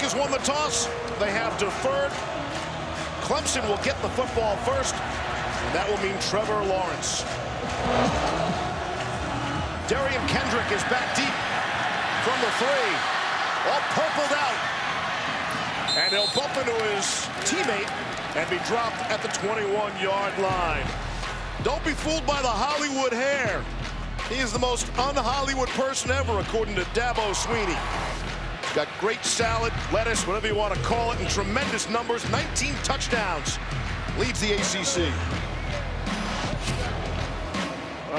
Tigers won the toss. They have deferred. Clemson will get the football first, and that will mean Trevor Lawrence. Darian Kendrick is back deep from the 3. All purpled out. And he'll bump into his teammate and be dropped at the 21-yard line. Don't be fooled by the Hollywood hair. He is the most un-Hollywood person ever, according to Dabo Sweeney. He's got great salad, lettuce, whatever you want to call it, and tremendous numbers. 19 touchdowns. Leads the ACC.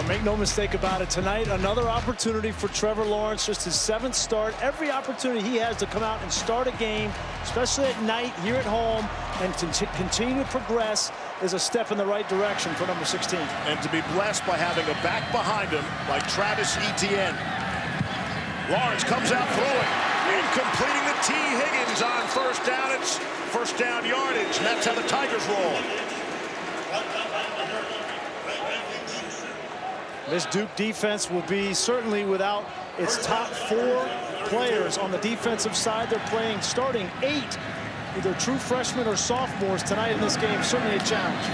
Make no mistake about it. Tonight, another opportunity for Trevor Lawrence. Just his 7th start. Every opportunity he has to come out and start a game, especially at night here at home, and to continue to progress is a step in the right direction for number 16. And to be blessed by having a back behind him like Travis Etienne. Lawrence comes out throwing. Completing the T. Higgins on first down. It's first down yardage, and that's how the Tigers roll. This Duke defense will be certainly without its top 4 players on the defensive side. They're playing starting 8, either true freshmen or sophomores tonight in this game. Certainly a challenge.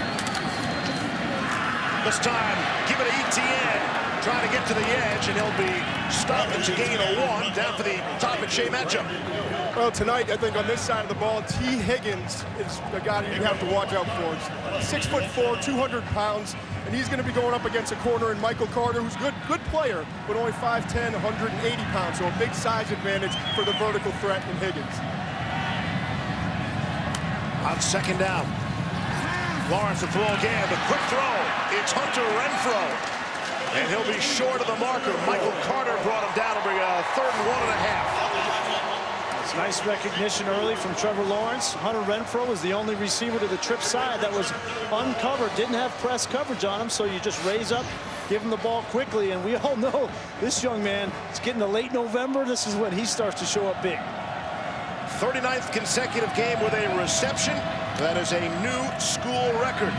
This time, give it to Etienne. Trying to get to the edge, and he'll be stopped to gain a 1 down for the Tom McShay matchup. Well, tonight, I think on this side of the ball, T. Higgins is the guy you have to watch out for. He's 6'4", 200 pounds, and he's going to be going up against a corner in Michael Carter, who's a good player, but only 5'10", 180 pounds, so a big size advantage for the vertical threat in Higgins. On second down, Lawrence to throw again, the quick throw. It's Hunter Renfrow. And he'll be short of the marker. Michael Carter brought him down to bring a 3rd and 1.5. It's nice recognition early from Trevor Lawrence. Hunter Renfrow was the only receiver to the trip side that was uncovered, didn't have press coverage on him, so you just raise up, give him the ball quickly, and we all know this young man is getting to late November. This is when he starts to show up big. 39th consecutive game with a reception. That is a new school record.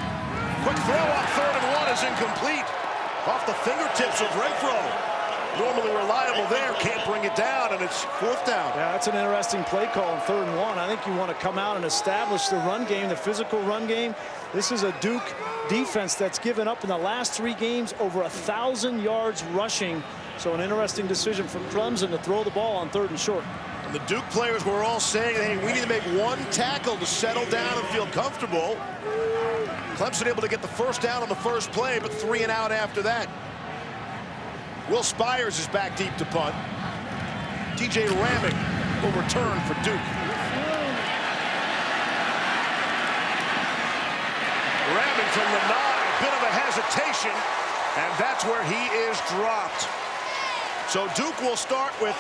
Quick throw on 3rd and 1 is incomplete. Off the fingertips of Renfrow. Normally reliable there, can't bring it down, and it's 4th down. Yeah, that's an interesting play call on 3rd and 1. I think you want to come out and establish the run game, the physical run game. This is a Duke defense that's given up in the last 3 games over 1,000 yards rushing. So an interesting decision from Clemson to throw the ball on 3rd and short. And the Duke players were all saying, hey, we need to make 1 tackle to settle down and feel comfortable. Clemson able to get the first down on the first play, but 3 and out after that. Will Spires is back deep to punt. DJ Ramming will return for Duke. Ramming from the 9, bit of a hesitation, and that's where he is dropped. So Duke will start with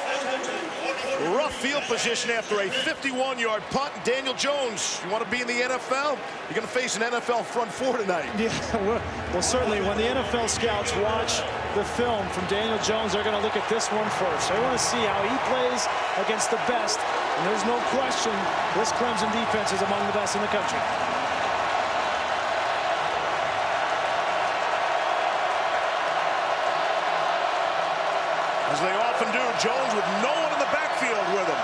rough field position after a 51-yard punt. Daniel Jones, you want to be in the NFL? You're going to face an NFL front 4 tonight. Yeah, well, certainly when the NFL scouts watch the film from Daniel Jones, they're going to look at this one first. They want to see how he plays against the best. And there's no question this Clemson defense is among the best in the country. As they often do, Jones with no one in the backfield with him.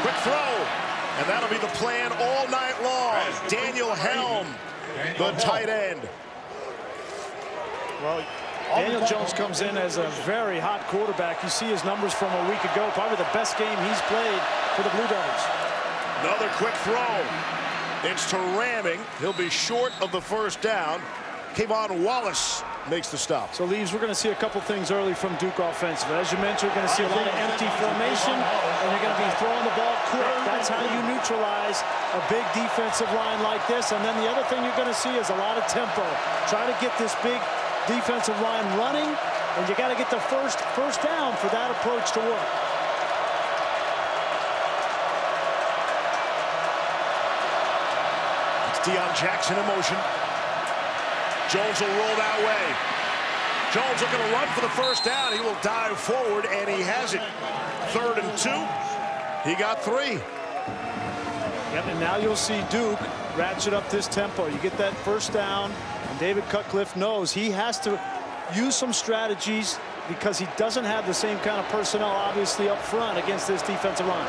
Quick throw, and that'll be the plan all night long. Daniel Helm, the tight end. Well, Daniel Jones comes in as a very hot quarterback. You see his numbers from a week ago, probably the best game he's played for the Blue Devils. Another quick throw. It's to Ramming. He'll be short of the first down. Kayvon Wallace makes the stop. So, Leaves, we're going to see a couple things early from Duke offensive. As you mentioned, we're going to see a lot of empty formation, and you're going to be throwing the ball quick. That's how you neutralize a big defensive line like this. And then the other thing you're going to see is a lot of tempo. Try to get this big defensive line running, and you got to get the first down for that approach to work. It's Deion Jackson in motion. Jones will roll that way. Jones looking to run for the first down. He will dive forward, and he has it. 3rd and 2. He got 3. Yep, and now you'll see Duke ratchet up this tempo. You get that first down, and David Cutcliffe knows he has to use some strategies because he doesn't have the same kind of personnel, obviously, up front against this defensive line.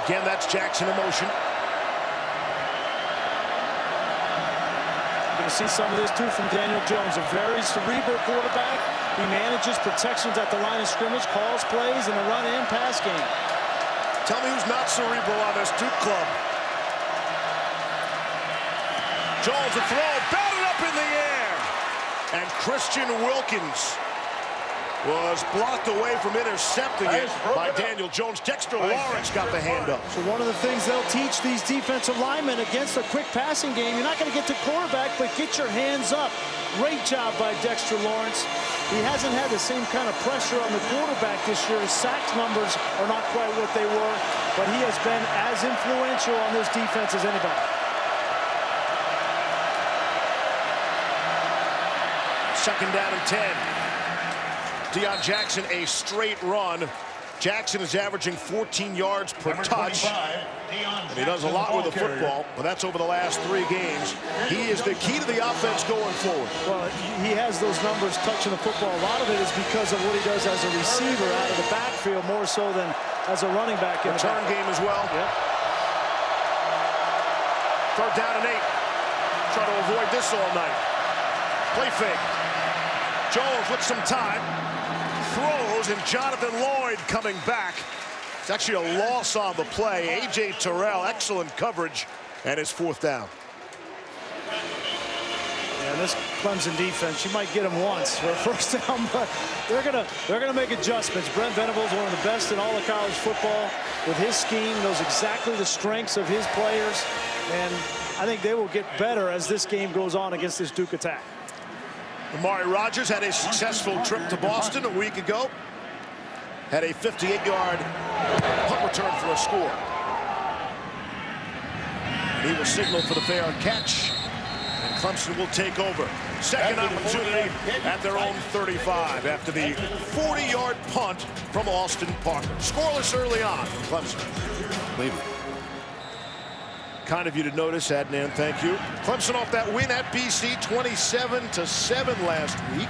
Again, that's Jackson in motion. You're going to see some of this, too, from Daniel Jones, a very cerebral quarterback. He manages protections at the line of scrimmage, calls plays in the run and pass game. Tell me who's not cerebral on this Duke club. Jones, a throw, batted up in the air. And Christian Wilkins was blocked away from intercepting it by Daniel Jones. Dexter Lawrence got the hand up. So one of the things they'll teach these defensive linemen against a quick passing game, you're not going to get to quarterback, but get your hands up. Great job by Dexter Lawrence. He hasn't had the same kind of pressure on the quarterback this year. His sack numbers are not quite what they were, but he has been as influential on this defense as anybody. Second down and 10. Deion Jackson, a straight run. Jackson is averaging 14 yards per touch. And he does a lot with the football, but that's over the last 3 games. He is the key to the offense going forward. Well, he has those numbers touching the football. A lot of it is because of what he does as a receiver out of the backfield, more so than as a running back. In Return game as well. Yep. Third down and 8. Try to avoid this all night. Play fake. Jones with some time. Throws, and Jonathan Lloyd coming back. It's actually a loss on the play. A.J. Terrell, excellent coverage, and his 4th down. Yeah, this Clemson defense, you might get them once for a first down, but they're gonna make adjustments. Brent Venables, one of the best in all of college football, with his scheme, knows exactly the strengths of his players, and I think they will get better as this game goes on against this Duke attack. Amari Rodgers had a successful trip to Boston a week ago. Had a 58-yard punt return for a score. And he will signal for the fair catch. And Clemson will take over. Second opportunity at their own 35 after the 40-yard punt from Austin Parker. Scoreless early on from Clemson. Leave it. Kind of you to notice, Adnan, thank you. Clemson off that win at BC, 27-7 last week.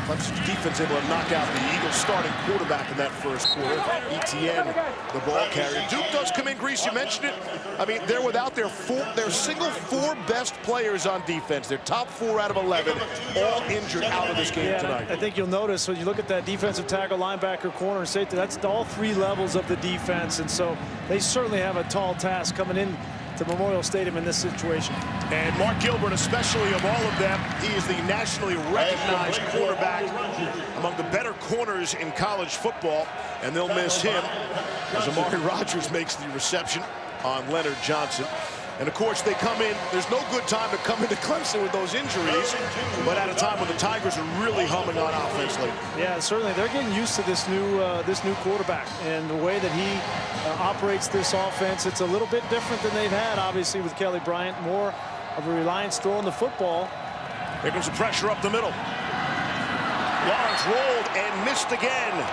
Clemson's defense able to knock out the Eagles starting quarterback in that first quarter. Etienne, the ball carrier. Duke does come in, Grease, you mentioned it. I mean, they're without their single 4 best players on defense. Their top 4 out of 11, all injured out of this game tonight. I think you'll notice when you look at that defensive tackle, linebacker, corner, and safety, that's all 3 levels of the defense, and so they certainly have a tall task coming in to Memorial Stadium in this situation. And Mark Gilbert, especially of all of them, he is the nationally recognized quarterback, among the better corners in college football, and they'll miss him as Amari Rodgers makes the reception on Leonard Johnson. And of course, they come in, there's no good time to come into Clemson with those injuries, but at a time when the Tigers are really humming on offense lately. Yeah, certainly. They're getting used to this new quarterback and the way that he operates this offense. It's a little bit different than they've had, obviously, with Kelly Bryant. More of a reliance throwing the football. Here comes the pressure up the middle. Lawrence rolled and missed again.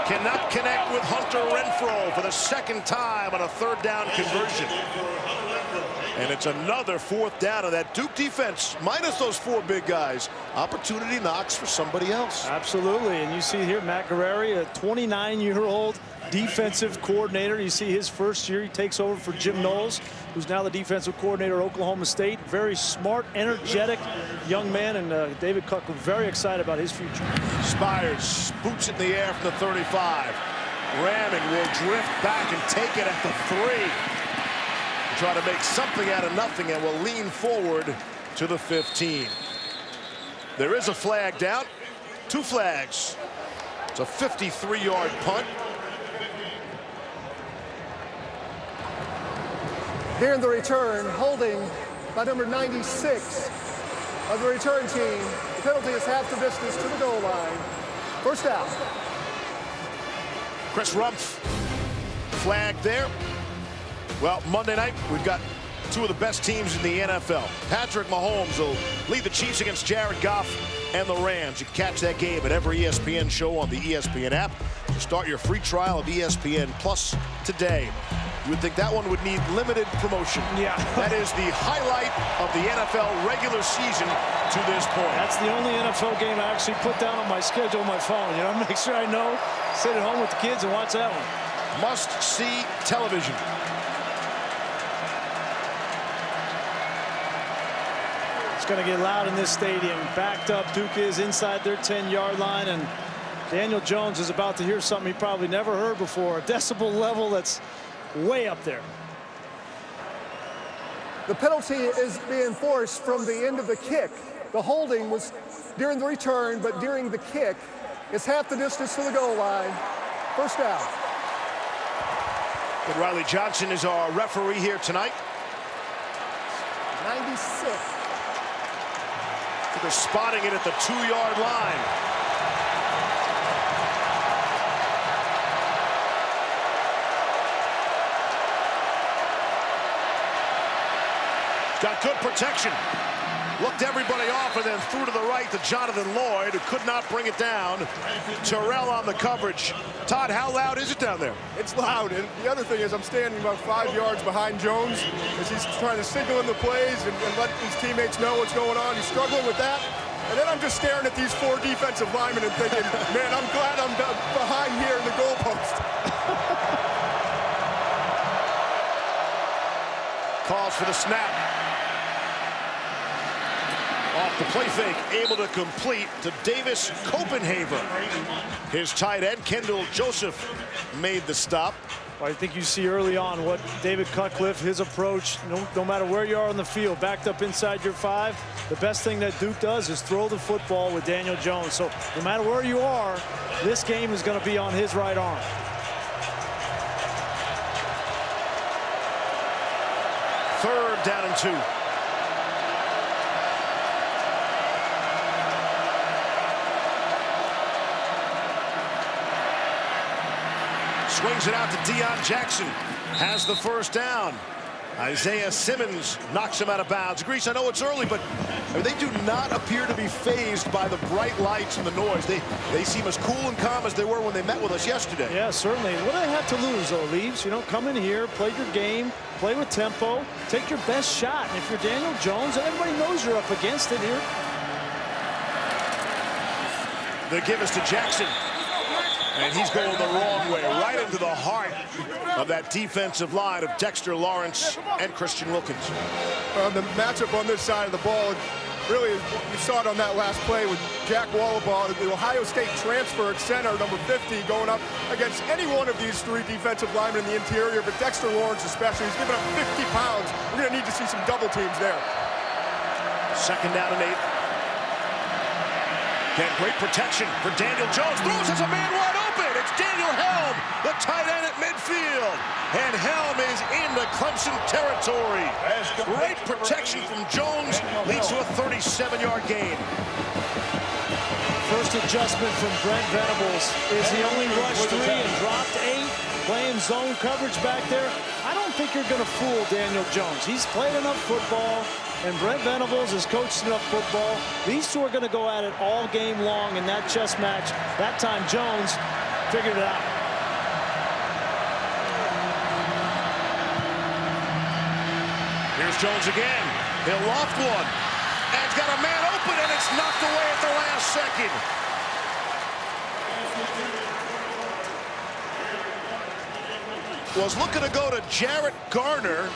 Cannot connect with Hunter Renfrow for the 2nd time on a 3rd down conversion. And it's another 4th down of that Duke defense, minus those 4 big guys. Opportunity knocks for somebody else. Absolutely, and you see here Matt Guerrieri, a 29-year-old defensive coordinator. You see his first year, he takes over for Jim Knowles, who's now the defensive coordinator at Oklahoma State. Very smart, energetic young man, and David Cook very excited about his future. Spires boots it in the air from the 35. Ramming will drift back and take it at the 3. Try to make something out of nothing and will lean forward to the 15. There is a flag down. 2 flags. It's a 53-yard punt. Here in the return, holding by number 96 of the return team. The penalty is half the distance to the goal line. First down. Chris Rumpf flag there. Well, Monday night, we've got 2 of the best teams in the NFL. Patrick Mahomes will lead the Chiefs against Jared Goff and the Rams. You can catch that game at every ESPN show on the ESPN app. So start your free trial of ESPN Plus today. You would think that one would need limited promotion. Yeah. That is the highlight of the NFL regular season to this point. That's the only NFL game I actually put down on my schedule on my phone. You know, make sure I know. Sit at home with the kids and watch that one. Must-see television. It's going to get loud in this stadium. Backed up, Duke is inside their 10-yard line, and Daniel Jones is about to hear something he probably never heard before. A decibel level that's way up there. The penalty is being forced from the end of the kick. The holding was during the return, but during the kick, it's half the distance to the goal line. First down. And Riley Johnson is our referee here tonight. 96. They're spotting it at the 2-yard line. Got good protection. Looked everybody off and then threw to the right to Jonathan Lloyd, who could not bring it down. Terrell on the coverage. Todd, how loud is it down there? It's loud, and the other thing is I'm standing about 5 yards behind Jones as he's trying to signal in the plays and let his teammates know what's going on. He's struggling with that. And then I'm just staring at these 4 defensive linemen and thinking, man, I'm glad I'm behind here in the goalpost. Calls for the snap. Off the play fake, able to complete to Davis Copenhaver. His tight end, Kendall Joseph, made the stop. Well, I think you see early on what David Cutcliffe, his approach, no matter where you are on the field, backed up inside your 5, the best thing that Duke does is throw the football with Daniel Jones. So no matter where you are, this game is going to be on his right arm. Third down and 2. Swings it out to Deion Jackson. Has the first down. Isaiah Simmons knocks him out of bounds. Grease, I know it's early, but they do not appear to be fazed by the bright lights and the noise. They seem as cool and calm as they were when they met with us yesterday. Yeah, certainly. What do they have to lose, though, Leaves? You know, come in here, play your game, play with tempo, take your best shot. And if you're Daniel Jones, everybody knows you're up against it here. The give is to Jackson. And he's going the wrong way, right into the heart of that defensive line of Dexter Lawrence and Christian Wilkins. The matchup on this side of the ball, really, you saw it on that last play with Jack Wallabaugh, the Ohio State transfer at center, number 50, going up against any one of these 3 defensive linemen in the interior, but Dexter Lawrence especially, he's giving up 50 pounds. We're going to need to see some double teams there. Second down and 8. Again, great protection for Daniel Jones. Throws as a man wide open. It's Daniel Helm, the tight end at midfield. And Helm is into Clemson territory. Great protection from Jones leads to a 37-yard gain. First adjustment from Brent Venables is he only rushed 3 and dropped 8, playing zone coverage back there. I don't think you're going to fool Daniel Jones. He's played enough football, and Brent Venables has coached enough football. These 2 are going to go at it all game long in that chess match. That time Jones figured it out. Here's Jones again. He'll loft one. And he's got a man open, and it's knocked away at the last second. Was looking to go to Jarrett Garner,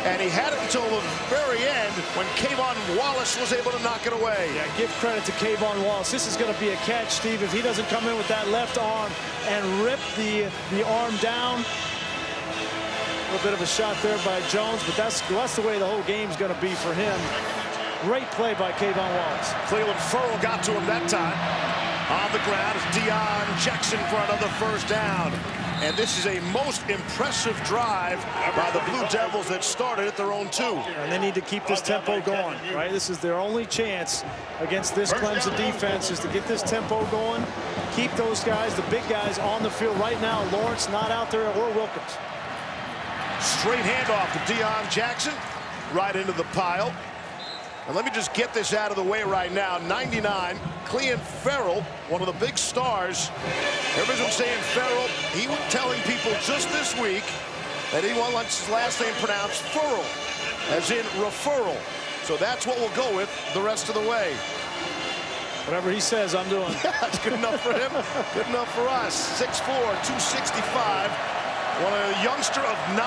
and he had it until the very end when Kayvon Wallace was able to knock it away. Yeah, give credit to Kayvon Wallace. This is going to be a catch, Steve. If he doesn't come in with that left arm and rip the arm down. A little bit of a shot there by Jones, but that's the way the whole game's going to be for him. Great play by Kayvon Wallace. Cleveland Furl got to him that time. On the ground is Deion Jackson for another first down. And this is a most impressive drive by the Blue Devils that started at their own 2. And they need to keep this tempo going, right? This is their only chance against this Clemson defense is to get this tempo going, keep those guys, the big guys, on the field. Right now, Lawrence not out there, or Wilkins. Straight handoff to Deion Jackson, right into the pile. And let me just get this out of the way right now. 99, Clelin Ferrell, one of the big stars. Everybody's been saying Ferrell. He was telling people just this week And he wants his last name pronounced Furl, as in referral. So that's what we'll go with the rest of the way. Whatever he says, I'm doing. That's good enough for him. Good enough for us. 6'4", 265. One a youngster of 9.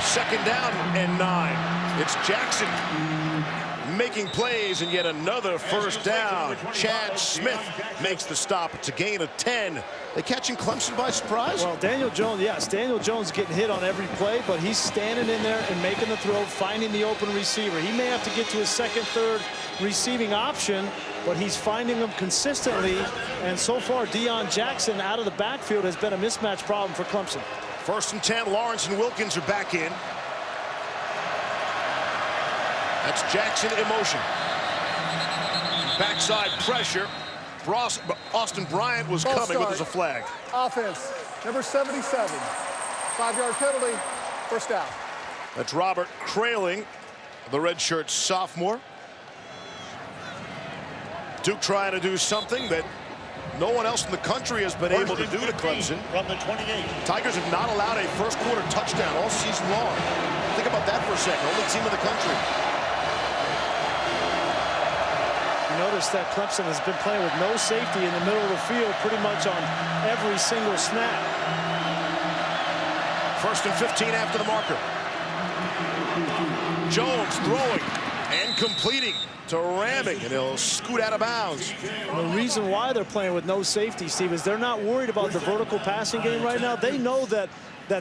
Second down and 9. It's Jackson making plays, and yet another first down. Chad Smith makes the stop. It's a gain of 10. They catching Clemson by surprise? Well, Daniel Jones, yes, Daniel Jones getting hit on every play, but he's standing in there and making the throw, finding the open receiver. He may have to get to his second, third receiving option, but he's finding them consistently. And so far, Deion Jackson out of the backfield has been a mismatch problem for Clemson. 1st and 10. Lawrence and Wilkins are back in. That's Jackson in motion. Backside pressure. Austin Bryant was coming, but there's a flag. Offense, number 77. 5-yard penalty, first down. That's Robert Kraling, the redshirt sophomore. Duke trying to do something that no one else in the country has been able to do to Clemson. From the 28. Tigers have not allowed a first quarter touchdown all season long. Think about that for a second. Only team in the country. Notice that Clemson has been playing with no safety in the middle of the field pretty much on every single snap. 1st and 15 after the marker. Jones throwing and completing to Ramming, and he'll scoot out of bounds. And the reason why they're playing with no safety, Steve, is they're not worried about the vertical passing game right now. They know that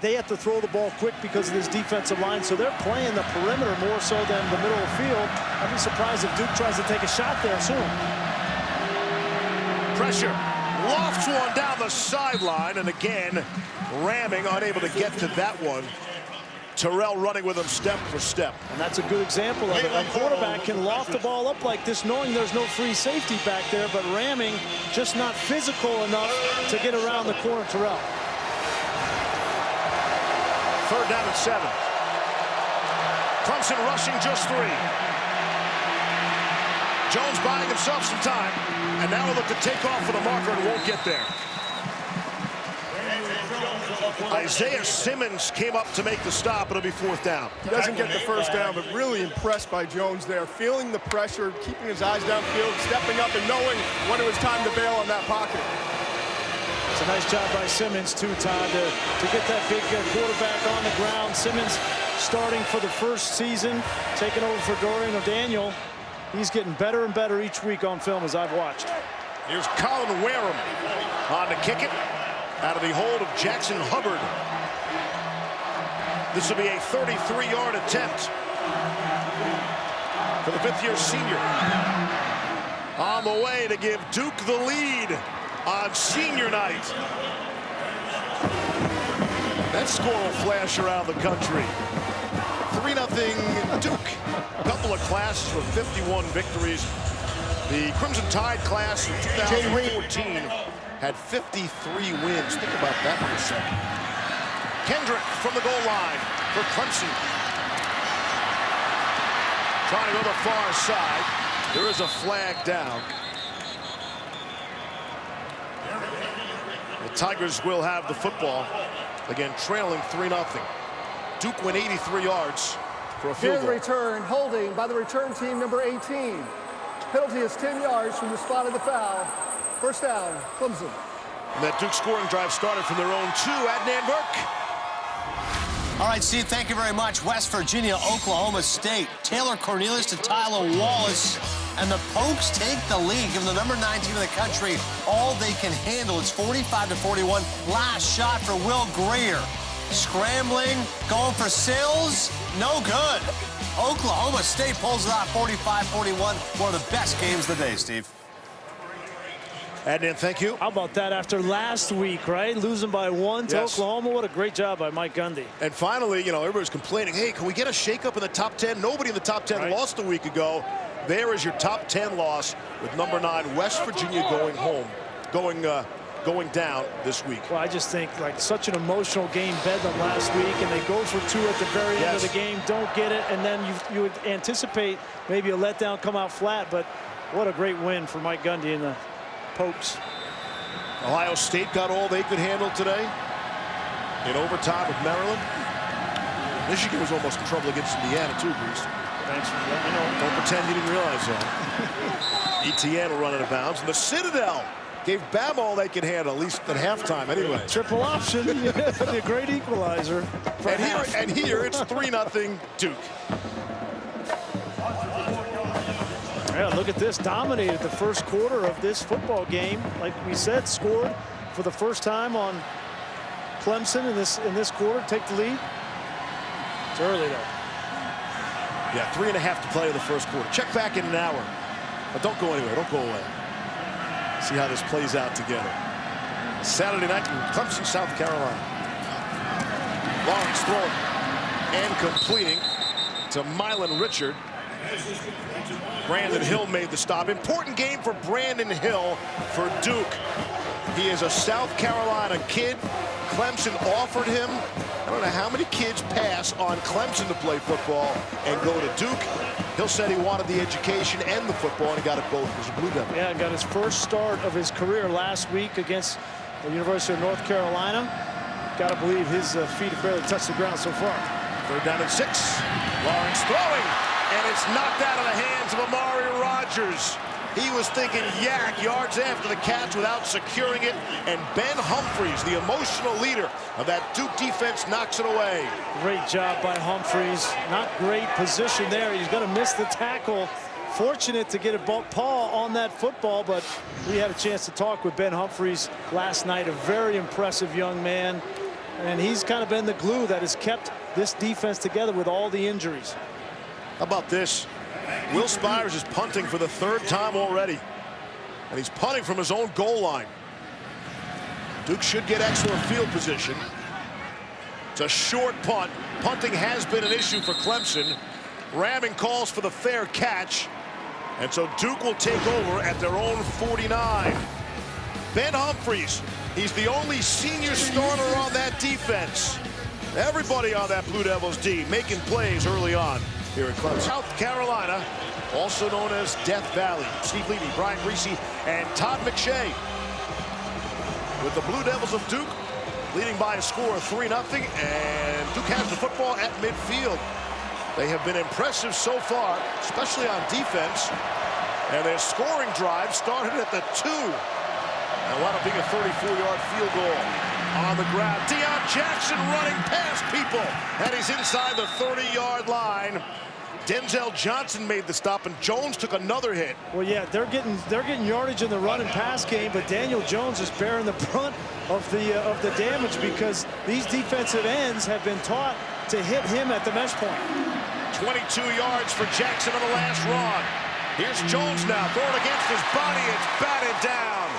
they have to throw the ball quick because of this defensive line, so they're playing the perimeter more so than the middle of the field. I'd be surprised if Duke tries to take a shot there soon. Pressure, lofts one down the sideline, and again, Ramming unable to get to that one. Terrell running with him step for step. And that's a good example of it. A quarterback can loft the ball up like this knowing there's no free safety back there, but Ramming just not physical enough to get around the corner. Terrell. 3rd down and 7. Clemson rushing just 3. Jones buying himself some time, and now he'll look to take off for the marker and won't get there. Isaiah Simmons came up to make the stop. It'll be 4th down. He doesn't get the first down, but really impressed by Jones there, feeling the pressure, keeping his eyes downfield, stepping up and knowing when it was time to bail on that pocket. It's a nice job by Simmons, too, Todd, to get that big quarterback on the ground. Simmons starting for the first season, taking over for Dorian O'Daniel. He's getting better and better each week on film as I've watched. Here's Colin Wareham on to kick it out of the hold of Jackson Hubbard. This will be a 33-yard attempt for the 5th-year senior. On the way to give Duke the lead on senior night. That score will flash around the country. 3-0 Duke. A couple of classes with 51 victories. The Crimson Tide class in 2014 had 53 wins. Think about that for a second. Kendrick from the goal line for Clemson. Trying to go the far side. There is a flag down. The Tigers will have the football. Again, trailing 3-0. Duke went 83 yards for a field goal. Return, holding by the return team, number 18. Penalty is 10 yards from the spot of the foul. First down, Clemson. And that Duke scoring drive started from their own 2. Adnan Burke. All right, Steve, thank you very much. West Virginia, Oklahoma State. Taylor Cornelius to Tyler Wallace. And the Pokes take the lead, giving the number 9 team in the country all they can handle. It's 45-41. Last shot for Will Greer. Scrambling, going for Sills. No good. Oklahoma State pulls it off 45-41. One of the best games of the day, Steve. Adnan, thank you. How about that after last week, right? Losing by 1 to Oklahoma. What a great job by Mike Gundy. And finally, you know, everybody's complaining, hey, can we get a shakeup in the top 10? Nobody in the top 10 lost a week ago. There is your top 10 loss with number 9 West Virginia going home, going down this week. Well, I just think like such an emotional game Bedlam last week, and they go for 2 at the very end of the game, don't get it, and then you would anticipate maybe a letdown, come out flat. But what a great win for Mike Gundy and the Pokes. Ohio State got all they could handle today in overtime with Maryland. Michigan was almost in trouble against Indiana too, Grease. Thanks for letting me know. Don't pretend you didn't realize that. Etienne will run out of bounds, and the Citadel gave Bama all they could handle, at least at halftime anyway. Triple option, the great equalizer. And here it's 3-0 Duke. Yeah, look at this, dominated the first quarter of this football game. Like we said, scored for the first time on Clemson in this quarter, take the lead. It's early though. Yeah, 3.5 to play in the first quarter. Check back in an hour. But don't go anywhere, don't go away. See how this plays out together. Saturday night in Clemson, South Carolina. Lawrence throwing and completing to Mylan Richard. Brandon Hill made the stop. Important game for Brandon Hill for Duke. He is a South Carolina kid. Clemson offered him. I don't know how many kids pass on Clemson to play football and go to Duke. Hill said he wanted the education and the football, and he got it both as a Blue Devil. Yeah, got his first start of his career last week against the University of North Carolina. Got to believe his feet have barely touched the ground so far. 3rd down and 6. Lawrence throwing, and it's knocked out of the hands of Amari Rodgers. He was thinking yak yards after the catch without securing it, and Ben Humphries, the emotional leader of that Duke defense, knocks it away. Great job by Humphries. Not great position there. He's going to miss the tackle. Fortunate to get a paw on that football, but we had a chance to talk with Ben Humphries last night. A very impressive young man, and he's kind of been the glue that has kept this defense together with all the injuries. How about this? Will Spires is punting for the 3rd time already, and he's punting from his own goal line. Duke should get excellent field position. It's a short punt. Punting has been an issue for Clemson. Ramming calls for the fair catch, and so Duke will take over at their own 49. Ben Humphries, he's the only senior starter on that defense. Everybody on that Blue Devils D making plays early on here at Clemson. South Carolina, also known as Death Valley. Steve Levy, Brian Reese, and Todd McShay. With the Blue Devils of Duke leading by a score of 3-0, and Duke has the football at midfield. They have been impressive so far, especially on defense, and their scoring drive started at the 2. And wound up being a 34-yard field goal on the ground. Deion Jackson running past people, and he's inside the 30-yard line. Denzel Johnson made the stop, and Jones took another hit. Well, yeah, they're getting yardage in the run and pass game, but Daniel Jones is bearing the brunt of the damage because these defensive ends have been taught to hit him at the mesh point. 22 yards for Jackson on the last run. Here's Jones now, throwing against his body. It's batted down.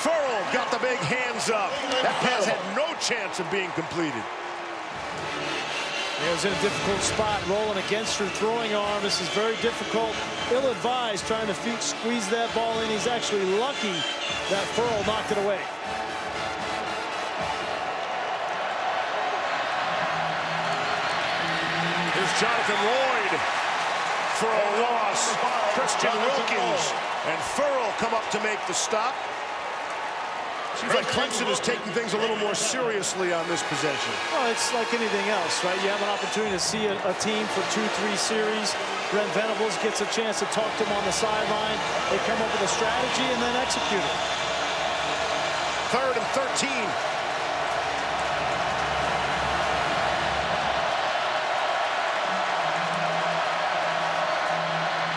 Furl got the big hands up. That pass had no chance of being completed. He was in a difficult spot, rolling against her throwing arm. This is very difficult. Ill-advised, trying to squeeze that ball in. He's actually lucky that Furl knocked it away. Here's Jonathan Lloyd for a loss. Christian Wilkins and Furl come up to make the stop. Seems like Clemson is taking things a little more seriously on this possession. Well, it's like anything else, right? You have an opportunity to see a team for 2-3 series. Brent Venables gets a chance to talk to him on the sideline. They come up with a strategy and then execute it. 3rd and 13.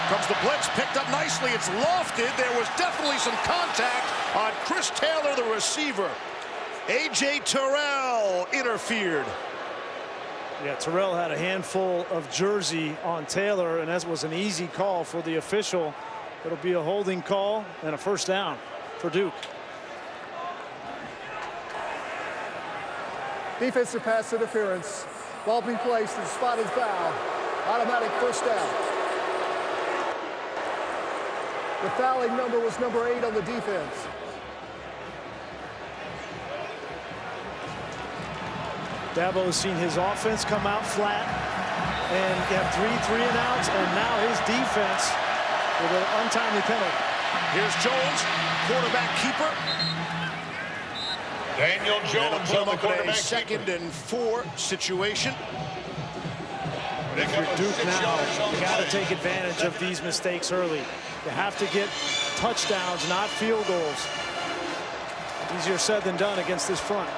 Comes the blitz, picked up nicely. It's lofted. There was definitely some contact on Chris Taylor, the receiver. A.J. Terrell interfered. Yeah, Terrell had a handful of jersey on Taylor, and that was an easy call for the official. It'll be a holding call and a 1st down for Duke. Defensive pass interference. Ball be placed and spotted foul. Automatic 1st down. The fouling number was number 8 on the defense. Dabo has seen his offense come out flat and get 3 3-and-outs, and now his defense with an untimely penalty. Here's Jones, quarterback keeper. Daniel Jones on the quarterback. Second and 4 situation. If you're Duke now, you got to take advantage of these mistakes early. You have to get touchdowns, not field goals. Easier said than done against this front.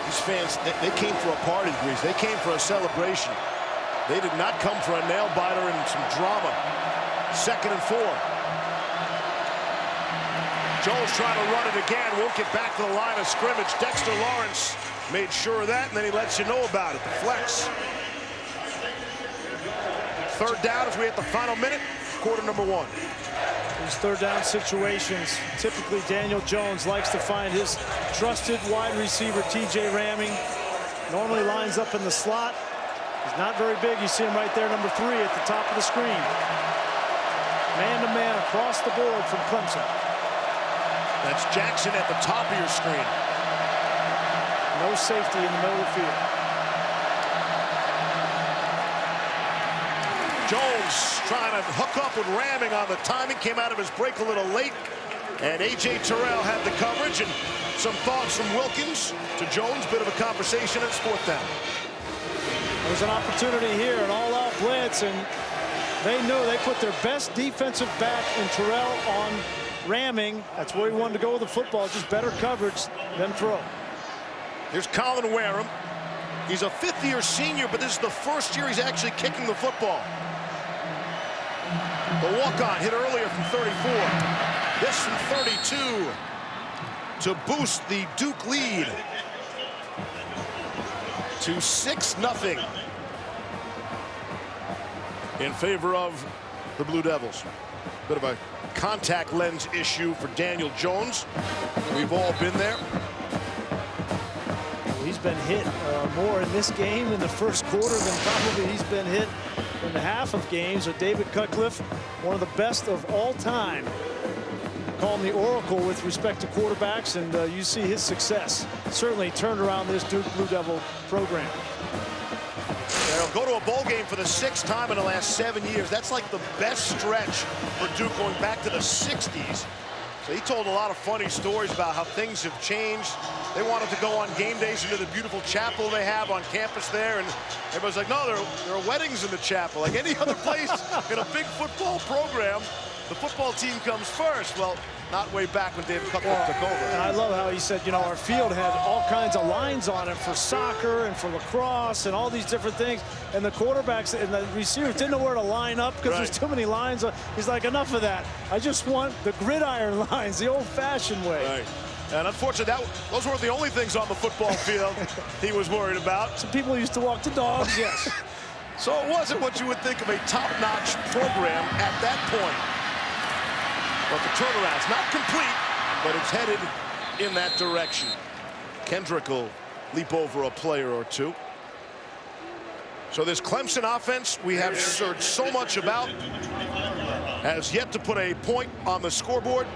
These fans, they came for a party, Grease. They came for a celebration. They did not come for a nail-biter and some drama. Second and 4. Jones trying to run it again. Won't get back to the line of scrimmage. Dexter Lawrence made sure of that, and then he lets you know about it. The flex. Third down as we hit the final minute, quarter number 1. These third down situations, typically Daniel Jones likes to find his trusted wide receiver, TJ Ramming. Normally lines up in the slot. He's not very big. You see him right there, number 3 at the top of the screen. Man-to-man across the board from Clemson. That's Jackson at the top of your screen. No safety in the middle of the field. Jones trying to hook up with Ramming on the timing. Came out of his break a little late. And A.J. Terrell had the coverage. And some thoughts from Wilkins to Jones. Bit of a conversation. It's 4th down. There's an opportunity here, an all-out blitz. And they knew they put their best defensive back in Terrell on Ramming. That's where he wanted to go with the football. Just better coverage than throw. Here's Colin Wareham. He's a 5th-year senior, but this is the first year he's actually kicking the football. The walk-on hit earlier from 34. This from 32 to boost the Duke lead to 6-0 in favor of the Blue Devils. Bit of a contact lens issue for Daniel Jones. We've all been there. He's been hit more in this game in the first quarter than probably he's been hit in the half of games. So David Cutcliffe, one of the best of all time. Call him the Oracle with respect to quarterbacks, and you see his success. Certainly turned around this Duke Blue Devil program. They'll go to a bowl game for the 6th time in the last 7 years. That's like the best stretch for Duke going back to the 60s. So he told a lot of funny stories about how things have changed. They wanted to go on game days into the beautiful chapel they have on campus there, and everybody's like, no, there are weddings in the chapel. Like any other place in a big football program, the football team comes first. Well, not way back when David Cutcliffe took over. And I love how he said, you know, our field had all kinds of lines on it for soccer and for lacrosse and all these different things. And the quarterbacks and the receivers didn't know where to line up because there's too many lines. He's like, enough of that. I just want the gridiron lines, the old-fashioned way. Right. And unfortunately, those weren't the only things on the football field he was worried about. Some people used to walk the dogs, yes. So it wasn't what you would think of a top-notch program at that point. But the turnaround's not complete, but it's headed in that direction. Kendrick will leap over a player or two. So this Clemson offense we have heard so much about has yet to put a point on the scoreboard.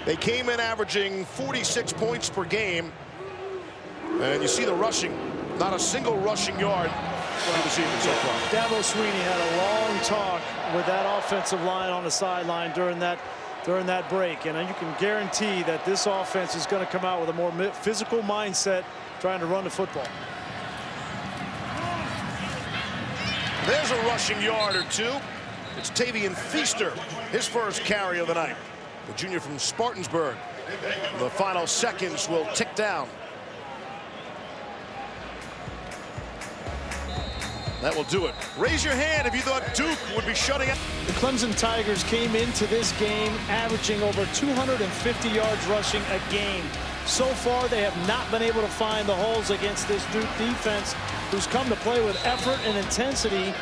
They came in averaging 46 points per game. And you see the rushing, not a single rushing yard this evening so far. Dabo Sweeney had a long talk with that offensive line on the sideline during that break, and you can guarantee that this offense is going to come out with a more physical mindset trying to run the football. There's a rushing yard or two. It's Tavian Feaster, his first carry of the night. The junior from Spartansburg. The final seconds will tick down. That will do it. Raise your hand if you thought Duke would be shutting out. The Clemson Tigers came into this game averaging over 250 yards rushing a game. So far, they have not been able to find the holes against this Duke defense, who's come to play with effort and intensity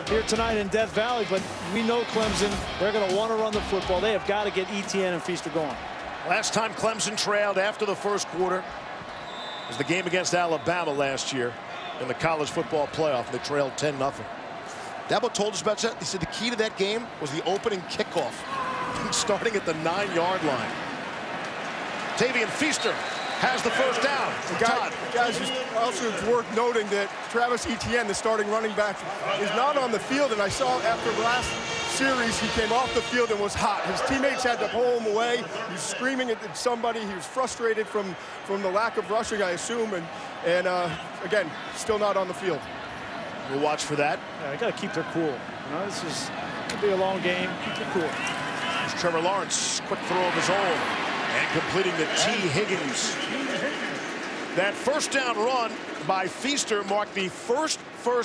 here tonight in Death Valley. But we know Clemson, they're going to want to run the football. They have got to get Etienne and Feaster going. Last time Clemson trailed after the first quarter was the game against Alabama last year in the college football playoff. They trailed 10-0. Dabo told us about that. He said the key to that game was the opening kickoff, starting at the 9-yard line. Tavian Feaster has the first down. Guys, also it's worth noting that Travis Etienne, the starting running back, is not on the field. And I saw after the last series, he came off the field and was hot. His teammates had to pull him away. He was screaming at somebody. He was frustrated from the lack of rushing, I assume. And again, still not on the field. We'll watch for that. Yeah, I got to keep their cool. You know, this is going to be a long game. Keep it cool. There's Trevor Lawrence, quick throw of his own, and completing the T. Higgins. That first down run by Feaster marked the first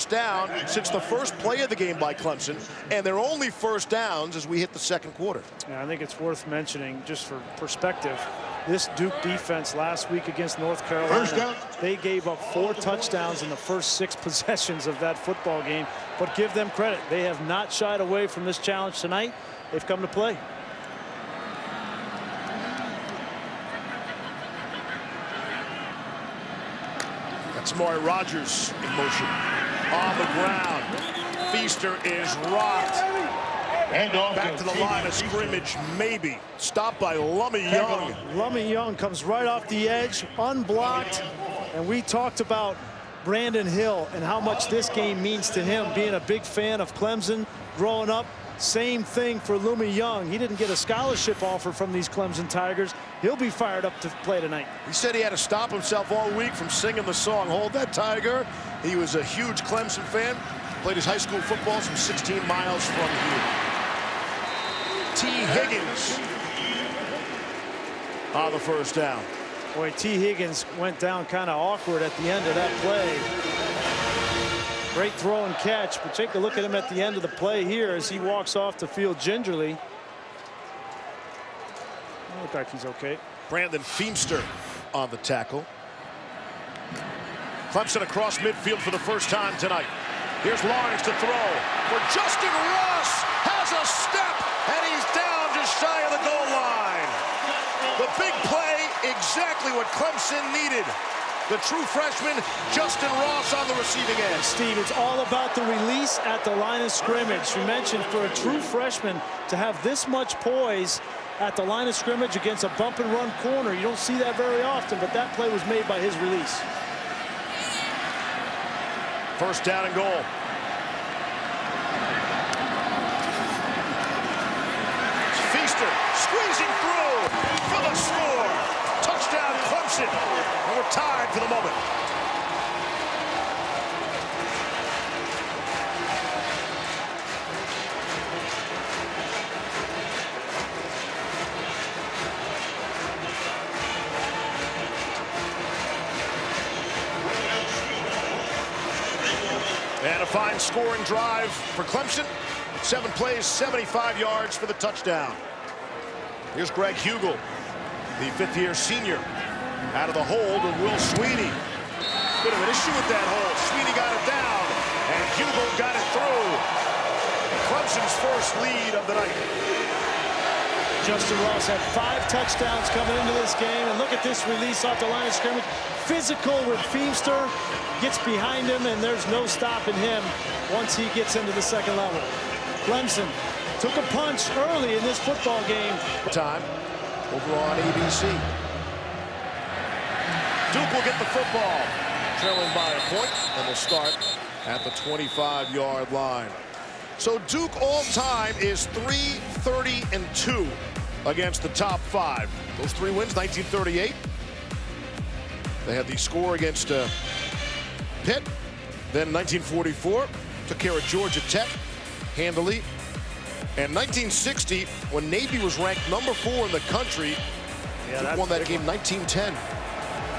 down since the first play of the game by Clemson, and their only first downs as we hit the second quarter. Yeah, I think it's worth mentioning, just for perspective, this Duke defense last week against North Carolina, they gave up 4 touchdowns in the first 6 possessions of that football game. But give them credit. They have not shied away from this challenge tonight. They've come to play. That's Amari Rodgers in motion. On the ground. Feaster is rocked. Back to the line of scrimmage, maybe. Stopped by Lummy Young. Lummy Young comes right off the edge, unblocked. And we talked about Brandon Hill and how much this game means to him, being a big fan of Clemson growing up. Same thing for Lummy Young. He didn't get a scholarship offer from these Clemson Tigers. He'll be fired up to play tonight. He said he had to stop himself all week from singing the song, Hold That Tiger. He was a huge Clemson fan. Played his high school football some 16 miles from here. T. Higgins on the first down. Boy, T. Higgins went down kind of awkward at the end of that play. Great throw and catch, but take a look at him at the end of the play here as he walks off the field gingerly. Look like he's okay. Brandon Feaster on the tackle. Clemson across midfield for the first time tonight. Here's Lawrence to throw for Justin Ross. Has a step, and he's down just shy of the goal line. The big play, exactly what Clemson needed. The true freshman, Justin Ross, on the receiving end. Steve, it's all about the release at the line of scrimmage. You mentioned for a true freshman to have this much poise at the line of scrimmage against a bump and run corner. You don't see that very often, but that play was made by his release. First down and goal. Feaster squeezing through for the score. Touchdown Clemson. And we're tied for the moment. And a fine scoring drive for Clemson. 7 plays, 75 yards for the touchdown. Here's Greg Hugel, the 5th-year senior, out of the hole to Will Sweeney. Bit of an issue with that hole. Sweeney got it down, and Hugel got it through. Clemson's first lead of the night. Justin Ross had 5 touchdowns coming into this game, and look at this release off the line of scrimmage. Physical with Feaster, gets behind him, and there's no stopping him once he gets into the second level. Clemson took a punch early in this football game. Time over on ABC. Duke will get the football, trailing by a point, and will start at the 25-yard line. So Duke all time is 3-30-2 against the top 5. Those 3 wins, 1938. They had the score against Pitt. Then 1944, took care of Georgia Tech handily. And 1960, when Navy was ranked number 4 in the country, Duke won that game 1910.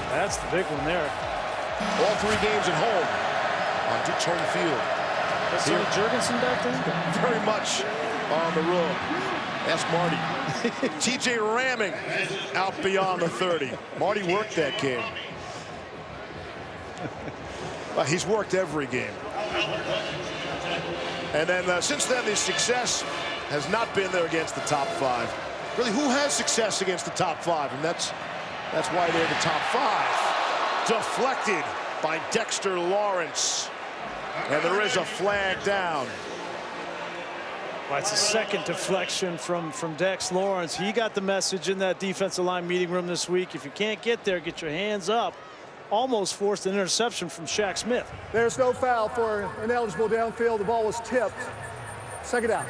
That's the big one there. All 3 games at home on Duke's home field. Was Sonny Jurgensen back then? Very much on the road. That's Marty. TJ ramming out beyond the 30. Marty worked that game. He's worked every game. And then since then, the success has not been there against the top 5. Really, who has success against the top 5? And that's why they're the top 5. Deflected by Dexter Lawrence. And there is a flag down. Well, it's a second deflection from Dex Lawrence. He got the message in that defensive line meeting room this week. If you can't get there, get your hands up. Almost forced an interception from Shaq Smith. There's no foul for ineligible downfield. The ball was tipped. Second down.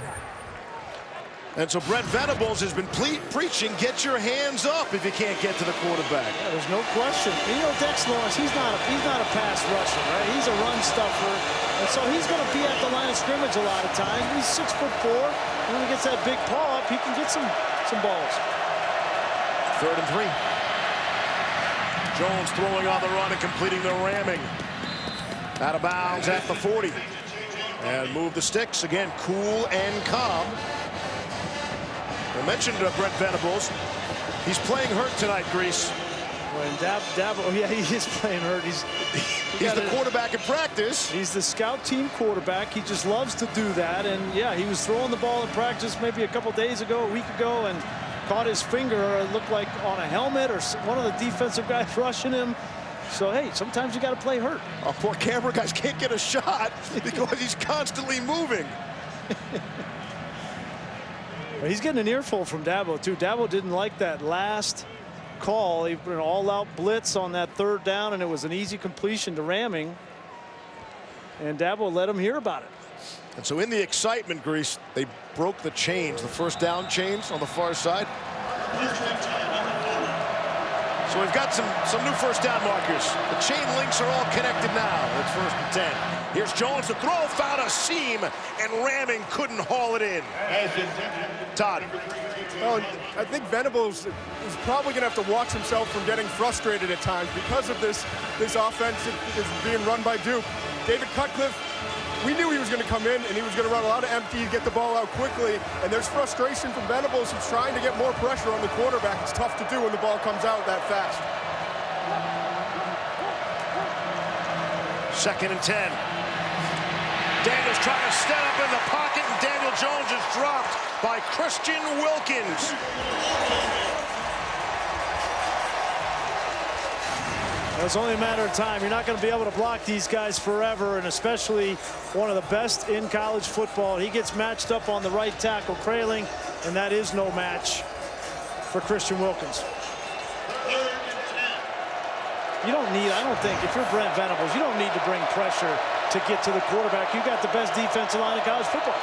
And so Brent Venables has been preaching, get your hands up if you can't get to the quarterback. Yeah, there's no question. And you know, Dex Lawrence, he's not a pass rusher, right? He's a run stuffer. And so he's going to be at the line of scrimmage a lot of times. He's 6'4", and when he gets that big paw up, he can get some balls. 3rd and 3. Jones throwing on the run and completing the ramming. Out of bounds at the 40. And move the sticks again, cool and calm. I mentioned Brent Venables. He's playing hurt tonight, Grease. When Dabo, yeah, he is playing hurt. He's the quarterback in practice. He's the scout team quarterback. He just loves to do that. And yeah, he was throwing the ball in practice maybe a couple days ago, a week ago, and caught his finger. It looked like on a helmet or one of the defensive guys rushing him. So hey, sometimes you got to play hurt. Our poor camera guys can't get a shot because he's constantly moving. He's getting an earful from Dabo too. Dabo didn't like that last call. He put an all-out blitz on that 3rd down, and it was an easy completion to ramming. And Dabo let him hear about it. And so in the excitement, Grease, they broke the chains, the 1st down chains on the far side. So we've got some new 1st down markers. The chain links are all connected now. It's 1st and 10. Here's Jones to throw, found a seam, and ramming couldn't haul it in. Todd. Well, I think Venables is probably going to have to watch himself from getting frustrated at times because of this offense is being run by Duke. David Cutcliffe, we knew he was going to come in and he was going to run a lot of empty, get the ball out quickly, and there's frustration from Venables. He's trying to get more pressure on the quarterback. It's tough to do when the ball comes out that fast. 2nd and 10. Daniels trying to step up in the pocket, and Daniel Jones is dropped by Christian Wilkins. It's only a matter of time. You're not going to be able to block these guys forever, and especially one of the best in college football. He gets matched up on the right tackle, Kraling, and that is no match for Christian Wilkins. You don't need, I don't think, if you're Brent Venables, you don't need to bring pressure to get to the quarterback. You got the best defensive line in college football.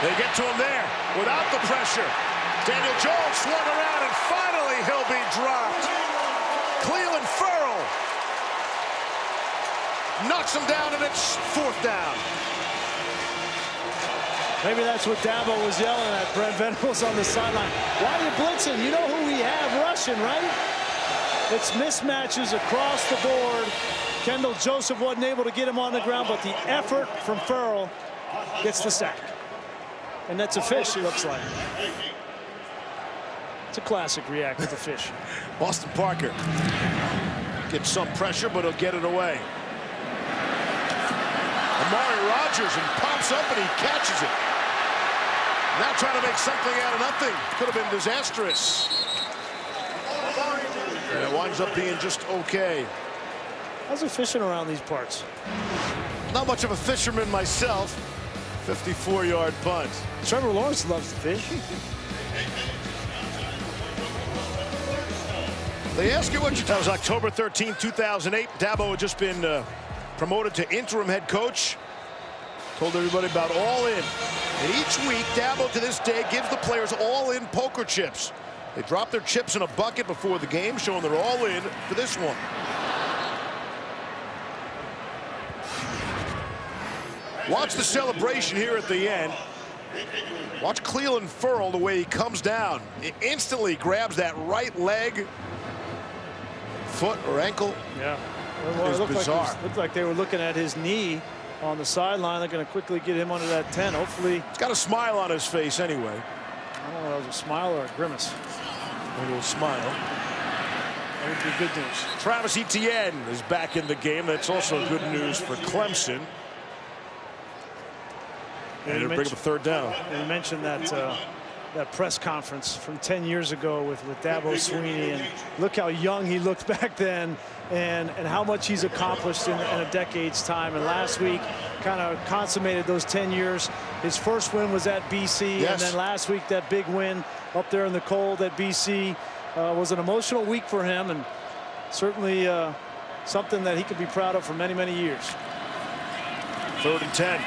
They get to him there without the pressure. Daniel Jones swung around, and finally he'll be dropped. Clelin Ferrell knocks him down, and it's 4th down. Maybe that's what Dabo was yelling at Brent Venables on the sideline. Why are you blitzing? You know who we have rushing, right? It's mismatches across the board. Kendall Joseph wasn't able to get him on the ground, but the effort from Ferrell gets the sack. And that's a fish, it looks like. It's a classic react with the fish. Boston Parker gets some pressure, but he'll get it away. Amari Rogers and pops up, and he catches it. Now trying to make something out of nothing. Could have been disastrous. And it winds up being just okay. How's it fishing around these parts? Not much of a fisherman myself. 54-yard punt. Trevor Lawrence loves to fish. They ask you what you... That was October 13, 2008. Dabo had just been promoted to interim head coach. Told everybody about all-in. And each week, Dabo to this day gives the players all-in poker chips. They drop their chips in a bucket before the game, showing they're all in for this one. Watch the celebration here at the end. Watch Clelin Ferrell, the way he comes down. He instantly grabs that right leg, foot or ankle. Yeah. Well, it was bizarre. Looked like they were looking at his knee on the sideline. They're going to quickly get him under that 10. Hopefully. He's got a smile on his face anyway. I don't know if that was a smile or a grimace. A little smile. That would be good news. Travis Etienne is back in the game. That's also good news for Clemson. And it'll bring up a 3rd down. You mentioned that that press conference from 10 years ago with Dabo Swinney, and look how young he looked back then, and how much he's accomplished in a decade's time. And last week kind of consummated those 10 years. His first win was at BC, yes. And then last week that big win up there in the cold at BC was an emotional week for him, and certainly something that he could be proud of for many, many years. 3rd and 10.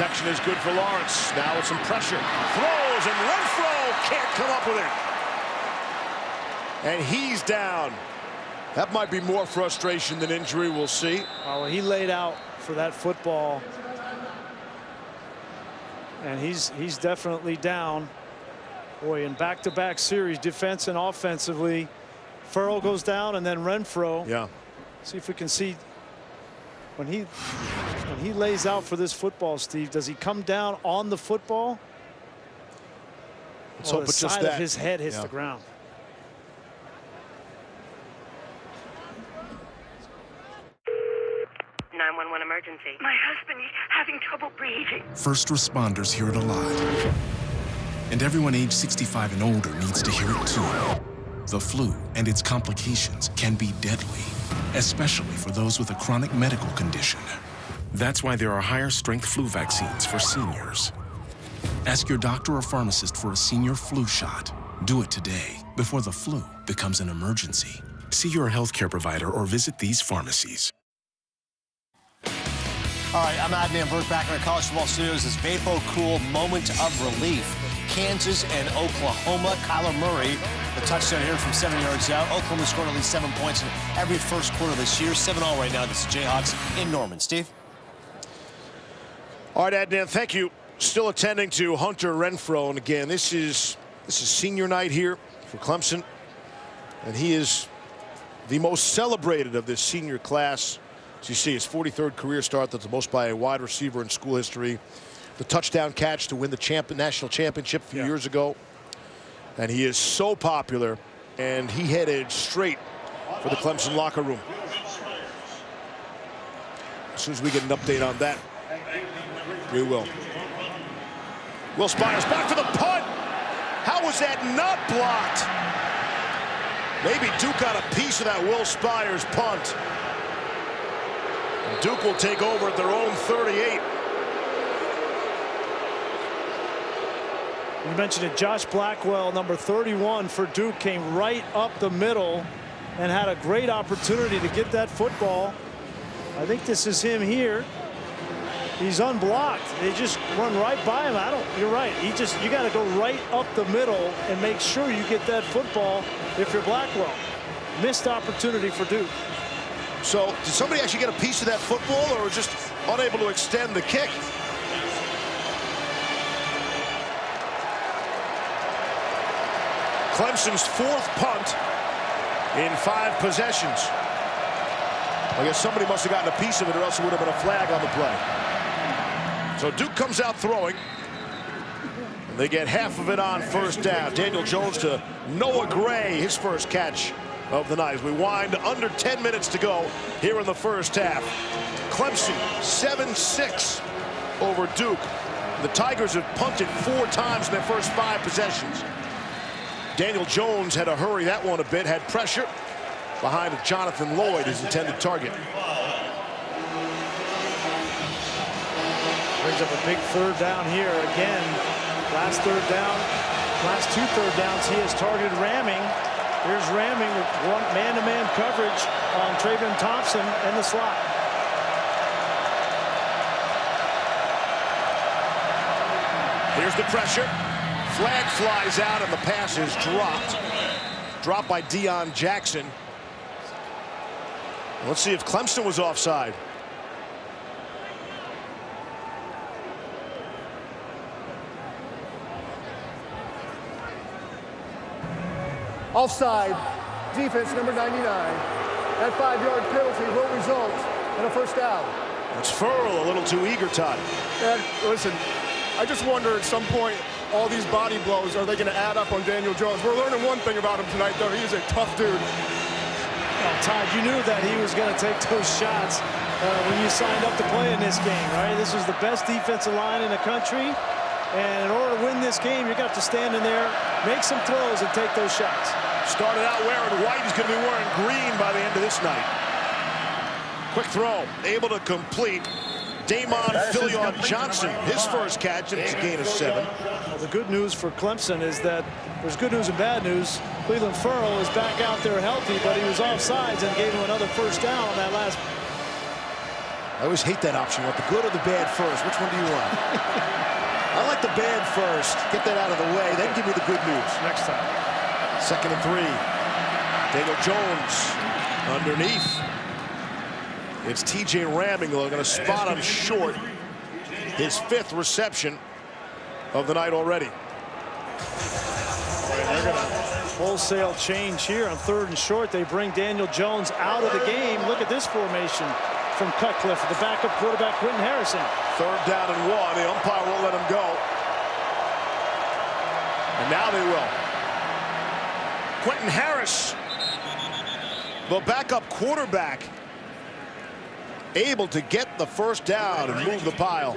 Protection is good for Lawrence. Now with some pressure. Throws, and Renfro can't come up with it. And he's down. That might be more frustration than injury. We'll see. Oh, he laid out for that football. And he's definitely down. Boy, in back-to-back series, defense and offensively, Farrell goes down, and then Renfro. Yeah. See if we can see when he lays out for this football, Steve. Does he come down on the football? Let's hope the it's just side that. of his head hits the ground. Emergency. My husband is having trouble breathing. First responders hear it a lot. And everyone age 65 and older needs to hear it too. The flu and its complications can be deadly, especially for those with a chronic medical condition. That's why there are higher strength flu vaccines for seniors. Ask your doctor or pharmacist for a senior flu shot. Do it today before the flu becomes an emergency. See your healthcare provider or visit these pharmacies. All right, I'm Adnan Burke back in our college football studios. This Vapo Cool moment of relief. Kansas and Oklahoma. Kyler Murray, the touchdown here from 7 yards out. Oklahoma scored at least 7 points in every first quarter this year. 7-0 right now. This is Jayhawks in Norman. Steve? All right, Adnan, thank you. Still attending to Hunter Renfro. And again, this is senior night here for Clemson. And he is the most celebrated of this senior class. As you see, his 43rd career start. That's the most by a wide receiver in school history. The touchdown catch to win the national championship a few years ago. And he is so popular, and he headed straight for the Clemson locker room. As soon as we get an update on that, we will. Will Spires back for the punt. How was that not blocked? Maybe Duke got a piece of that Will Spires punt. Duke will take over at their own 38. You mentioned it. Josh Blackwell, number 31 for Duke, came right up the middle and had a great opportunity to get that football. I think this is him here. He's unblocked. They just run right by him. You're right. You got to go right up the middle and make sure you get that football if you're Blackwell. Missed opportunity for Duke. So did somebody actually get a piece of that football, or was just unable to extend the kick? Clemson's 4th punt in 5 possessions. I guess somebody must have gotten a piece of it, or else it would have been a flag on the play. So Duke comes out throwing, and they get half of it on first down. Daniel Jones to Noah Gray, his first catch of the night. As we wind under 10 minutes to go here in the first half. Clemson 7-6 over Duke. The Tigers have punted 4 times in their first 5 possessions. Daniel Jones had to hurry that one a bit, had pressure behind Jonathan Lloyd, his intended target. Brings up a big 3rd down here again. Last 3rd down, last 2 third downs he has targeted ramming. Here's ramming with one man-to-man coverage on Trayvon Thompson in the slot. Here's the pressure. Flag flies out and the pass is dropped. Dropped by Deion Jackson. Let's see if Clemson was offside. Offside, defense number 99. That 5-yard penalty will result in a first down. That's Furl a little too eager, Todd. And listen, I just wonder at some point, all these body blows, are they going to add up on Daniel Jones? We're learning one thing about him tonight, though. He is a tough dude. Well, Todd, you knew that he was going to take those shots when you signed up to play in this game, right? This is the best defensive line in the country. And in order to win this game, you got to stand in there, make some throws, and take those shots. Started out wearing white. He's going to be wearing green by the end of this night. Quick throw, able to complete. Damon Philion Johnson, his first catch, and it's a gain of 7. Well, the good news for Clemson is that there's good news and bad news. Cleveland Furl is back out there healthy, but he was offsides and gave him another first down on that last. I always hate that option. You want the good or the bad first? Which one do you want? I like the bad first. Get that out of the way, then give me the good news. Next time. 2nd and 3. Daniel Jones underneath. It's TJ Ramingler going to spot him short. His 5th reception of the night already. They're going to wholesale change here on 3rd and short. They bring Daniel Jones out of the game. Look at this formation from Cutcliffe, the backup quarterback, Quentin Harrison. 3rd down and 1. The umpire won't let him go. And now they will. Quentin Harris, the backup quarterback, able to get the 1st down and move the pile.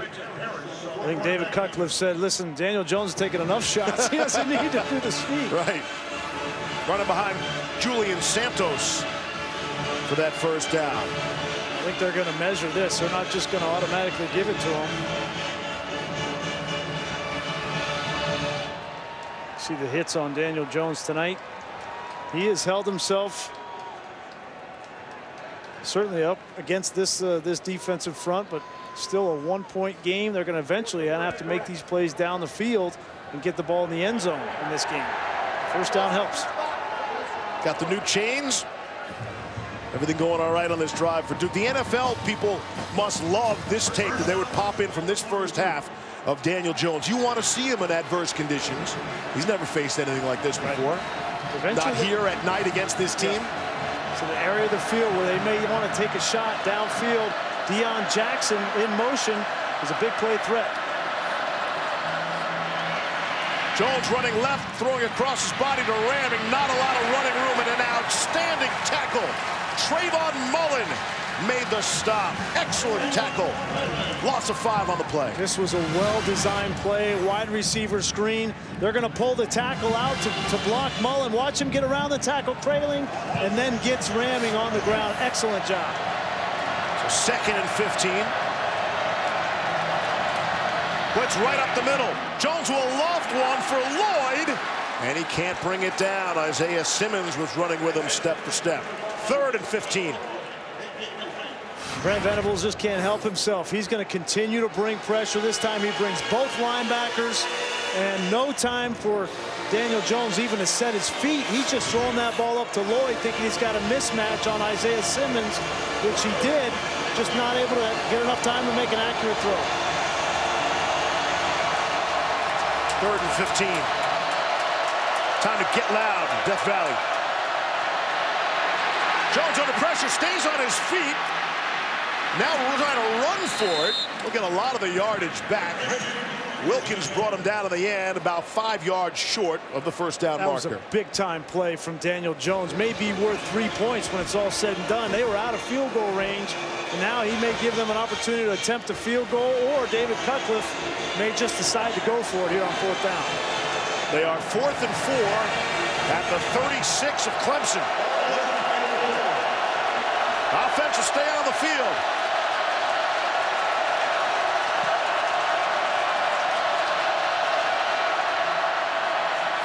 I think David Cutcliffe said, listen, Daniel Jones is taking enough shots. He doesn't need to do the speed. Right. Running behind Julian Santos for that 1st down. I think they're going to measure this. They're not just going to automatically give it to him. See the hits on Daniel Jones tonight. He has held himself certainly up against this this defensive front, but still a 1-point game. They're going to eventually have to make these plays down the field and get the ball in the end zone in this game. 1st down helps. Got the new chains. Everything going all right on this drive for Duke. The NFL people must love this take that they would pop in from this 1st half of Daniel Jones. You want to see him in adverse conditions. He's never faced anything like this before. Not here at night against this team. So the area of the field where they may want to take a shot downfield. Deion Jackson in motion is a big play threat. Jones running left, throwing across his body to Ramming. Not a lot of running room, and an outstanding tackle. Trayvon Mullen made the stop. Excellent tackle. Loss of 5 on the play. This was a well-designed play. Wide receiver screen. They're going to pull the tackle out to block Mullen. Watch him get around the tackle, cradling, and then gets Ramming on the ground. Excellent job. So 2nd and 15. Blitz right up the middle. Jones will loft one for Lloyd, and he can't bring it down. Isaiah Simmons was running with him step for step. 3rd and 15. Brent Venables just can't help himself. He's going to continue to bring pressure. This time he brings both linebackers, and no time for Daniel Jones even to set his feet. He's just throwing that ball up to Lloyd, thinking he's got a mismatch on Isaiah Simmons, which he did, just not able to get enough time to make an accurate throw. 3rd and 15. Time to get loud, Death Valley. Jones under pressure, stays on his feet. Now we're trying to run for it. We'll get a lot of the yardage back. Wilkins brought him down in the end, about 5 yards short of the 1st down marker. That was a big-time play from Daniel Jones. May be worth 3 points when it's all said and done. They were out of field goal range, and now he may give them an opportunity to attempt a field goal, or David Cutcliffe may just decide to go for it here on 4th down. They are 4th and 4 at the 36 of Clemson. Offense will stay on the field.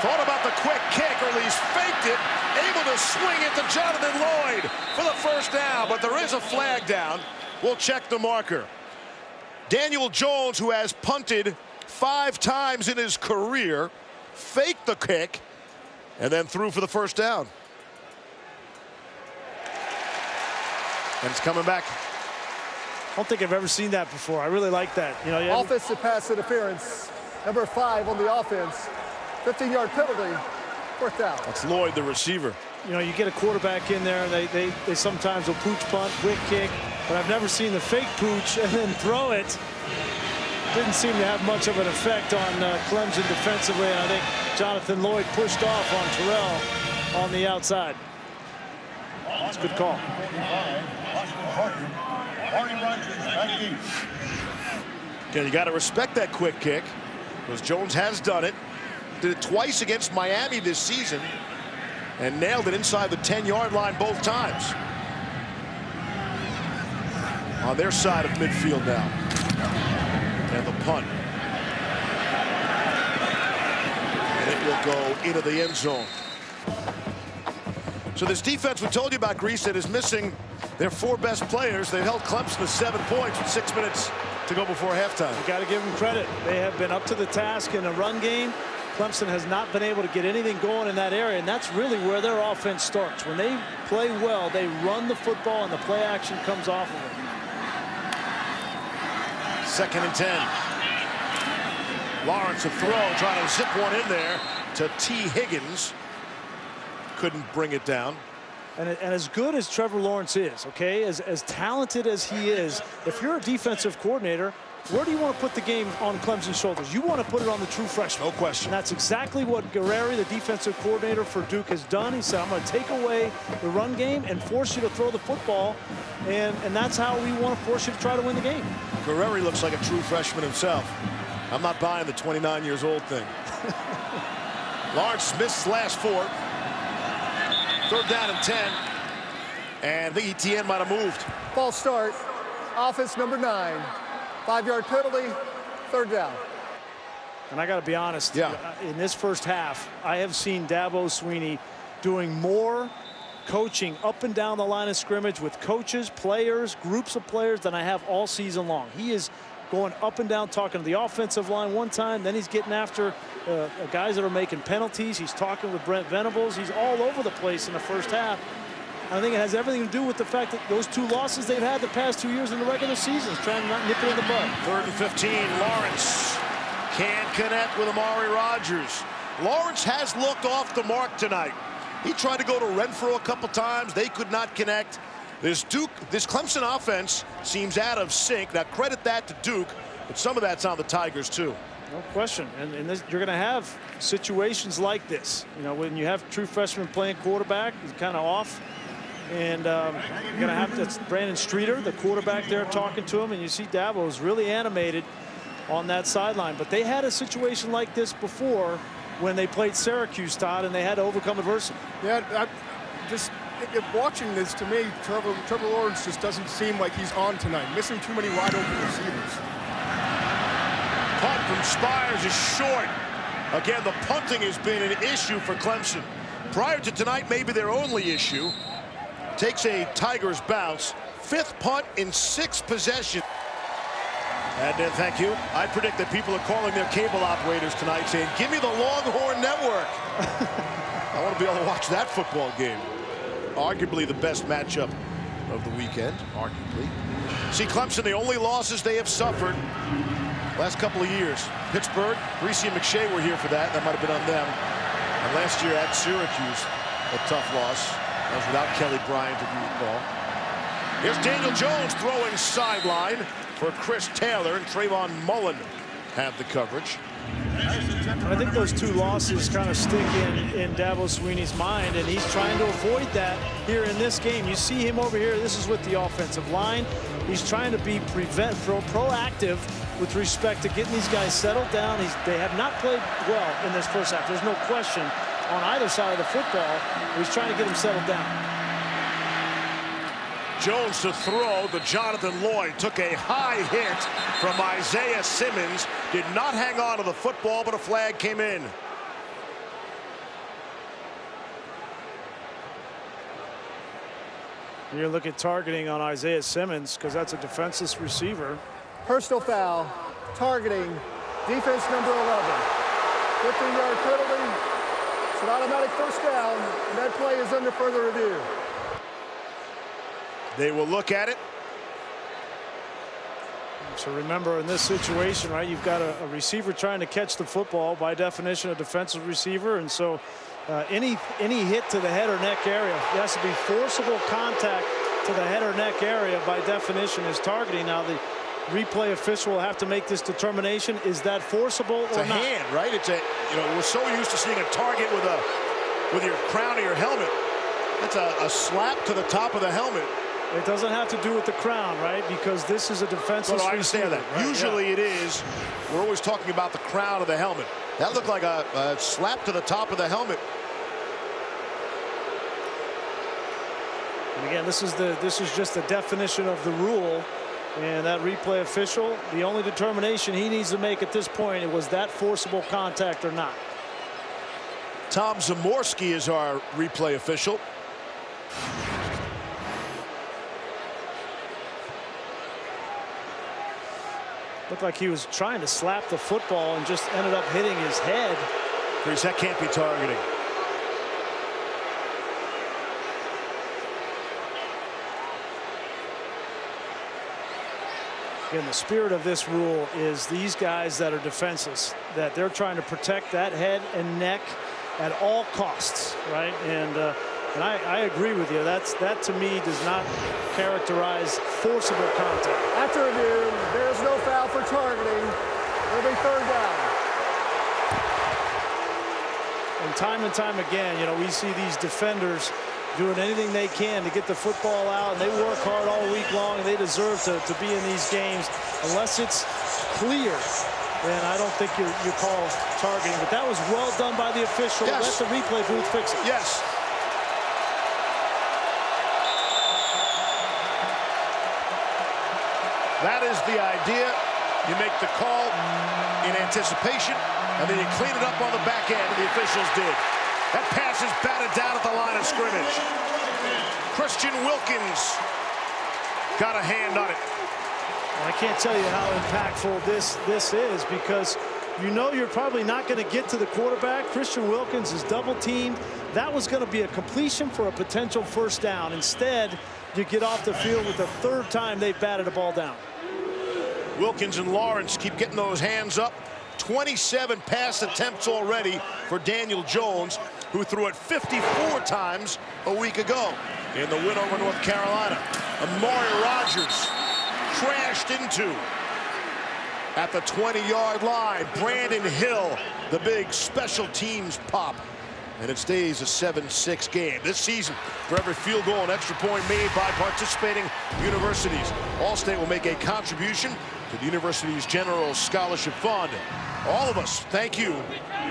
Thought about the quick kick, or at least faked it. Able to swing it to Jonathan Lloyd for the 1st down, but there is a flag down. We'll check the marker. Daniel Jones, who has punted 5 times in his career, faked the kick and then threw for the 1st down. And it's coming back. I don't think I've ever seen that before. I really like that. You know, offensive pass interference, number 5 on the offense. 15-yard penalty, 4th down. That's Lloyd, the receiver. You know, you get a quarterback in there, and they sometimes will pooch punt, quick kick, but I've never seen the fake pooch and then throw it. Didn't seem to have much of an effect on Clemson defensively, and I think Jonathan Lloyd pushed off on Terrell on the outside. It's a good call. Okay, you got to respect that quick kick, because Jones has done it. Did it twice against Miami this season and nailed it inside the 10-yard line both times. On their side of midfield now. And the punt. And it will go into the end zone. So this defense we told you about, Grease, that is missing Their 4 best players, they've held Clemson to 7 points with 6 minutes to go before halftime. You got to give them credit. They have been up to the task in the run game. Clemson has not been able to get anything going in that area, and that's really where their offense starts. When they play well, they run the football, and the play action comes off of it. 2nd and 10. Lawrence a throw, trying to zip one in there to T. Higgins. Couldn't bring it down. And as good as Trevor Lawrence is, okay, as talented as he is, if you're a defensive coordinator, where do you want to put the game on Clemson's shoulders? You want to put it on the true freshman. No question. And that's exactly what Guerreri, the defensive coordinator for Duke, has done. He said, I'm going to take away the run game and force you to throw the football. And that's how we want to force you to try to win the game. Guerreri looks like a true freshman himself. I'm not buying the 29 years old thing. Lawrence missed last 4. 3rd down and 10. And the Etienne might have moved. False start. Offense number 9. 5-yard penalty. 3rd down. And I got to be honest, in this first half, I have seen Dabo Swinney doing more coaching up and down the line of scrimmage with coaches, players, groups of players than I have all season long. He is going up and down, talking to the offensive line one time, then he's getting after guys that are making penalties. He's talking with Brent Venables. He's all over the place in the first half. I think it has everything to do with the fact that those 2 losses they've had the past 2 years in the regular season, trying to not nip it in the bud. 3rd and 15. Lawrence can't connect with Amari Rodgers. Lawrence has looked off the mark tonight. He tried to go to Renfro a couple times. They could not connect. This Clemson offense seems out of sync. Now, credit that to Duke, but some of that's on the Tigers, too. No question. And you're going to have situations like this. You know, when you have true freshmen playing quarterback, he's kind of off. And you're going to have that's Brandon Streeter, the quarterback there, talking to him. And you see Dabo is really animated on that sideline. But they had a situation like this before when they played Syracuse, Todd, and they had to overcome adversity. Yeah, watching this, to me, Trevor Lawrence just doesn't seem like he's on tonight. Missing too many wide open receivers. Punt from Spires is short. Again, the punting has been an issue for Clemson. Prior to tonight, maybe their only issue. Takes a Tigers bounce. 5th punt in 6 possessions. And thank you. I predict that people are calling their cable operators tonight saying, give me the Longhorn Network. I want to be able to watch that football game. Arguably the best matchup of the weekend, arguably. See, Clemson, the only losses they have suffered last couple of years. Pittsburgh, Reese and McShay were here for that. That might have been on them. And last year at Syracuse, a tough loss. That was without Kelly Bryant, if you recall. Here's Daniel Jones throwing sideline for Chris Taylor, and Trayvon Mullen have the coverage. I think those 2 losses kind of stick in Dabo Swinney's mind, and he's trying to avoid that here in this game. You see him over here. This is with the offensive line. He's trying to be proactive with respect to getting these guys settled down. They have not played well in this first half. There's no question on either side of the football. He's trying to get them settled down. Jones to throw. The Jonathan Lloyd took a high hit from Isaiah Simmons. Did not hang on to the football, but a flag came in. You look at targeting on Isaiah Simmons because that's a defenseless receiver. Personal foul, targeting, defense number 11. 15-yard penalty. It's an automatic 1st down, and that play is under further review. They will look at it. So remember, in this situation, right, you've got a receiver trying to catch the football, by definition a defensive receiver, and so any hit to the head or neck area, it has to be forcible contact to the head or neck area, by definition is targeting. Now the replay official will have to make this determination. Is that forcible or not? It's a hand, right? It's a, we're so used to seeing a target with your crown of your helmet. That's a slap to the top of the helmet. It doesn't have to do with the crown, right? Because this is a defensive. Well, I understand that. Right? Usually it is. We're always talking about the crown of the helmet. That looked like a slap to the top of the helmet. And again, this is just the definition of the rule. And that replay official, the only determination he needs to make at this point, it was that forcible contact or not. Tom Zamorski is our replay official. Looked like he was trying to slap the football and just ended up hitting his head. Chris, that can't be targeting. Again, the spirit of this rule is these guys that are defenseless, that they're trying to protect that head and neck at all costs, right? And I agree with you. That to me does not characterize forcible contact. After review, there's no foul for targeting. It'll be third down. And time again, you know, we see these defenders doing anything they can to get the football out, and they work hard all week long, and they deserve to be in these games. Unless it's clear, then I don't think you call targeting. But that was well done by the official. Yes. Let the replay booth fix it. Yes. That is the idea. You make the call in anticipation, and then you clean it up on the back end, and the officials did. That pass is batted down at the line of scrimmage. Christian Wilkins got a hand on it. I can't tell you how impactful this is, because you know you're probably not going to get to the quarterback. Christian Wilkins is double teamed. That was going to be a completion for a potential first down. Instead, you get off the field with the third time they've batted a ball down. Wilkins and Lawrence keep getting those hands up. 27 pass attempts already for Daniel Jones, who threw it 54 times a week ago in the win over North Carolina. Amari Rodgers crashed into at the 20-yard line. Brandon Hill, the big special teams pop. And it stays a 7-6 game. This season, for every field goal and extra point made by participating universities, Allstate will make a contribution to the university's General Scholarship Fund. All of us, thank you,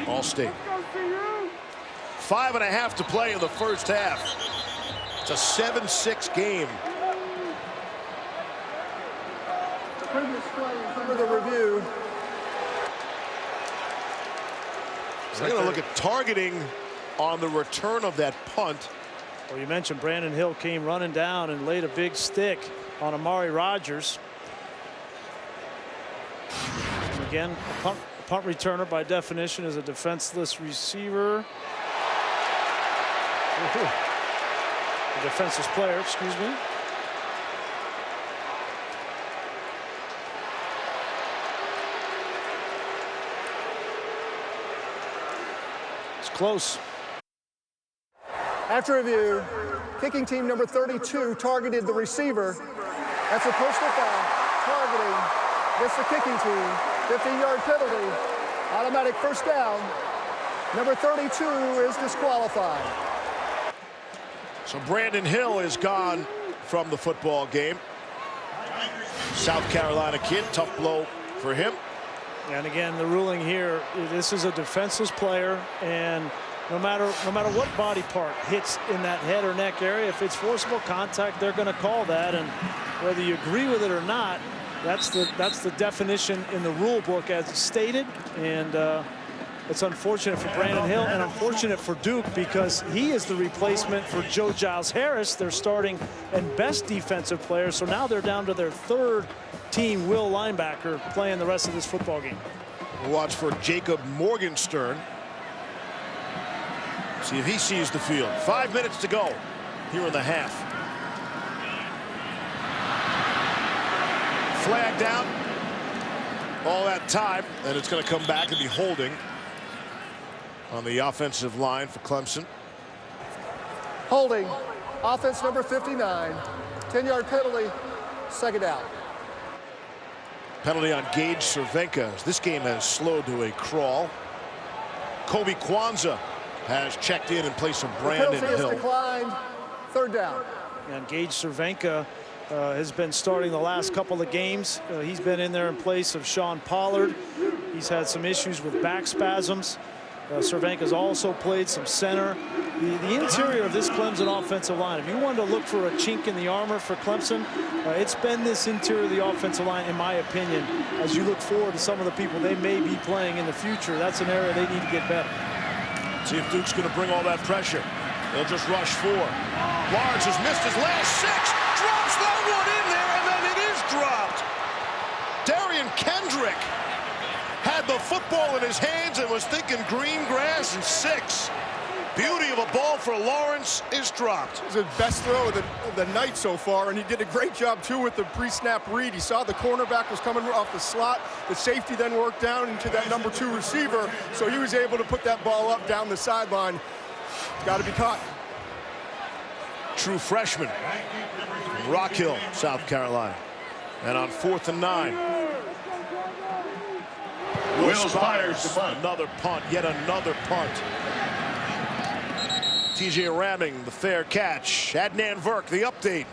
Allstate. 5.5 to play in the first half. It's a 7-6 game. For the review. They're going to look at targeting on the return of that punt. Well, you mentioned Brandon Hill came running down and laid a big stick on Amari Rodgers. And again, a punt returner by definition is a defenseless receiver. A defenseless player, excuse me. It's close. After review, kicking team number 32 targeted the receiver. That's a personal foul. Targeting against the kicking team. 15-yard penalty. Automatic first down. Number 32 is disqualified. So Brandon Hill is gone from the football game. South Carolina kid, tough blow for him. And again, the ruling here, this is a defenseless player, and no matter what body part hits in that head or neck area, if it's forcible contact, they're going to call that. And whether you agree with it or not, that's the definition in the rule book as stated. And it's unfortunate for Brandon Hill and unfortunate for Duke, because he is the replacement for Joe Giles-Harris, their starting and best defensive player. So now they're down to their third team will linebacker playing the rest of this football game. We'll watch for Jacob Morgenstern. See if he sees the field. 5 minutes to go here in the half. Flag down all that time, and it's going to come back and be holding on the offensive line for Clemson. Holding. Offense number 59. 10-yard penalty. Second down. Penalty on Gage Cervenka. This game has slowed to a crawl. Kobe Kwanzaa has checked in place of Brandon The penalty Hill. is declined. Third down. And Gage Cervenka has been starting the last couple of games. He's been in there in place of Sean Pollard. He's had some issues with back spasms. Cervenka's also played some center. The interior of this Clemson offensive line, if you wanted to look for a chink in the armor for Clemson, it's been this interior of the offensive line, in my opinion. As you look forward to some of the people they may be playing in the future, that's an area they need to get better. See if Duke's going to bring all that pressure. They'll just rush 4. Lawrence has missed his last 6. Drops that one in there, and then it is dropped. Darian Kendrick had the football in his hands and was thinking green grass and 6. Beauty of a ball for Lawrence is dropped. It was his best throw of the night so far, and he did a great job, too, with the pre-snap read. He saw the cornerback was coming off the slot. The safety then worked down into that number 2 receiver, so he was able to put that ball up down the sideline. It's got to be caught. True freshman from Rock Hill, South Carolina. And on 4th and 9. Will Spires, another punt, yet another punt. TJ Ramming, the fair catch. Adnan Verk, the update.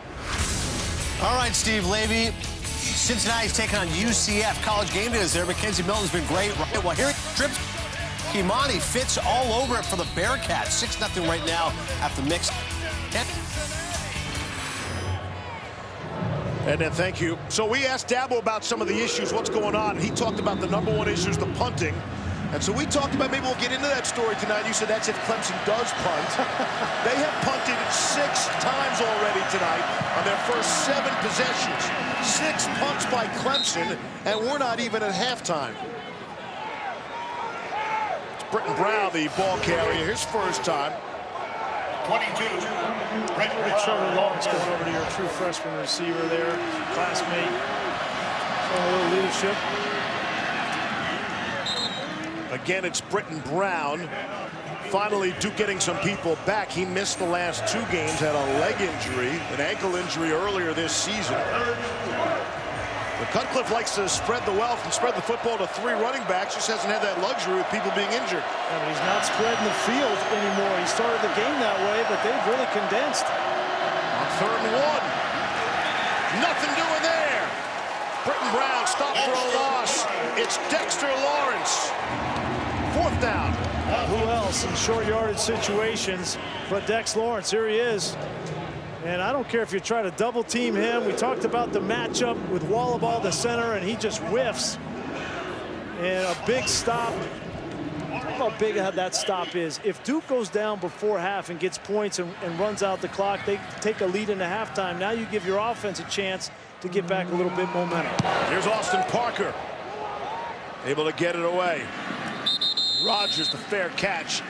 All right, Steve Levy. Cincinnati's taking on UCF. College game day is there. Mackenzie Milton's been great. Right? Well, here he trips. Kimani fits all over it for the Bearcats. 6-0 right now at the mix. And then thank you. So we asked Dabo about some of the issues, what's going on. He talked about the number 1 issue is the punting. And so we talked about, maybe we'll get into that story tonight. You said that's if Clemson does punt. They have punted 6 times already tonight on their first 7 possessions. 6 punts by Clemson, and we're not even at halftime. It's Britton Brown, the ball carrier, his first time. 22. Trevor Lawrence going over to your true freshman receiver there, classmate. Showing a little leadership. Again, it's Britton Brown. Finally, Duke getting some people back. He missed the last 2 games, had a leg injury, an ankle injury earlier this season. But Cutcliffe likes to spread the wealth and spread the football to 3 running backs. Just hasn't had that luxury with people being injured. And he's not spreading the field anymore. He started the game that way, but they've really condensed. On 3rd and 1. Nothing doing there. Britton Brown, stop for a loss. It's Dexter Lawrence. 4th down. Who else in short yardage situations but Dex Lawrence? Here he is. And I don't care if you try to double team him. We talked about the matchup with Wallaball, the center, and he just whiffs. And a big stop. How big that stop is. If Duke goes down before half and gets points and runs out the clock, they take a lead into halftime. Now you give your offense a chance to get back a little bit momentum. Here's Austin Parker. Able to get it away. Rogers, the fair catch.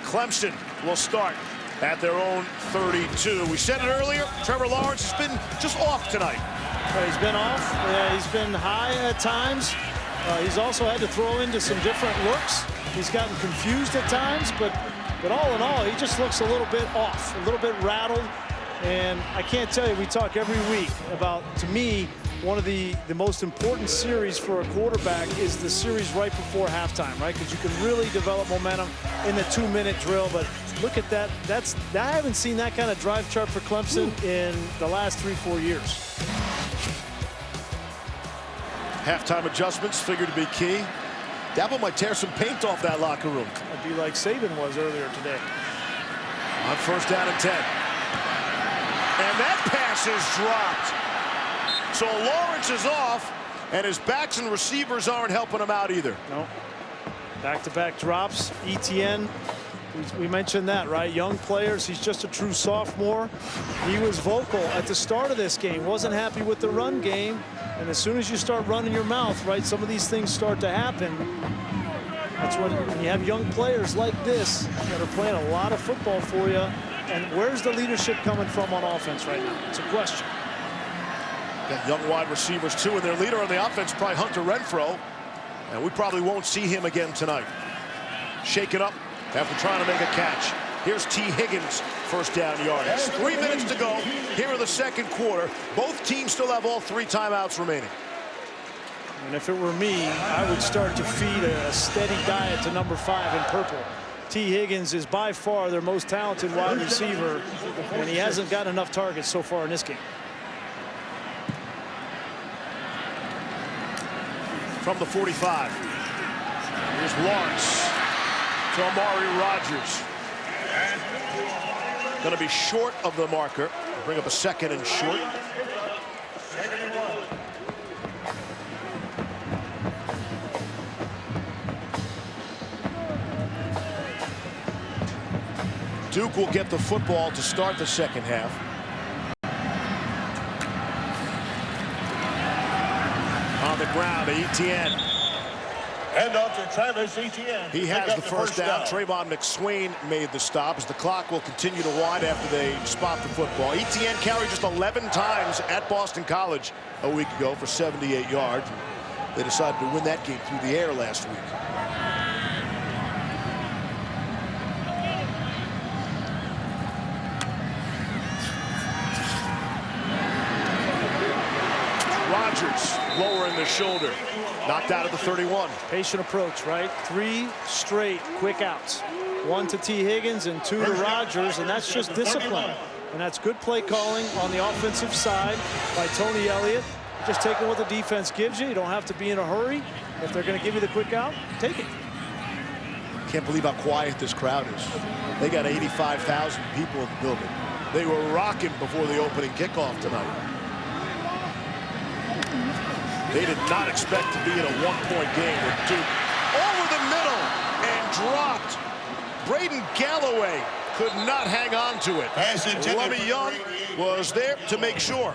Clemson will start at their own 32. We said it earlier, Trevor Lawrence has been just off tonight. He's been off. He's been high at times. He's also had to throw into some different looks. He's gotten confused at times, but all in all, he just looks a little bit off, a little bit rattled. And I can't tell you, we talk every week about, to me, one of the most important series for a quarterback is the series right before halftime, right? Because you can really develop momentum in the 2-minute drill. But look at that. I haven't seen that kind of drive chart for Clemson in the last 3-4 years. Halftime adjustments figured to be key. Dabo might tear some paint off that locker room. That'd be like Saban was earlier today. On 1st down and 10. And that pass is dropped. So Lawrence is off, and his backs and receivers aren't helping him out either. No. Back-to-back drops. Etienne, we mentioned that, right? Young players, he's just a true sophomore. He was vocal at the start of this game, wasn't happy with the run game. And as soon as you start running your mouth, right, some of these things start to happen. That's when you have young players like this that are playing a lot of football for you. And where's the leadership coming from on offense right now? It's a question. Got young wide receivers, too, and their leader on the offense, probably Hunter Renfro. And we probably won't see him again tonight. Shaken up after trying to make a catch. Here's T. Higgins, 1st down yardage. 3 minutes to go here in the 2nd quarter. Both teams still have all 3 timeouts remaining. And if it were me, I would start to feed a steady diet to number 5 in purple. T. Higgins is by far their most talented wide receiver, and he hasn't got enough targets so far in this game. From the 45. Here's Lawrence to Amari Rogers. Going to be short of the marker. Bring up a 2nd and short. Duke will get the football to start the 2nd half. On the ground, down to Etienne. And off to Travis Etienne. He has the first down. Trayvon McSwain made the stop as the clock will continue to wind after they spot the football. Etienne carried just 11 times at Boston College a week ago for 78 yards. They decided to win that game through the air last week. Rodgers lowering the shoulder. Knocked out at the 31. Patient approach, right? 3 straight quick outs. 1 to T. Higgins and 2 to Rodgers, and that's just discipline. And that's good play calling on the offensive side by Tony Elliott. Just taking what the defense gives you. You don't have to be in a hurry. If they're going to give you the quick out, take it. Can't believe how quiet this crowd is. They got 85,000 people in the building. They were rocking before the opening kickoff tonight. They did not expect to be in a one-point game with Duke. Over the middle and dropped. Braden Galloway could not hang on to it. Lummy Young was there to make sure.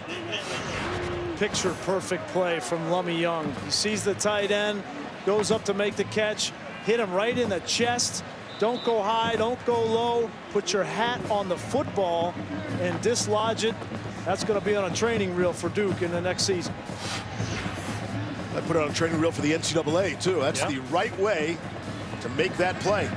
Picture perfect play from Lummy Young. He sees the tight end, goes up to make the catch, hit him right in the chest. Don't go high, don't go low. Put your hat on the football and dislodge it. That's going to be on a training reel for Duke in the next season. I put it on a training reel for the NCAA, too. That's the right way to make that play.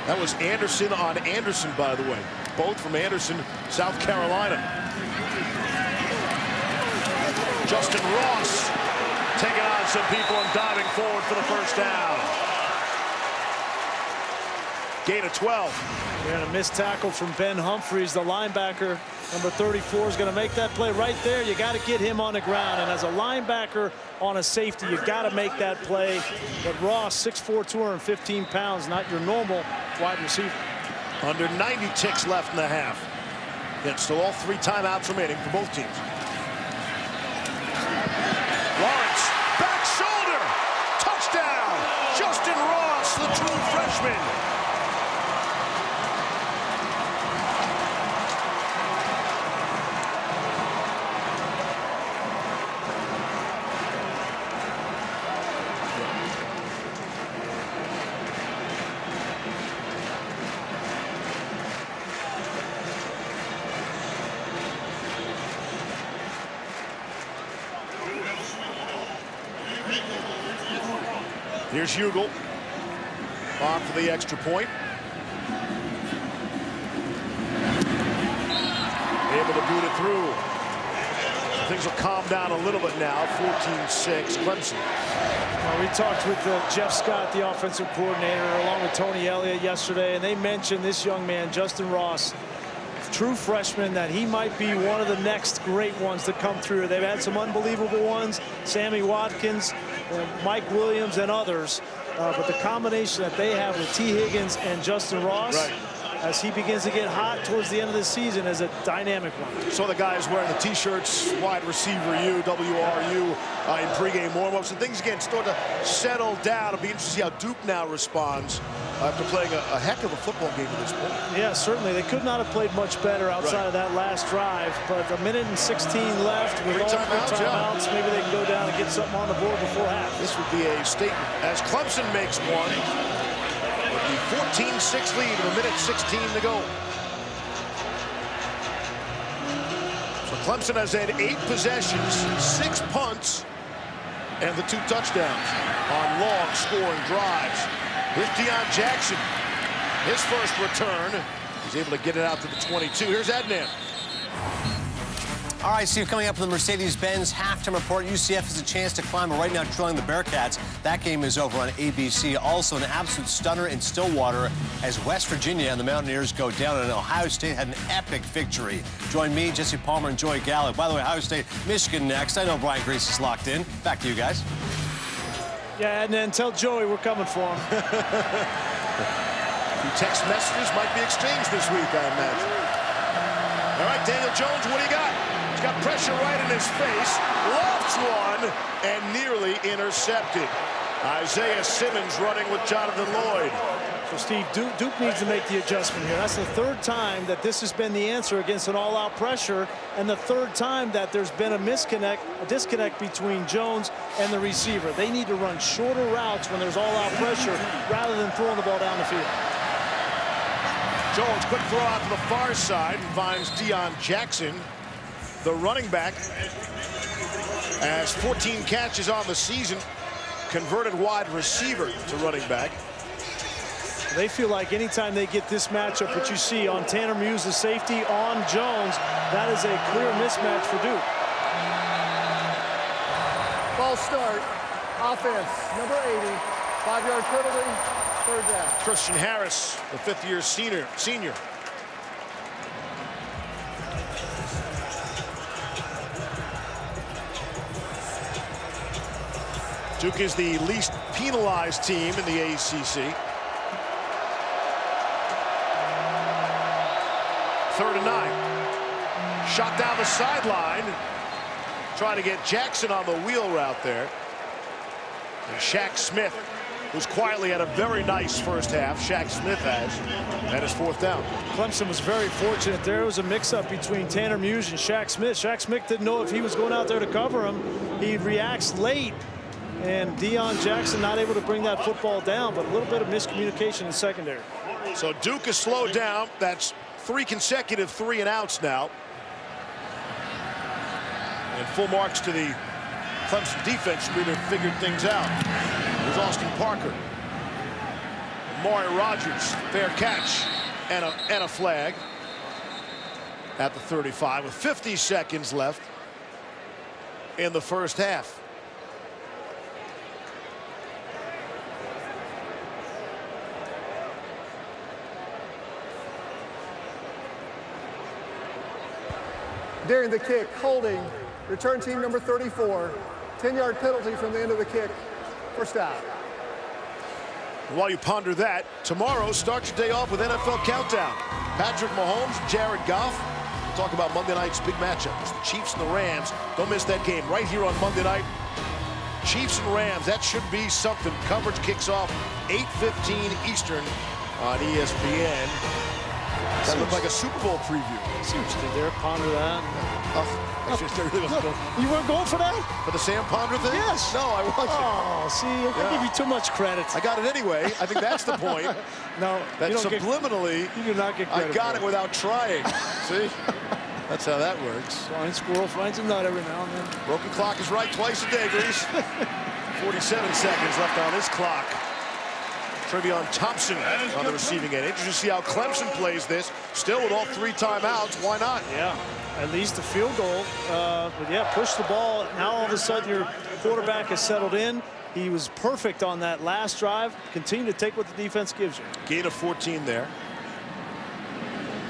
That was Anderson on Anderson, by the way. Both from Anderson, South Carolina. Justin Ross taking on some people and diving forward for the first down. Gain of 12. And a missed tackle from Ben Humphries, the linebacker. Number 34 is going to make that play right there. You got to get him on the ground. And as a linebacker on a safety, you got to make that play. But Ross, 6'4", 215 pounds, not your normal wide receiver. Under 90 ticks left in the half. Yet still all 3 timeouts remaining for both teams. Lawrence, back shoulder, touchdown. Justin Ross, the true freshman. Here's Hugel on for the extra point. Able to boot it through. Things will calm down a little bit now. 14-6 Clemson. Well, we talked with Jeff Scott, the offensive coordinator, along with Tony Elliott yesterday, and they mentioned this young man, Justin Ross, true freshman, that he might be one of the next great ones to come through. They've had some unbelievable ones, Sammy Watkins, Mike Williams, and others. But the combination that they have with T. Higgins and Justin Ross, as he begins to get hot towards the end of the season, is a dynamic one. So the guys wearing the T-shirts, wide receiver U, WRU, in pregame warm-ups, and things again start to settle down. It'll be interesting to see how Duke now responds after playing a heck of a football game at this point. Yeah, certainly. They could not have played much better outside of that last drive, but a minute and 16 left with all 3 timeouts. Maybe they can go down and get something on the board before half. This would be a statement as Clemson makes one. With the 14-6 lead with a minute 16 to go. So Clemson has had 8 possessions, 6 punts, and the 2 touchdowns on long scoring drives. Here's Deion Jackson, his first return. He's able to get it out to the 22. Here's Adnan. All right, Steve, coming up with the Mercedes-Benz halftime report, UCF has a chance to climb, but right now trailing the Bearcats. That game is over on ABC. Also, an absolute stunner in Stillwater as West Virginia and the Mountaineers go down, and Ohio State had an epic victory. Join me, Jesse Palmer, and Joey Gallup. By the way, Ohio State, Michigan next. I know Brian Grace is locked in. Back to you guys. Yeah, and then tell Joey we're coming for him. Text messages might be exchanged this week, I imagine. All right, Daniel Jones, what do you got? He's got pressure right in his face, lofts one, and nearly intercepted. Isaiah Simmons running with Jonathan Lloyd. So, Steve, Duke needs to make the adjustment here. That's the third time that this has been the answer against an all-out pressure, and the third time that there's been a disconnect between Jones and the receiver. They need to run shorter routes when there's all-out pressure rather than throwing the ball down the field. Jones, quick throw out to the far side and finds Deion Jackson, the running back, has 14 catches on the season, converted wide receiver to running back. They feel like anytime they get this matchup, what you see on Tanner Muse, the safety, on Jones, that is a clear mismatch for Duke. Ball start. Offense, number 80. 5-yard penalty, third down. Christian Harris, the fifth-year senior. Duke is the least penalized team in the ACC. 3rd and 9. Shot down the sideline. Trying to get Jackson on the wheel route there. And Shaq Smith, who's quietly had a very nice first half. Shaq Smith has. And his 4th down. Clemson was very fortunate. There was a mix-up between Tanner Muse and Shaq Smith. Shaq Smith didn't know if he was going out there to cover him. He reacts late. And Deion Jackson not able to bring that football down, but a little bit of miscommunication in secondary. So Duke is slowed down. That's 3 consecutive 3-and-outs now. And full marks to the Clemson defense who have figured things out. There's Austin Parker. Maury Rogers, fair catch and a flag at the 35 with 50 seconds left in the first half. During the kick, holding, return team number 34. 10-yard penalty from the end of the kick. First down. While you ponder that, tomorrow start your day off with NFL Countdown. Patrick Mahomes, Jared Goff. We'll talk about Monday night's big matchup. It's the Chiefs and the Rams. Don't miss that game right here on Monday night. Chiefs and Rams, that should be something. Coverage kicks off 8:15 Eastern on ESPN. That looked like a Super Bowl preview. See what you did there, ponder that. You weren't going for that? For the Sam Ponder thing? Yes. No, I wasn't. Oh, see, I give you too much credit. I got it anyway. I think that's the point. No, that you don't subliminally, you do not get credit. I got it without trying. See? That's how that works. Blind squirrel finds a nut every now and then. Broken clock is right twice a day, Grease. 47 seconds left on this clock. Trevion Thompson on the receiving end. Interesting to see how Clemson plays this. Still with all 3 timeouts. Why not? Yeah, at least a field goal. But yeah, push the ball. Now all of a sudden your quarterback has settled in. He was perfect on that last drive. Continue to take what the defense gives you. Gain of 14 there.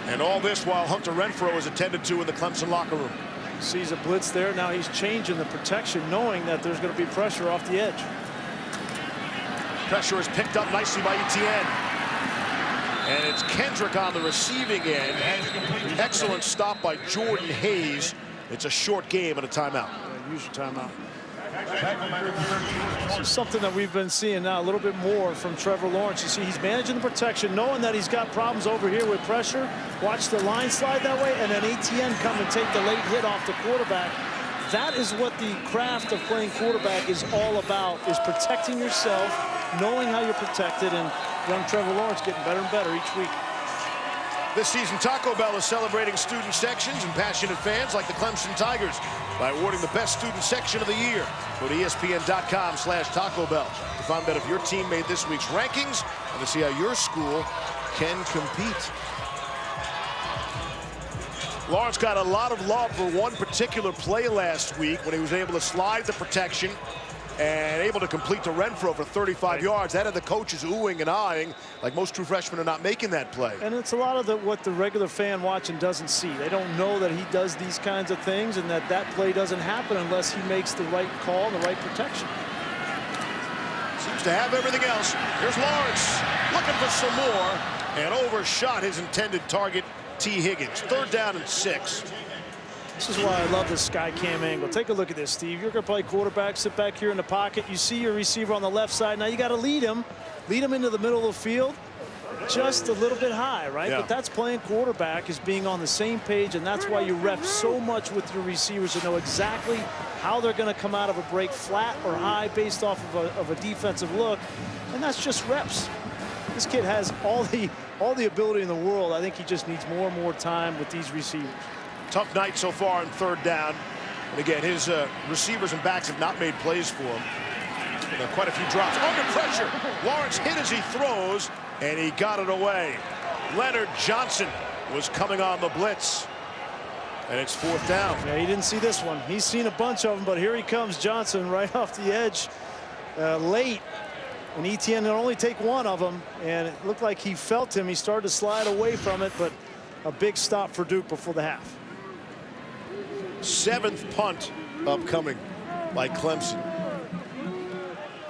And all this while Hunter Renfrow is attended to in the Clemson locker room. Sees a blitz there. Now he's changing the protection, knowing that there's going to be pressure off the edge. Pressure is picked up nicely by Etienne. And it's Kendrick on the receiving end. Excellent stop by Jordan Hayes. It's a short game and a timeout. Use your timeout. This is something that we've been seeing now a little bit more from Trevor Lawrence. You see, he's managing the protection, knowing that he's got problems over here with pressure. Watch the line slide that way, and then Etienne come and take the late hit off the quarterback. That is what the craft of playing quarterback is all about, is protecting yourself, knowing how you're protected, and young Trevor Lawrence getting better and better each week. This season, Taco Bell is celebrating student sections and passionate fans like the Clemson Tigers by awarding the best student section of the year. Go to ESPN.com/Taco Bell to find out if your team made this week's rankings and to see how your school can compete. Lawrence got a lot of love for one particular play last week when he was able to slide the protection and able to complete to Renfrow for 35 yards. That had the coaches oohing and eyeing, like most true freshmen are not making that play. And it's a lot of what the regular fan watching doesn't see. They don't know that he does these kinds of things and that play doesn't happen unless he makes the right call and the right protection. Seems to have everything else. Here's Lawrence looking for some more and overshot his intended target, T. Higgins. 3rd down and 6. This is why I love this sky cam angle. Take a look at this, Steve. You're going to play quarterback, sit back here in the pocket. You see your receiver on the left side. Now you got to lead him into the middle of the field. just a little bit high, right? Yeah. But that's playing quarterback, is being on the same page, and that's why you rep so much with your receivers to know exactly how they're going to come out of a break, flat or high, based off of a defensive look, and that's just reps. This kid has all the ability in the world. I think he just needs more and more time with these receivers. Tough night so far on third down. And again, his receivers and backs have not made plays for him. Quite a few drops. Under pressure. Lawrence hit as he throws, and he got it away. Leonard Johnson was coming on the blitz. And it's fourth down. Yeah, he didn't see this one. He's seen a bunch of them, but here he comes, Johnson, right off the edge late. And Etienne will only take one of them, and it looked like he felt him. He started to slide away from it, but a big stop for Duke before the half. Seventh punt upcoming by Clemson.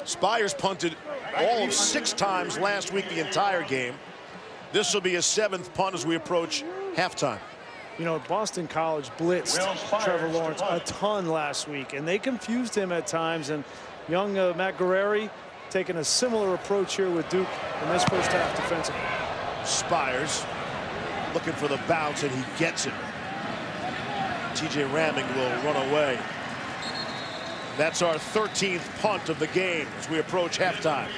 Spires punted all of 6 times last week, the entire game. This will be a 7th punt as we approach halftime. You know, Boston College blitzed Trevor Lawrence a ton last week, and they confused him at times. And young Matt Guerrieri taking a similar approach here with Duke in this first half defensively. Spires looking for the bounce, and he gets it. TJ Ramming will run away. That's our 13th punt of the game as we approach halftime.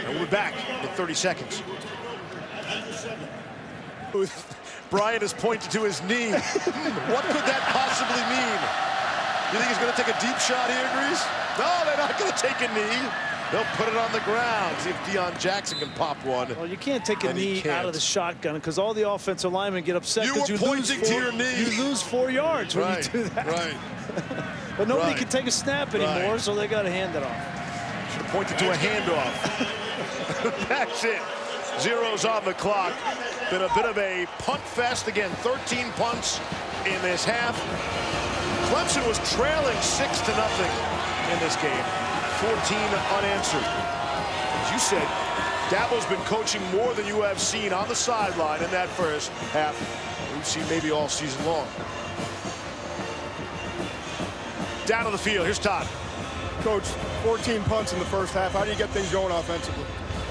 And we're back in 30 seconds. Brian has pointed to his knee. What could that possibly mean? You think he's going to take a deep shot here, Grease? No, they're not going to take a knee. They'll put it on the ground. See if Deion Jackson can pop one. Well, you can't take a knee out of the shotgun because all the offensive linemen get upset because you lose 4 yards when you do that. Right. But nobody can take a snap anymore, so they got to hand it off. Should have pointed to a handoff. That's it. Zeros on the clock. Been a bit of a punt fest. Again, 13 punts in this half. Clemson was trailing 6-0 in this game. 14 unanswered. As you said, Dabo's been coaching more than you have seen on the sideline in that first half. We've seen maybe all season long. Down to the field. Here's Todd. Coach, 14 punts in the first half. How do you get things going offensively?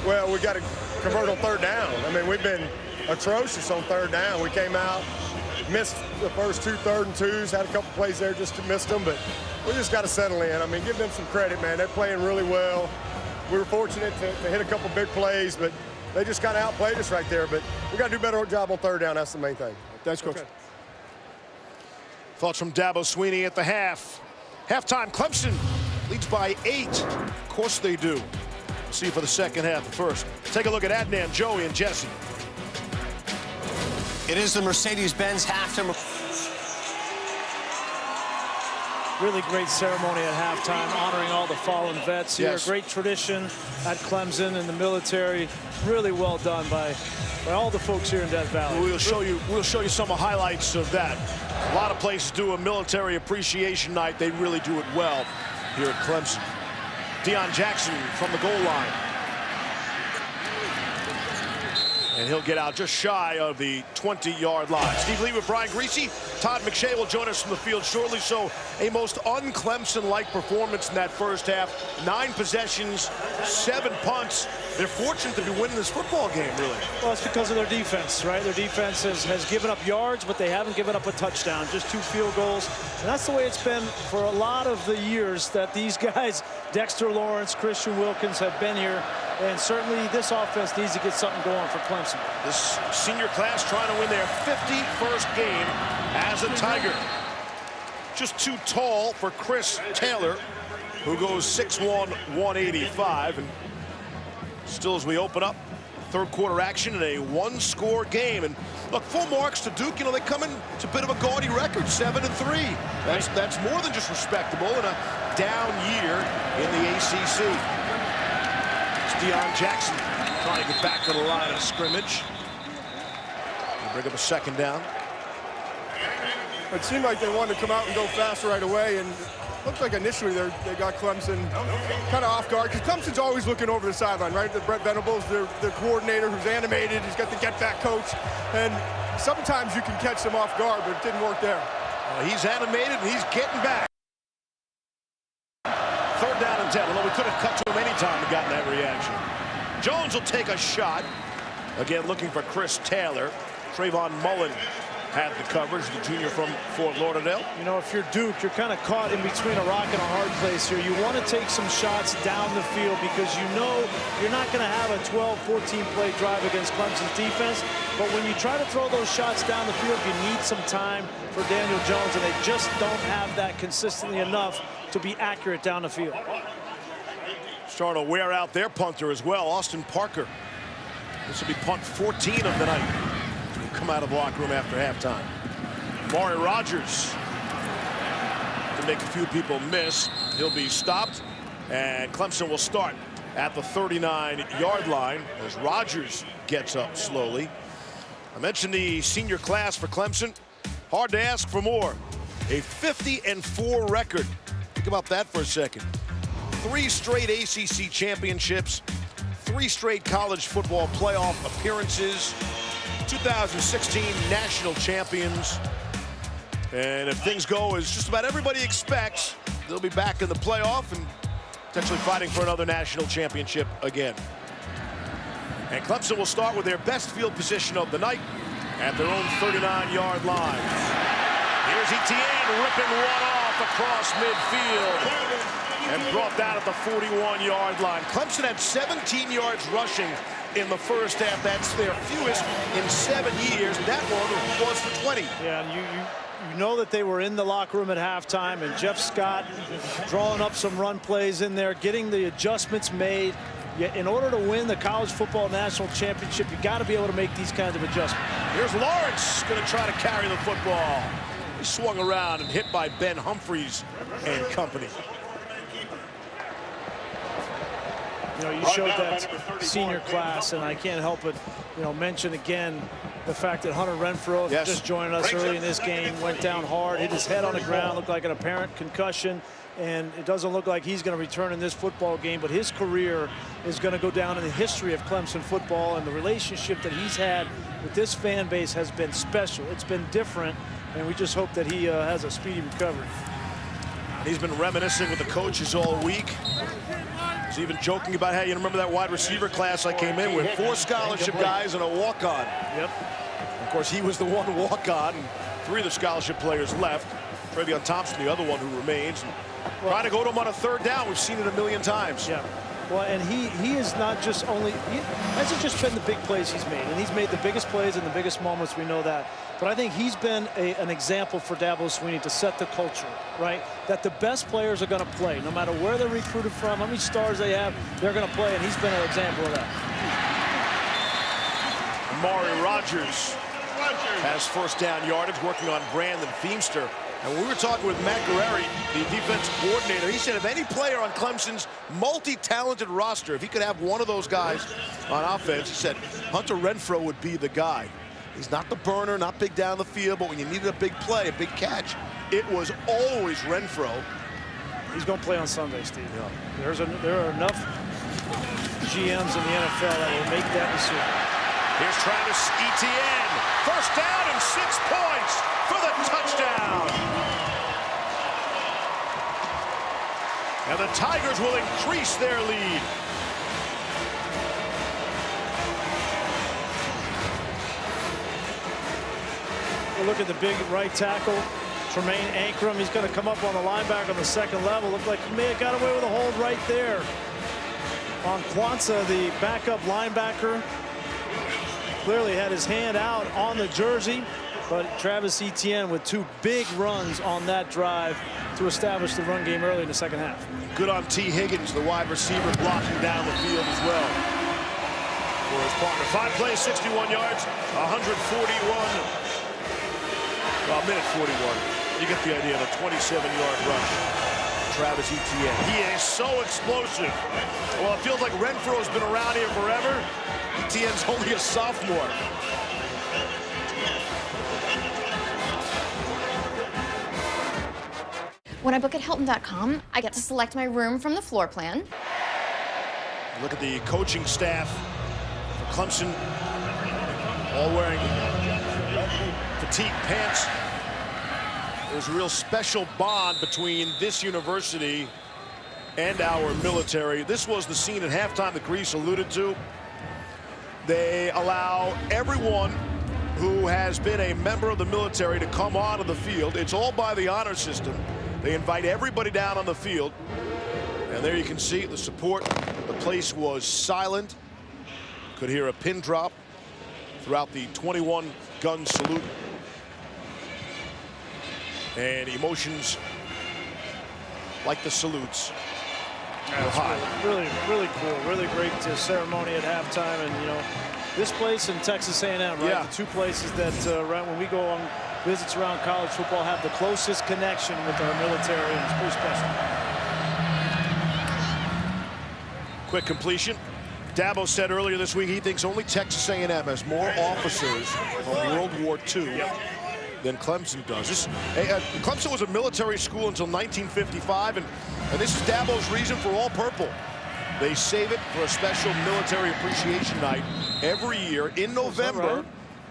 Well, we got to convert on third down. I mean, we've been atrocious on third down. We came out, missed the first 2 3rd and 2s, had a couple plays there, just missed them, but we just got to settle in. I mean, give them some credit, man. They're playing really well. We were fortunate to hit a couple big plays, but they just kind of outplayed us right there. But we got to do a better job on third down. That's the main thing. Thanks, Coach. Okay. Thoughts from Dabo Swinney at the half. Halftime, Clemson leads by 8. Of course they do. We'll see you for the second half. First, take a look at Adnan, Joey, and Jesse. It is the Mercedes-Benz halftime. Really great ceremony at halftime, honoring all the fallen vets here. Yes. Great tradition at Clemson and the military. Really well done by all the folks here in Death Valley. We'll show you some highlights of that. A lot of places do a military appreciation night. They really do it well here at Clemson. Deion Jackson from the goal line. And he'll get out just shy of the 20-yard line. Steve Lee with Brian Greasy. Todd McShay will join us from the field shortly. So a most un-Clemson-like performance in that first half. 9 possessions, 7 punts. They're fortunate to be winning this football game, really. Well, it's because of their defense, right? Their defense has given up yards, but they haven't given up a touchdown. Just 2 field goals. And that's the way it's been for a lot of the years that these guys, Dexter Lawrence, Christian Wilkins, have been here. And certainly this offense needs to get something going for Clemson. This senior class trying to win their 51st game as a Tiger. Just too tall for Chris Taylor, who goes 6'1", 185. And still, as we open up third quarter action in a 1-score game. And look, full marks to Duke. You know, they come in to a bit of a gaudy record, 7-3. That's more than just respectable in a down year in the ACC. Deion Jackson trying to get back to the line of scrimmage. They'll bring up a second down. It seemed like they wanted to come out and go faster right away, and it looked like initially they got Clemson kind of off guard, because Clemson's always looking over the sideline, right? Brett Venables, their coordinator, who's animated. He's got the get-back coach, and sometimes you can catch them off guard, but it didn't work there. He's animated, and he's getting back. Third down and 10, although we could have cut to him any time and gotten that reaction. Jones will take a shot. Again, looking for Chris Taylor. Trayvon Mullen had the coverage, the junior from Fort Lauderdale. You know, if you're Duke, you're kind of caught in between a rock and a hard place here. You want to take some shots down the field because you know you're not going to have a 12, 14 play drive against Clemson's defense. But when you try to throw those shots down the field, you need some time for Daniel Jones, and they just don't have that consistently enough to be accurate down the field. Starting to wear out their punter as well, Austin Parker. This will be punt 14 of the night. Come out of the locker room after halftime. Maury Rogers to make a few people miss. He'll be stopped, and Clemson will start at the 39-yard line as Rogers gets up slowly. I mentioned the senior class for Clemson. Hard to ask for more. A 50-4 record. Think about that for a second. 3 straight ACC championships, 3 straight college football playoff appearances, 2016 national champions. And if things go as just about everybody expects, they'll be back in the playoff and potentially fighting for another national championship again. And Clemson will start with their best field position of the night at their own 39-yard line. Here's Etienne ripping one off across midfield and brought down at the 41-yard line. Clemson had 17 yards rushing in the first half. That's their fewest in 7 years. That one was for 20. Yeah, and you know that they were in the locker room at halftime, and Jeff Scott drawing up some run plays in there, getting the adjustments made. In order to win the college football national championship, you got to be able to make these kinds of adjustments. Here's Lawrence going to try to carry the football. He swung around and hit by Ben Humphries and company. You know, you showed that senior class, and I can't help but, you know, mention again the fact that Hunter Renfrow, just joining us early in this game, went down hard, hit his head on the ground, looked like an apparent concussion, and it doesn't look like he's going to return in this football game, but his career is going to go down in the history of Clemson football, and the relationship that he's had with this fan base has been special. It's been different, and we just hope that he has a speedy recovery. He's been reminiscing with the coaches all week. He's even joking about how, you remember that wide receiver class I came in with, 4 scholarship guys and a walk-on. Yep. Of course, he was the one walk-on, and 3 of the scholarship players left. Travion Thompson, the other one who remains. Trying to go to him on a 3rd down. We've seen it a million times. Yeah. Well, and he is not just only, he hasn't just been the big plays he's made, and he's made the biggest plays in the biggest moments, we know that. But I think he's been an example for Dabo Swinney to set the culture, right? That the best players are going to play, no matter where they're recruited from, how many stars they have, they're going to play, and he's been an example of that. Amari Rogers has 1st down yardage, working on Brandon Feimster. And when we were talking with Matt Guerreri, the defense coordinator, he said if any player on Clemson's multi-talented roster, if he could have one of those guys on offense, he said Hunter Renfrow would be the guy. He's not the burner, not big down the field, but when you needed a big play, a big catch, it was always Renfrow. He's going to play on Sunday, Steve. Yeah. There are enough GMs in the NFL that will make that decision. Here's Travis Etienne. 1st down and 6 points for the touchdown. And the Tigers will increase their lead. We'll look at the big right tackle, Tremaine Ankrum. He's going to come up on the linebacker on the 2nd level. Looked like he may have got away with a hold right there on Kwanzaa, the backup linebacker. Clearly had his hand out on the jersey, but Travis Etienne with 2 big runs on that drive to establish the run game early in the 2nd half. Good on T. Higgins, the wide receiver, blocking down the field as well for his partner. 5 plays, 61 yards, 141. Well, minute 41. You get the idea of a 27-yard rush. Travis Etienne. He is so explosive. Well, it feels like Renfro's been around here forever. Etienne's only a sophomore. When I book at Hilton.com, I get to select my room from the floor plan. Look at the coaching staff for Clemson, all wearing fatigue pants. There's a real special bond between this university and our military. This was the scene at halftime that Grease alluded to. They allow everyone who has been a member of the military to come onto the field. It's all by the honor system. They invite everybody down on the field. And there you can see the support. The place was silent. Could hear a pin drop throughout the 21-gun salute. And emotions like the salutes. Yeah, really cool, really great ceremony at halftime. And, you know, this place and Texas A&M, right? Yeah. The two places that, right when we go on visits around college football, have the closest connection with our military, and it's pretty special. Quick completion. Dabo said earlier this week he thinks only Texas A&M has more officers from World War II than Clemson does. Clemson was a military school until 1955, and this is Dabo's reason for all purple. They save it for a special military appreciation night every year in November,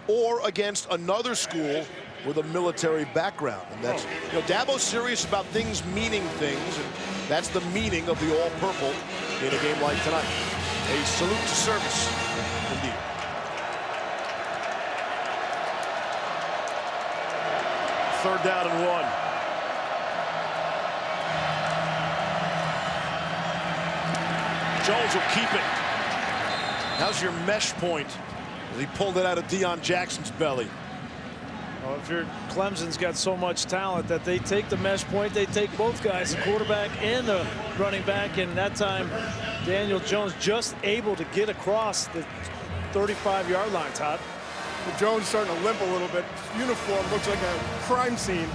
or against another school with a military background. And that's, you know, Dabo's serious about things meaning things, and that's the meaning of the all purple in a game like tonight. A salute to service, indeed. Third down and 1. Jones will keep it. How's your mesh point? He pulled it out of Deion Jackson's belly. Well, if you're Clemson's got so much talent that they take the mesh point, they take both guys, the quarterback and the running back, and that time Daniel Jones just able to get across the 35-yard line, Todd. Well, Jones starting to limp a little bit. Uniform looks like a crime scene.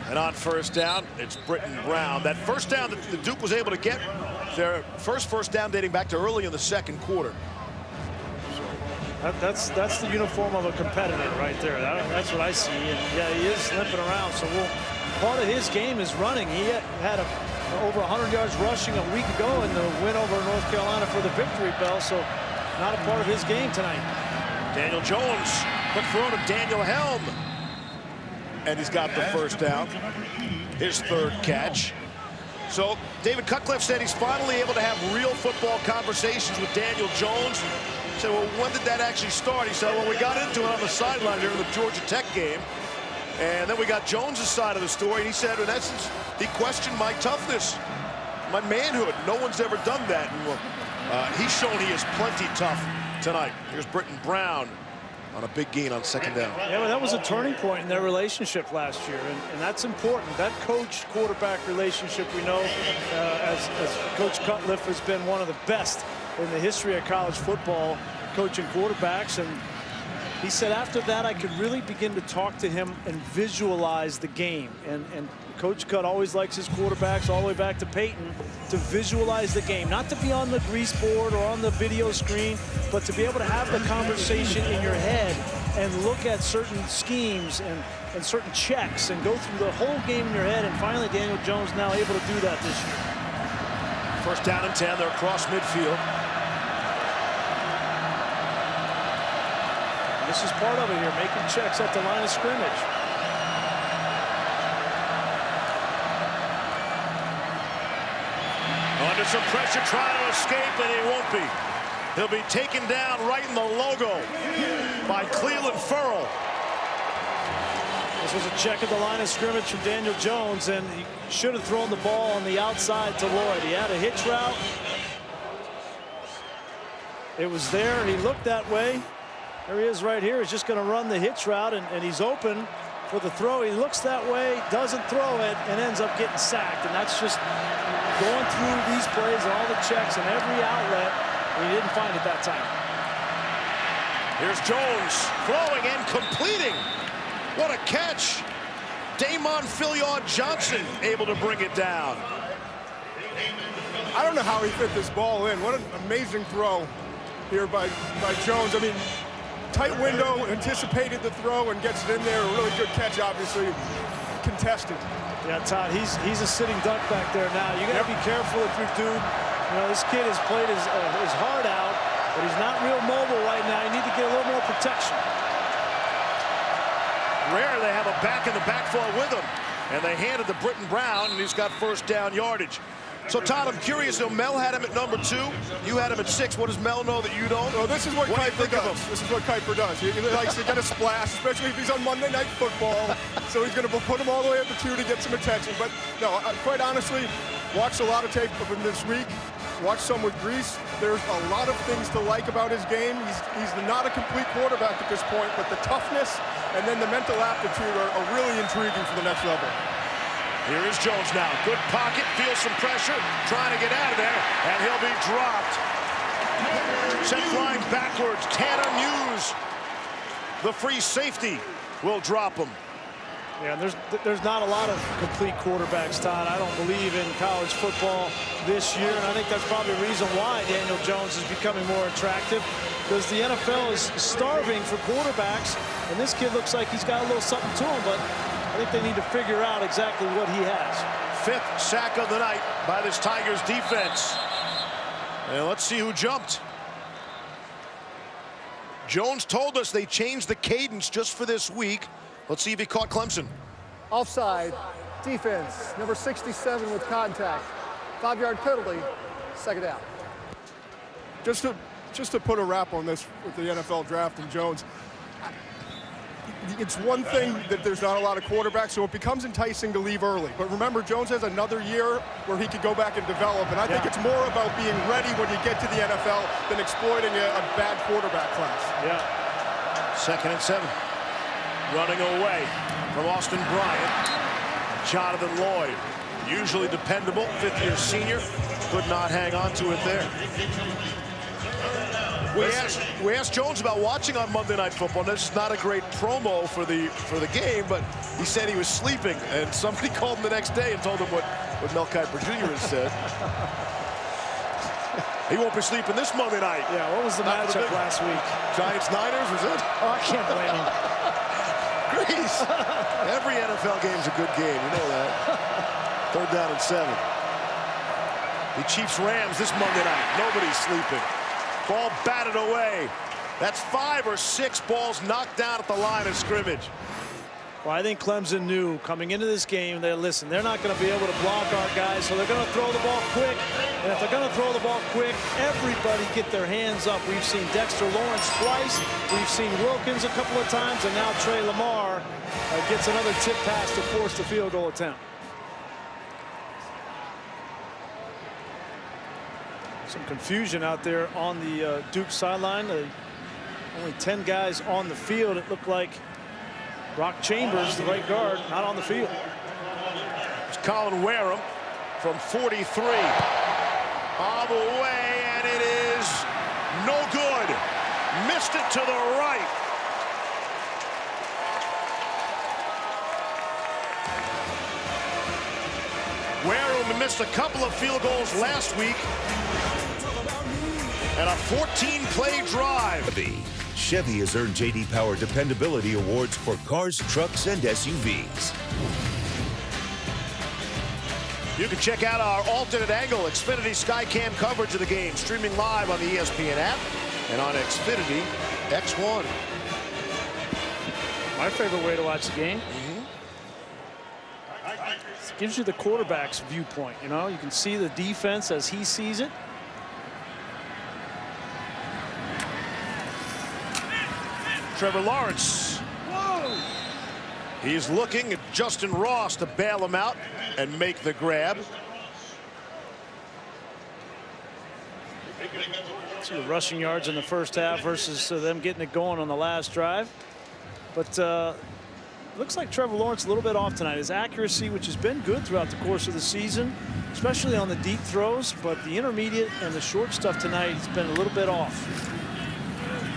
And on first down, it's Britton Brown. That first down that the Duke was able to get, their first down dating back to early in the second quarter. That's the uniform of a competitor right there. That's what I see. And yeah, he is limping around. So part of his game is running. He had over 100 yards rushing a week ago in the win over North Carolina for the victory bell. So not a part of his game tonight. Daniel Jones, quick throw to Daniel Helm. And he's got the first down. His third catch. So David Cutcliffe said he's finally able to have real football conversations with Daniel Jones. He said, well, when did that actually start? He said, well, we got into it on the sideline during the Georgia Tech game. And then we got Jones's side of the story. And he said, in essence, he questioned my toughness, my manhood. No one's ever done that. And he's shown he is plenty tough tonight. Here's Britton Brown on a big gain on second down. Yeah, but that was a turning point in their relationship last year, and that's important. That coach-quarterback relationship, we know, as Coach Cutcliffe has been one of the best in the history of college football, coaching quarterbacks. And he said after that I could really begin to talk to him and visualize the game. And Coach Cut always likes his quarterbacks, all the way back to Peyton, to visualize the game, not to be on the grease board or on the video screen, but to be able to have the conversation in your head and look at certain schemes and certain checks and go through the whole game in your head. And finally, Daniel Jones now able to do that this year. First down and 10, they're across midfield. This is part of it here, making checks at the line of scrimmage. Under some pressure, trying to escape, and he won't be. He'll be taken down right in the logo by Cleveland Furl. This was a check at the line of scrimmage from Daniel Jones, and he should have thrown the ball on the outside to Lloyd. He had a hitch route. It was there, and he looked that way. There he is right here. He's just going to run the hitch route, and he's open for the throw. He looks that way, doesn't throw it, and ends up getting sacked. And that's just going through these plays and all the checks and every outlet. He didn't find it that time. Here's Jones throwing and completing. What a catch. Damon Johnson able to bring it down. I don't know how he fit this ball in. What an amazing throw here by Jones. I mean, tight window, anticipated the throw, and gets it in there. A really good catch, obviously, contested. Yeah, Todd, he's a sitting duck back there now. You got to be careful if you're Duke. You know, this kid has played his heart out, but he's not real mobile right now. You need to get a little more protection. Rare they have a back in the backfield with him, and they handed to Britton Brown, and he's got first down yardage. So, Todd, I'm curious, though, Mel had him at number 2. You had him at 6. What does Mel know that you don't? Well, this is what Kuiper does. This is what Kuiper does. He likes to get a splash, especially if he's on Monday Night Football. So he's going to put him all the way at the 2 to get some attention. But, no, quite honestly, watched a lot of tape of him this week. Watched some with Grease. There's a lot of things to like about his game. He's not a complete quarterback at this point, but the toughness and then the mental aptitude are really intriguing for the next level. Here is Jones now. Good pocket, feels some pressure, trying to get out of there, and he'll be dropped. Sent flying backwards. Tanner Muse, the free safety, will drop him. Yeah, there's not a lot of complete quarterbacks, Todd. I don't believe in college football this year, and I think that's probably the reason why Daniel Jones is becoming more attractive, because the NFL is starving for quarterbacks, and this kid looks like he's got a little something to him, but I think they need to figure out exactly what he has. 5th sack of the night by this Tigers defense. And let's see who jumped. Jones told us they changed the cadence just for this week. Let's see if he caught Clemson. Offside, defense, number 67 with contact. 5-yard penalty, second down. Just to put a wrap on this with the NFL draft and Jones, it's one thing that there's not a lot of quarterbacks, so it becomes enticing to leave early. But remember, Jones has another year where he could go back and develop, and I think it's more about being ready when you get to the NFL than exploiting a bad quarterback class. Yeah. 2nd and 7. Running away from Austin Bryant. Jonathan Lloyd, usually dependable, 5th-year senior, could not hang on to it there. We asked Jones about watching on Monday Night Football. This is not a great promo for the game, but he said he was sleeping, and somebody called him the next day and told him what Mel Kiper Jr. has said. He won't be sleeping this Monday night. Yeah, what was the matchup last week? Giants-Niners, was it? Oh, I can't blame him. Grease. Every NFL game's a good game, you know that. 3rd down and 7. The Chiefs-Rams this Monday night. Nobody's sleeping. Ball batted away. That's 5 or 6 balls knocked down at the line of scrimmage. Well, I think Clemson knew coming into this game that, listen, they're not going to be able to block our guys, so they're going to throw the ball quick. And if they're going to throw the ball quick, everybody get their hands up. We've seen Dexter Lawrence twice. We've seen Wilkins a couple of times, and now Trey Lamar gets another tip pass to force the field goal attempt. Some confusion out there on the Duke sideline. Only 10 guys on the field. It looked like Brock Chambers, the right guard, not on the field. It's Colin Wareham from 43. All the way, and it is no good. Missed it to the right. Wareham missed a couple of field goals last week. And a 14-play drive. Chevy has earned J.D. Power Dependability Awards for cars, trucks, and SUVs. You can check out our alternate angle Xfinity Skycam coverage of the game, streaming live on the ESPN app and on Xfinity X1. My favorite way to watch the game. It gives you the quarterback's viewpoint. You know, you can see the defense as he sees it. Trevor Lawrence. Whoa. He's looking at Justin Ross to bail him out and make the grab. See the rushing yards in the first half versus them getting it going on the last drive. But looks like Trevor Lawrence a little bit off tonight. His accuracy, which has been good throughout the course of the season, especially on the deep throws, but the intermediate and the short stuff tonight has been a little bit off.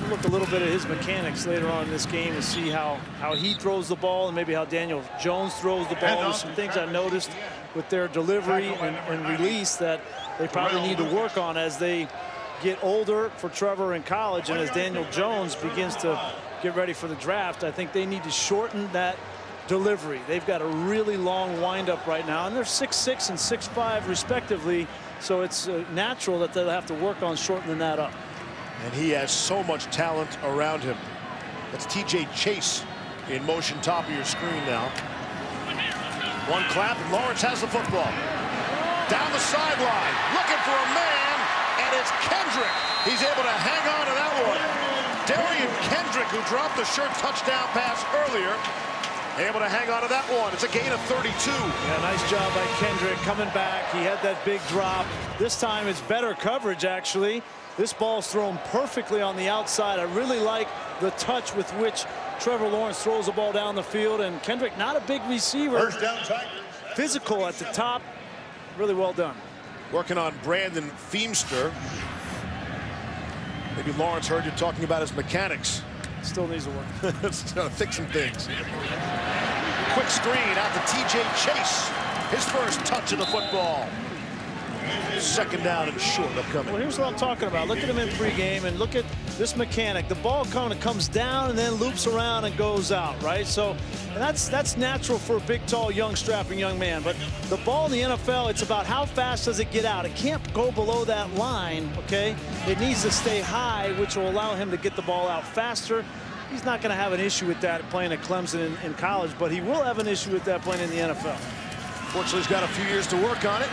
We'll look a little bit at his mechanics later on in this game and see how he throws the ball and maybe how Daniel Jones throws the ball. There's some things I noticed with their delivery and release that they probably need to work on as they get older for Trevor in college, and as Daniel Jones begins to get ready for the draft. I think they need to shorten that delivery. They've got a really long windup right now, and they're 6'6" and 6'5" respectively, so it's natural that they'll have to work on shortening that up. And he has so much talent around him. That's TJ Chase in motion, top of your screen now. One clap, and Lawrence has the football. Down the sideline, looking for a man, and it's Kendrick. He's able to hang on to that one. Darian Kendrick, who dropped the short touchdown pass earlier, able to hang on to that one. It's a gain of 32. Yeah, nice job by Kendrick coming back. He had that big drop. This time it's better coverage, actually. This ball's thrown perfectly on the outside. I really like the touch with which Trevor Lawrence throws the ball down the field. And Kendrick, not a big receiver. First down, Tigers. Physical at the top. Really well done. Working on Brandon Feemster. Maybe Lawrence heard you talking about his mechanics. Still needs to work. It's trying to fix some things. Quick screen out to T.J. Chase. His first touch of the football. Second down and short upcoming. Well, here's what I'm talking about. Look at him in pregame and look at this mechanic. The ball kind of comes down and then loops around and goes out, right? So and that's natural for a big, tall, young, strapping young man. But the ball in the NFL, it's about how fast does it get out. It can't go below that line, okay? It needs to stay high, which will allow him to get the ball out faster. He's not going to have an issue with that playing at Clemson in college, but he will have an issue with that playing in the NFL. Fortunately, he's got a few years to work on it.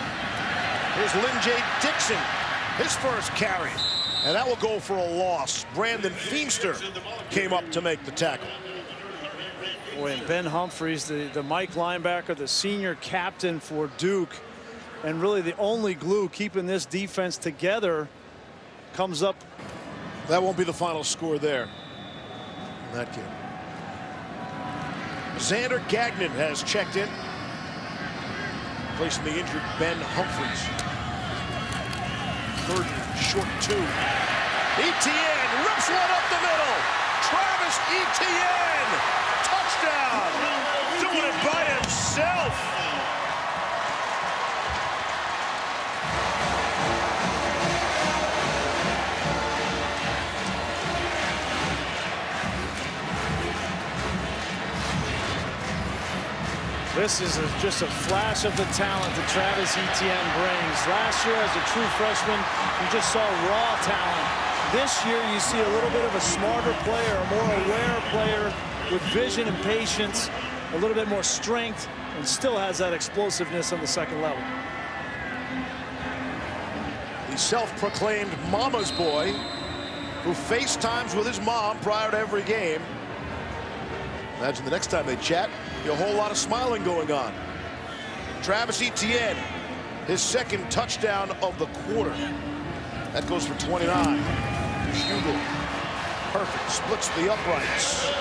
Here's Lynn J. Dixon, his first carry. And that will go for a loss. Brandon Feemster came up to make the tackle. Boy, and Ben Humphries, the Mike linebacker, the senior captain for Duke, and really the only glue keeping this defense together, comes up. That won't be the final score there in that game. Xander Gagnon has checked in, placing the injured Ben Humphries. Third and short 2. Etienne rips one up the middle. Travis Etienne, touchdown. Doing it by himself. This is just a flash of the talent that Travis Etienne brings. Last year, as a true freshman, you just saw raw talent. This year, you see a little bit of a smarter player, a more aware player with vision and patience, a little bit more strength, and still has that explosiveness on the second level. The self-proclaimed mama's boy who FaceTimes with his mom prior to every game. Imagine the next time they chat, be a whole lot of smiling going on. Travis Etienne, his second touchdown of the quarter. That goes for 29. Hugel, perfect, splits the uprights.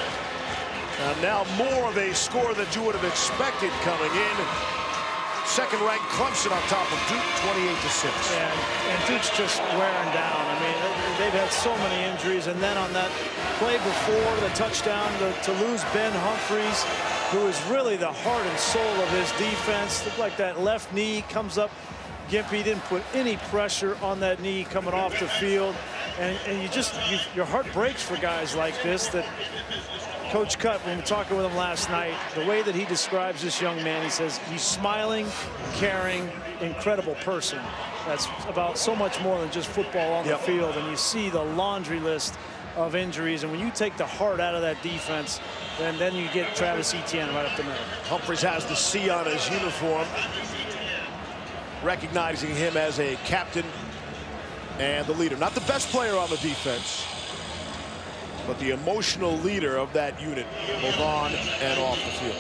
And now more of a score that you would have expected coming in. Second-ranked Clemson on top of Duke, 28-6. And Duke's just wearing down. I mean, they've had so many injuries, and then on that play before the touchdown to lose Ben Humphries, who is really the heart and soul of his defense. Looked like that left knee comes up. Gimpy didn't put any pressure on that knee coming off the field, and your heart breaks for guys like this. That Coach Cutt, when we were talking with him last night, the way that he describes this young man, he says he's smiling, caring, incredible person. That's about so much more than just football on the field, and you see the laundry list of injuries, and when you take the heart out of that defense, then you get Travis Etienne right up the middle. Humphries has the C on his uniform, recognizing him as a captain and the leader. Not the best player on the defense, but the emotional leader of that unit, both on and off the field.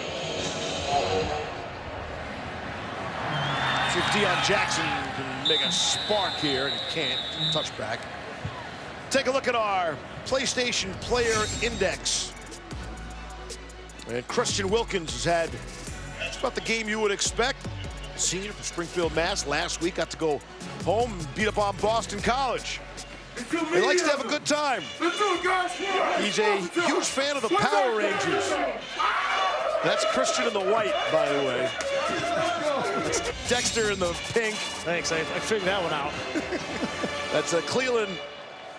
See if Deion Jackson can make a spark here, and he can't. Touchback. Take a look at our PlayStation Player Index. And Christian Wilkins has had just about the game you would expect. Senior from Springfield, Mass. Last week got to go home and beat up on Boston College. He likes to have a good time. He's a huge fan of the Power Rangers. That's Christian in the white, by the way. Dexter in the pink. Thanks, I figured that one out. That's a Cleland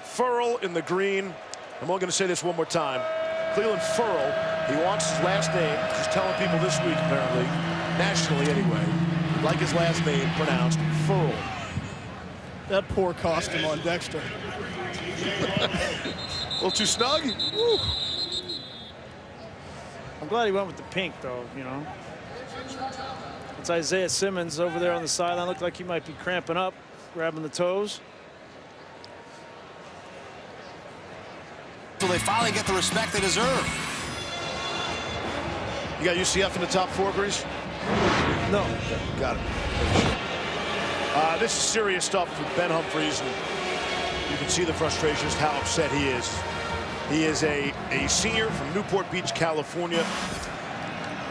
Furl in the green. I'm only going to say this one more time. Cleland Furl, he wants his last name. He's telling people this week, apparently, nationally anyway, like his last name pronounced Furl. That poor costume on Dexter. A little too snug? Woo. I'm glad he went with the pink, though, you know. It's Isaiah Simmons over there on the sideline. Looked like he might be cramping up, grabbing the toes. So they finally get the respect they deserve. You got UCF in the top 4, Grease? No. Okay, got it. This is serious stuff with Ben Humphries, and you can see the frustration, just how upset he is. He is a senior from Newport Beach, California,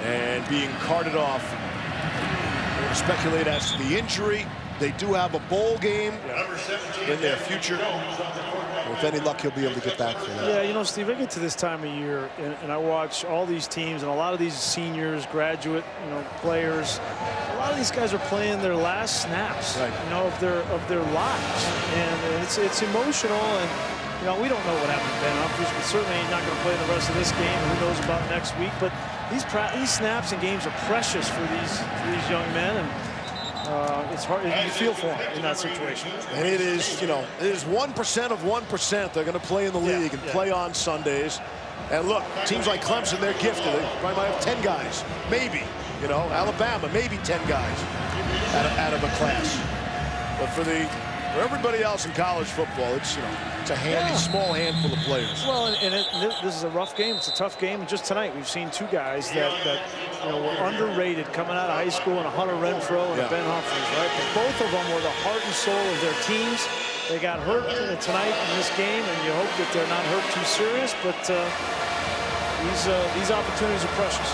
and being carted off. We're going to speculate as to the injury. They do have a bowl game in their future. With any luck, he'll be able to get back for that. Yeah, you know, Steve, I get to this time of year, and I watch all these teams, and a lot of these seniors, graduate, players. A lot of these guys are playing their last snaps, right, of their lives, and it's emotional. And we don't know what happened to Ben Humphries, but certainly he's not going to play the rest of this game. Who knows about next week? But these snaps and games are precious for these young men, and it's hard. You feel for them in that situation. And it is, it is 1% of 1%. They're going to play in the league and play on Sundays. And look, teams like Clemson, they're gifted. They probably might have 10 guys, maybe. Alabama, maybe 10 guys out of a class. But for everybody else in college football, it's it's a small handful of players. Well, this is a rough game. It's a tough game. And just tonight, we've seen 2 guys that were underrated coming out of high school, and a Hunter Renfrow and a Ben Humphries, right? But both of them were the heart and soul of their teams. They got hurt tonight in this game, and you hope that they're not hurt too serious. But these opportunities are precious.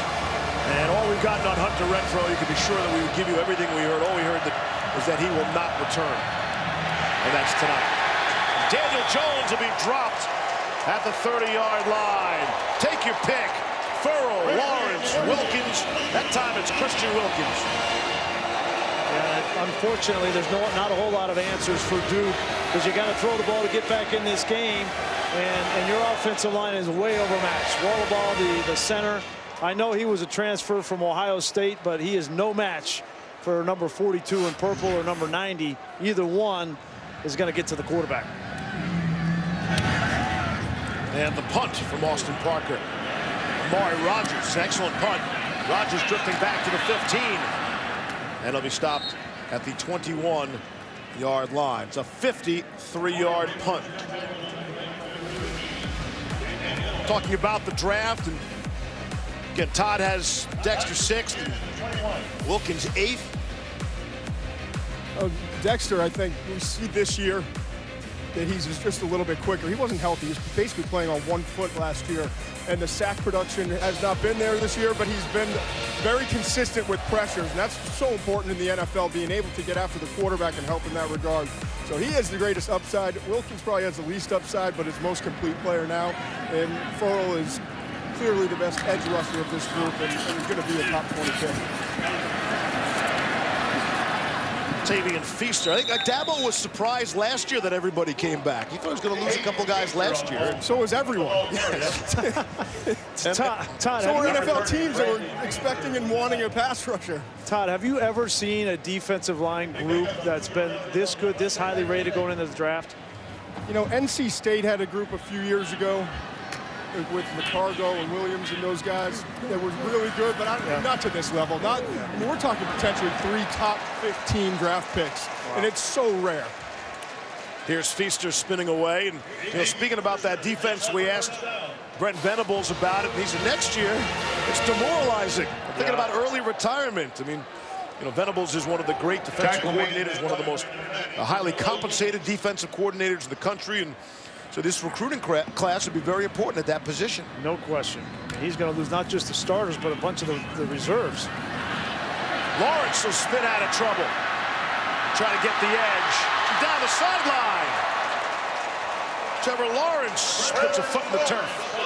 And all we've gotten on Hunter Renfrow, you can be sure that we would give you everything we heard. All we heard is that he will not return. And that's tonight. Daniel Jones will be dropped at the 30-yard line. Take your pick. Furrow, Lawrence, Wilkins. That time it's Christian Wilkins. Yeah, unfortunately, there's not a whole lot of answers for Duke, because you got to throw the ball to get back in this game, and your offensive line is way overmatched. Wallaball, the center. I know he was a transfer from Ohio State, but he is no match for number 42 in purple or number 90. Either one is going to get to the quarterback. And the punt from Austin Parker. Amari Rogers, excellent punt. Rogers drifting back to the 15. And he'll be stopped at the 21-yard line. It's a 53-yard punt. Talking about the draft, and again, Todd has Dexter 6th and Wilkins 8th. Dexter, I think we see this year that he's just a little bit quicker. He wasn't healthy. He was basically playing on 1 foot last year, and the sack production has not been there this year, but he's been very consistent with pressures, and that's so important in the NFL, being able to get after the quarterback and help in that regard. So he has the greatest upside. Wilkins probably has the least upside, but is most complete player now, and Furrow is clearly the best edge rusher of this group, and he's going to be a top 20 pick. Tavian Feaster. I think Dabo was surprised last year that everybody came back. He thought he was going to lose a couple guys last year. So was everyone. Todd, so were NFL teams that were expecting and wanting a pass rusher. Todd, have you ever seen a defensive line group that's been this good, this highly rated going into the draft? NC State had a group a few years ago with McCargo and Williams and those guys that were really good, but not to this level. We're talking potentially 3 top 15 draft picks, and it's so rare. Here's Feaster spinning away, and speaking about that defense, we asked Brent Venables about it, and he said next year it's demoralizing. I'm thinking about early retirement. I mean, Venables is one of the great defensive coordinators, one of the most highly compensated defensive coordinators in the country, and so this recruiting class would be very important at that position. No question. He's going to lose not just the starters, but a bunch of the reserves. Lawrence will spin out of trouble. Trying to get the edge. Down the sideline. Trevor Lawrence puts a foot in the turf.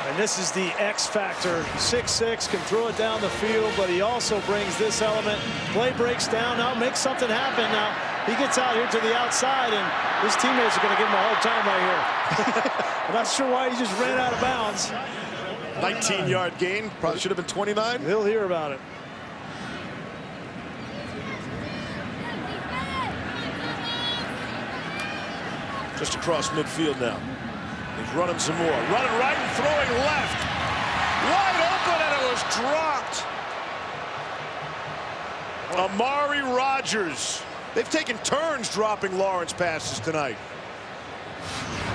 And this is the X factor. 6'6", can throw it down the field, but he also brings this element. Play breaks down now, makes something happen now. He gets out here to the outside, and his teammates are going to give him a hard time right here. I'm not sure why he just ran out of bounds. 19-yard gain. Probably should have been 29. He'll hear about it. Just across midfield now. He's running some more. Running right and throwing left. Wide open, and it was dropped. Amari Rodgers. They've taken turns dropping Lawrence passes tonight.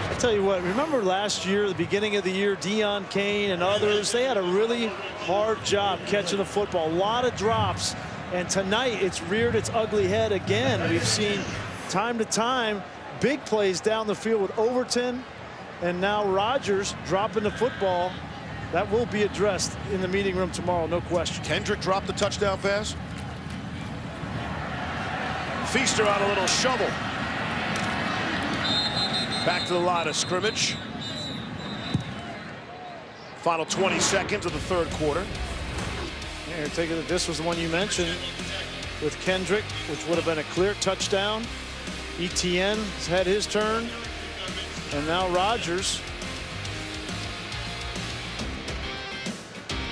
I tell you what, remember last year, the beginning of the year, Deion Kane and others, they had a really hard job catching the football. A lot of drops. And tonight, it's reared its ugly head again. We've seen time to time big plays down the field with Overton and now Rodgers dropping the football. That will be addressed in the meeting room tomorrow, no question. Kendrick dropped the touchdown pass. Feaster on a little shovel. Back to the line of scrimmage. Final 20 seconds of the third quarter. Yeah, take it. This was the one you mentioned with Kendrick, which would have been a clear touchdown. Etienne has had his turn, and now Rodgers.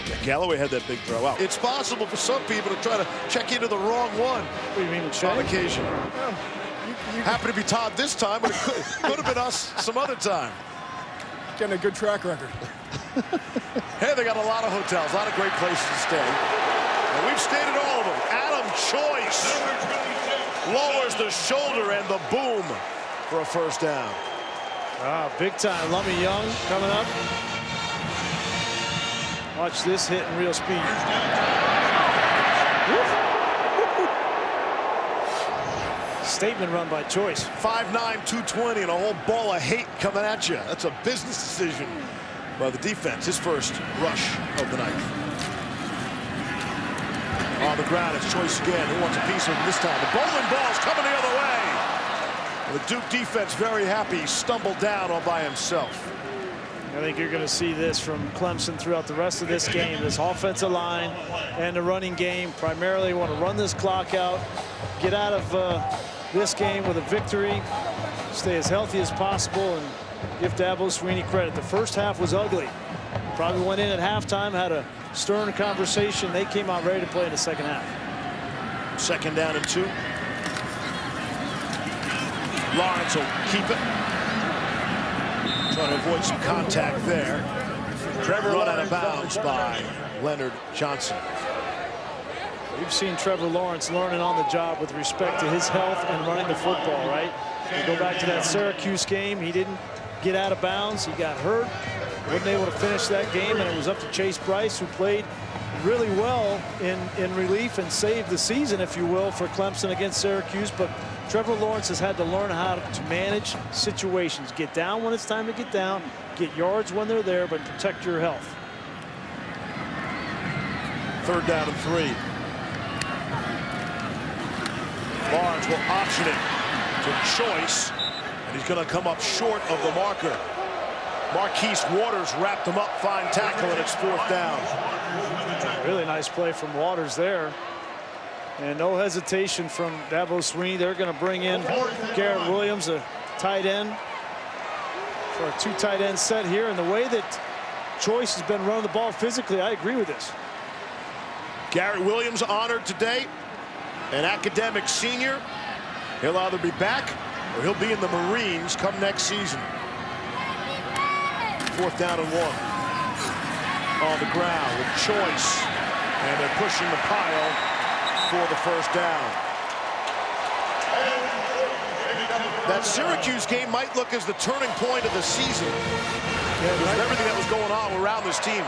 Yeah, Galloway had that big throw out. It's possible for some people to try to check into the wrong one. What do you mean, check? On occasion. Happened to be Todd this time, but it could have been us some other time. Getting a good track record. Hey, they got a lot of hotels, a lot of great places to stay. And we've stayed at all of them. Adam Choice lowers the shoulder and the boom for a first down. Ah, big time. Lummy Young coming up. Watch this hit in real speed. Statement run by Choice. 5'9", 220, and a whole ball of hate coming at you. That's a business decision by the defense. His first rush of the night. On the ground, it's Choice again. Who wants a piece of him this time? The bowling ball's coming the other way. The Duke defense very happy. He stumbled down all by himself. I think you're going to see this from Clemson throughout the rest of this game. This offensive line and the running game primarily want to run this clock out, get out of this game with a victory, stay as healthy as possible, and give Dabo Swinney credit. The first half was ugly. Probably went in at halftime, had a stern conversation. They came out ready to play in the second half. Second down and 2. Lawrence will keep it. Trying to avoid some contact there. Trevor run out of bounds by Leonard Johnson. We've seen Trevor Lawrence learning on the job with respect to his health and running the football, right? You go back to that Syracuse game, he didn't get out of bounds. He got hurt, wasn't able to finish that game, and it was up to Chase Bryce, who played really well in relief and saved the season, if you will, for Clemson against Syracuse. But Trevor Lawrence has had to learn how to manage situations. Get down when it's time to get down, get yards when they're there, but protect your health. Third down and 3. Lawrence will option it to Choice, and he's going to come up short of the marker. Marquise Waters wrapped him up, fine tackle, and it's fourth down. Really nice play from Waters there. And no hesitation from Dabo Swinney. They're going to bring in Garrett Williams, a tight end, for a 2 tight end set here. And the way that Choice has been running the ball physically, I agree with this. Garrett Williams honored today, an academic senior. He'll either be back or he'll be in the Marines come next season. Fourth down and 1. On the ground with Choice, and they're pushing the pile for the first down. That Syracuse game might look as the turning point of the season. Because of everything that was going on around this team.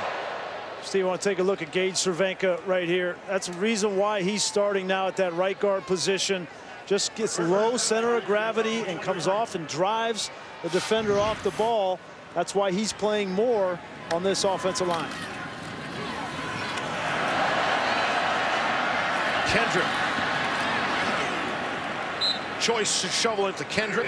Steve, I want to take a look at Gage Cervenka right here. That's the reason why he's starting now at that right guard position. Just gets low center of gravity and comes off and drives the defender off the ball. That's why he's playing more on this offensive line. Kendrick. Choice to shovel into Kendrick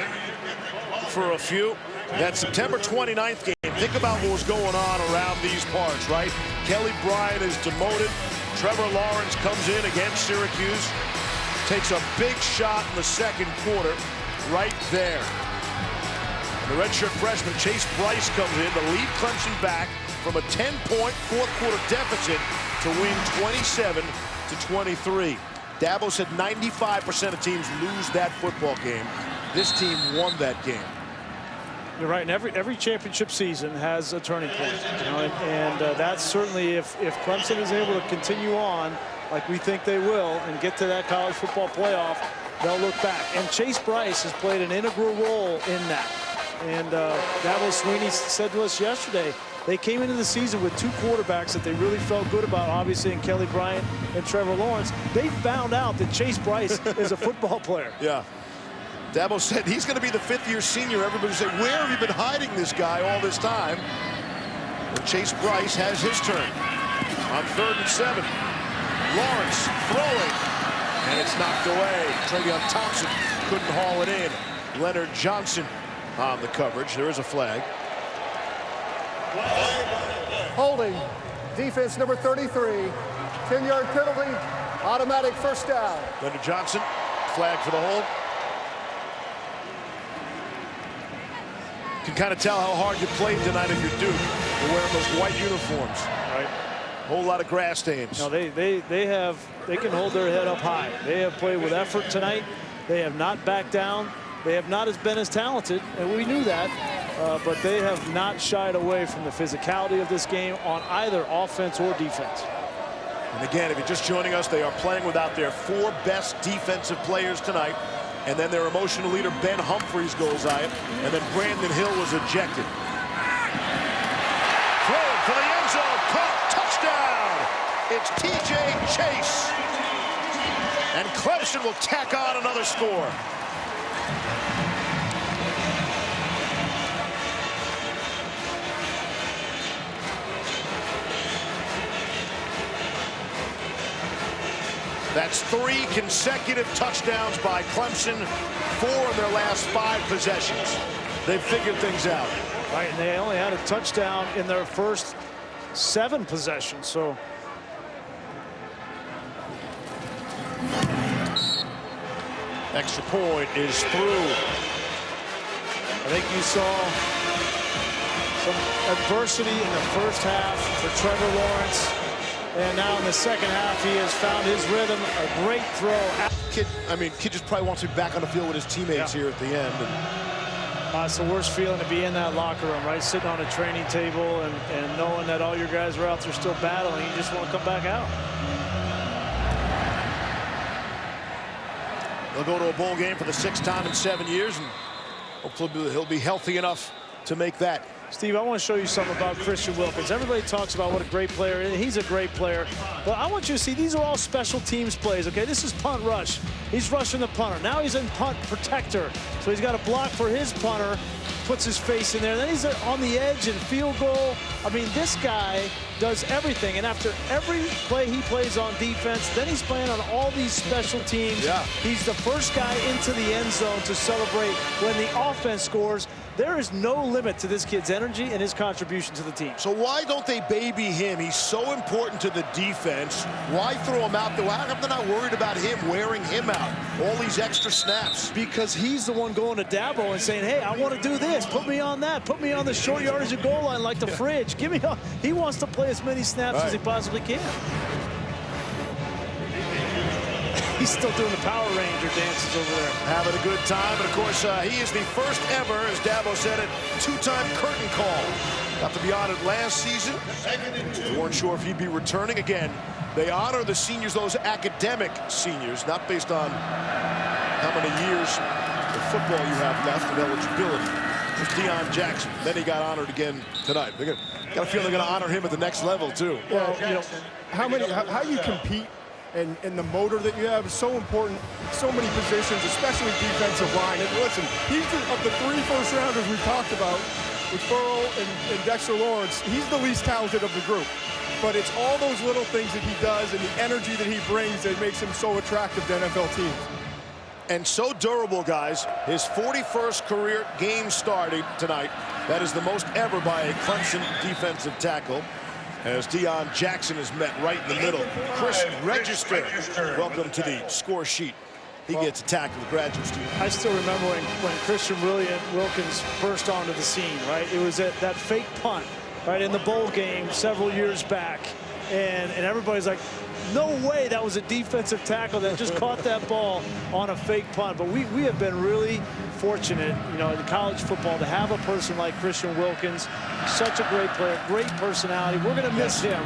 for a few. That September 29th game, think about what was going on around these parts, right? Kelly Bryant is demoted. Trevor Lawrence comes in against Syracuse. Takes a big shot in the second quarter right there. And the redshirt freshman Chase Bryce comes in to lead Clemson back from a 10-point fourth quarter deficit to win 27-23. Dabo said 95% of teams lose that football game. This team won that game. You're right, and every championship season has a turning point, you know, and that's certainly if Clemson is able to continue on like we think they will, and get to that college football playoff, they'll look back. And Chase Bryce has played an integral role in that. And Dabo Swinney said to us yesterday, they came into the season with 2 quarterbacks that they really felt good about, obviously, in Kelly Bryant and Trevor Lawrence. They found out that Chase Bryce is a football player. Yeah. Dabo said he's going to be the 5th-year senior. Everybody said, where have you been hiding this guy all this time? And Chase Bryce has his turn on 3rd and 7. Lawrence throwing, and it's knocked away. Travion Thompson couldn't haul it in. Leonard Johnson on the coverage. There is a flag. Holding, defense number 33, 10-yard penalty, automatic first down. Leonard Johnson, flag for the hold. You can kind of tell how hard you played tonight if you're Duke. You're wearing those white uniforms. Right. Whole lot of grass stains. No, they can hold their head up high. They have played with effort tonight. They have not backed down. They have not been as talented, and we knew that, but they have not shied away from the physicality of this game on either offense or defense. And again, if you're just joining us, they are playing without their 4 best defensive players tonight, and then their emotional leader, Ben Humphries, goes out, and then Brandon Hill was ejected. Throwing for the end zone, caught, touchdown! It's T.J. Chase. And Clemson will tack on another score. That's 3 consecutive touchdowns by Clemson, 4 of their last 5 possessions. They've figured things out. Right, and they only had a touchdown in their first 7 possessions, so. Extra point is through. I think you saw some adversity in the first half for Trevor Lawrence. And now in the second half, he has found his rhythm. A great throw. Kid just probably wants to be back on the field with his teammates here at the end. It's the worst feeling to be in that locker room, right? Sitting on a training table and knowing that all your guys are out there still battling. You just want to come back out. They'll go to a bowl game for the 6th time in 7 years, and hopefully he'll be healthy enough to make that. Steve, I want to show you something about Christian Wilkins. Everybody talks about what a great player is. He's a great player. But I want you to see these are all special teams plays, okay? This is punt rush. He's rushing the punter. Now he's in punt protector. So he's got a block for his punter, puts his face in there. Then he's on the edge and field goal. I mean, this guy does everything. And after every play he plays on defense, then he's playing on all these special teams. Yeah. He's the first guy into the end zone to celebrate when the offense scores. There is no limit to this kid's energy and his contribution to the team. So why don't they baby him? He's so important to the defense. Why throw him out there? Why come they're not worried about him wearing him out? All these extra snaps. Because he's the one going to Dabo and saying, hey, I want to do this. Put me on that. Put me on the short yardage of goal line like the fridge. Give me. He wants to play as many snaps as he possibly can. He's still doing the Power Ranger dances over there. Having a good time. And, of course, he is the first ever, as Dabo said it, 2-time curtain call. Got to be honored last season. They weren't sure if he'd be returning again. They honor the seniors, those academic seniors, not based on how many years of football you have left of eligibility. There's Deion Jackson. Then he got honored again tonight. Got a feeling they're going to honor him at the next level, too. Well, you know, how you compete and the motor that you have is so important. So many positions, especially defensive line. And listen, he's of the 3 first-rounders we talked about with Burrow and Dexter Lawrence, he's the least talented of the group. But it's all those little things that he does and the energy that he brings that makes him so attractive to NFL teams. And so durable, guys. His 41st career game starting tonight. That is the most ever by a Clemson defensive tackle. As Deion Jackson is met right in the middle. Chris Register, welcome to the score sheet. He gets a tackle, the graduate student. I still remember when Christian Wilkins burst onto the scene, right? It was that fake punt, right, in the bowl game several years back. And everybody's like, no way that was a defensive tackle that just caught that ball on a fake punt. But we have been really fortunate, you know, in college football to have a person like Christian Wilkins, such a great player, great personality. We're going to miss him.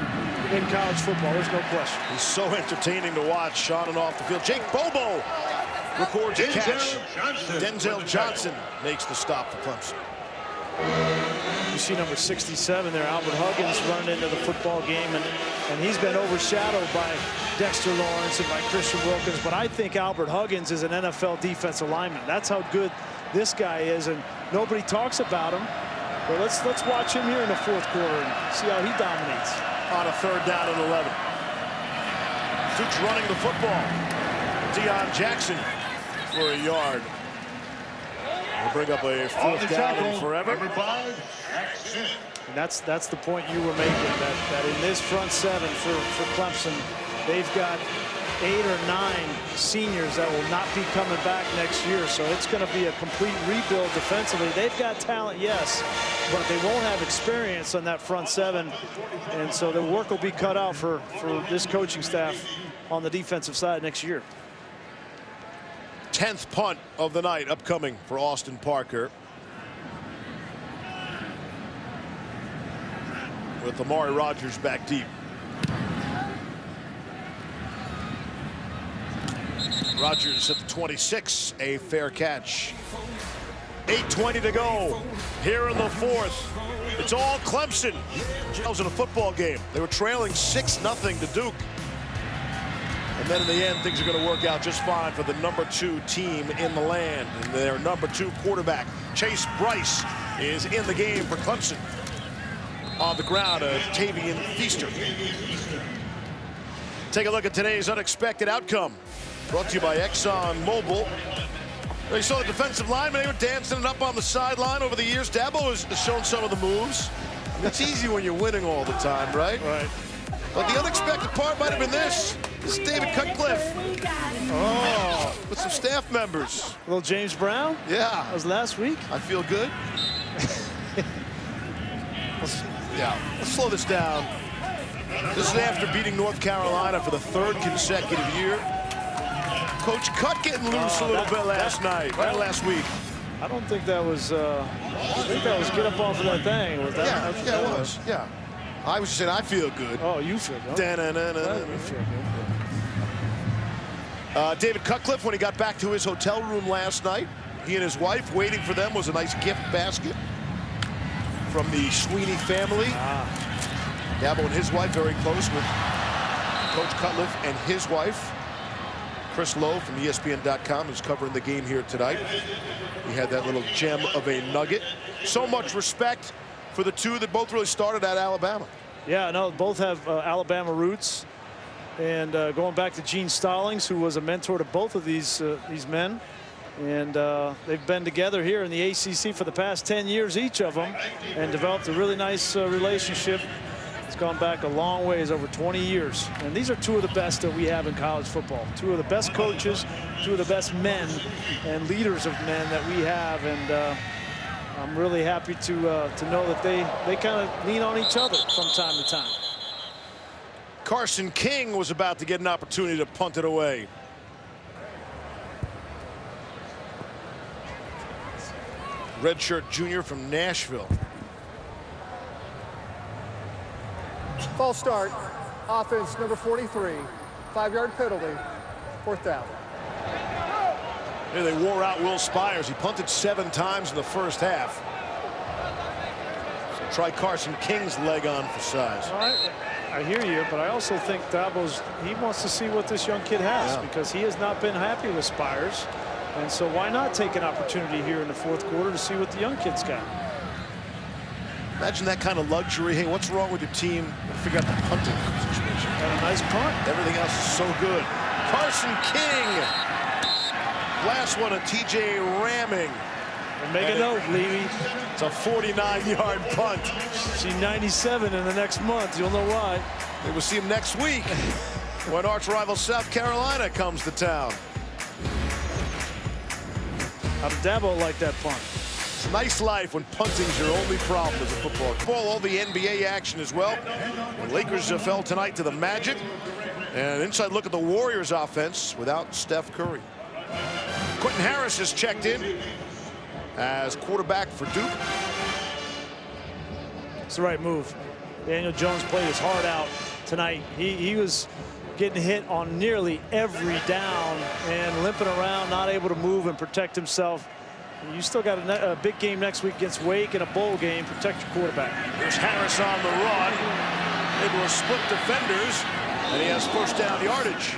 in college football. There's no question. He's so entertaining to watch on and off the field. Jake Bobo records a catch. Denzel Johnson makes the stop for Clemson. You see number 67 there, Albert Huggins, running into the football game, and he's been overshadowed by Dexter Lawrence and by Christian Wilkins. But I think Albert Huggins is an NFL defensive lineman. That's how good this guy is, and nobody talks about him. But let's watch him here in the fourth quarter and see how he dominates. On a 3rd down and 11. Duke's running the football. Deion Jackson for a yard. We'll bring up a 4th down and forever. And that's the point you were making, that in this front 7 for Clemson, they've got 8 or 9 seniors that will not be coming back next year. So it's going to be a complete rebuild defensively. They've got talent, yes, but they won't have experience on that front 7. And so the work will be cut out for this coaching staff on the defensive side next year. 10th punt of the night upcoming for Austin Parker. With Amari Rodgers back deep. Rodgers at the 26, a fair catch. 8:20 to go here in the 4th. It's all Clemson. That was in a football game. They were trailing 6-0 to Duke. And then in the end, things are going to work out just fine for the number 2 team in the land. And their number 2 quarterback, Chase Bryce, is in the game for Clemson. On the ground, a Tavian Feaster. Take a look at today's unexpected outcome. Brought to you by Exxon Mobil. You saw the defensive linemen, they were dancing it up on the sideline over the years. Dabo has shown some of the moves. It's easy when you're winning all the time, right? Right. But the unexpected part might have been this. This is David Cutcliffe. Oh, with some staff members. Little James Brown? Yeah. That was last week. I feel good. Let's slow this down. This is after beating North Carolina for the 3rd consecutive year. Coach Cut getting loose a little bit last week. I don't think that was. I think that was get up off of that thing. Was that? Yeah, it was. Yeah. I was just saying I feel good. Oh, you feel good. You feel good. David Cutcliffe, when he got back to his hotel room last night, he and his wife, waiting for them was a nice gift basket from the Sweeney family. Dabo and his wife very close with Coach Cutcliffe and his wife. Chris Lowe from ESPN.com is covering the game here tonight. He had that little gem of a nugget. So much respect for the two that both really started at Alabama. Yeah, no, both have Alabama roots. And going back to Gene Stallings, who was a mentor to both of these men. And they've been together here in the ACC for the past 10 years, each of them, and developed a really nice relationship. It's gone back a long ways, over 20 years. And these are two of the best that we have in college football. Two of the best coaches, two of the best men and leaders of men that we have. And I'm really happy to know that they kind of lean on each other from time to time. Carson King was about to get an opportunity to punt it away. Redshirt junior from Nashville. False start. Offense number 43. 5-yard penalty. 4th down. Here they wore out Will Spires. He punted 7 times in the first half. So try Carson King's leg on for size. All right. I hear you, but I also think he wants to see what this young kid has, because he has not been happy with Spires. And so why not take an opportunity here in the 4th quarter to see what the young kid's got? Imagine that kind of luxury. Hey, what's wrong with your team? We'll figure out the punting situation. Got a nice punt. Everything else is so good. Carson King. Last one, a TJ ramming. And make a note, Levy. It's a 49-yard punt. See 97 in the next month. You'll know why. They will see him next week when arch rival South Carolina comes to town. How did Dabo like that punt? It's a nice life when punting's your only problem as a football. All the NBA action as well. The Lakers fell tonight to the Magic. And an inside look at the Warriors offense without Steph Curry. Quentin Harris has checked in as quarterback for Duke. It's the right move. Daniel Jones played his heart out tonight. He was getting hit on nearly every down and limping around, not able to move and protect himself. You still got a big game next week against Wake and a bowl game. Protect your quarterback. Here's Harris on the run. It was split defenders, and he has first down yardage.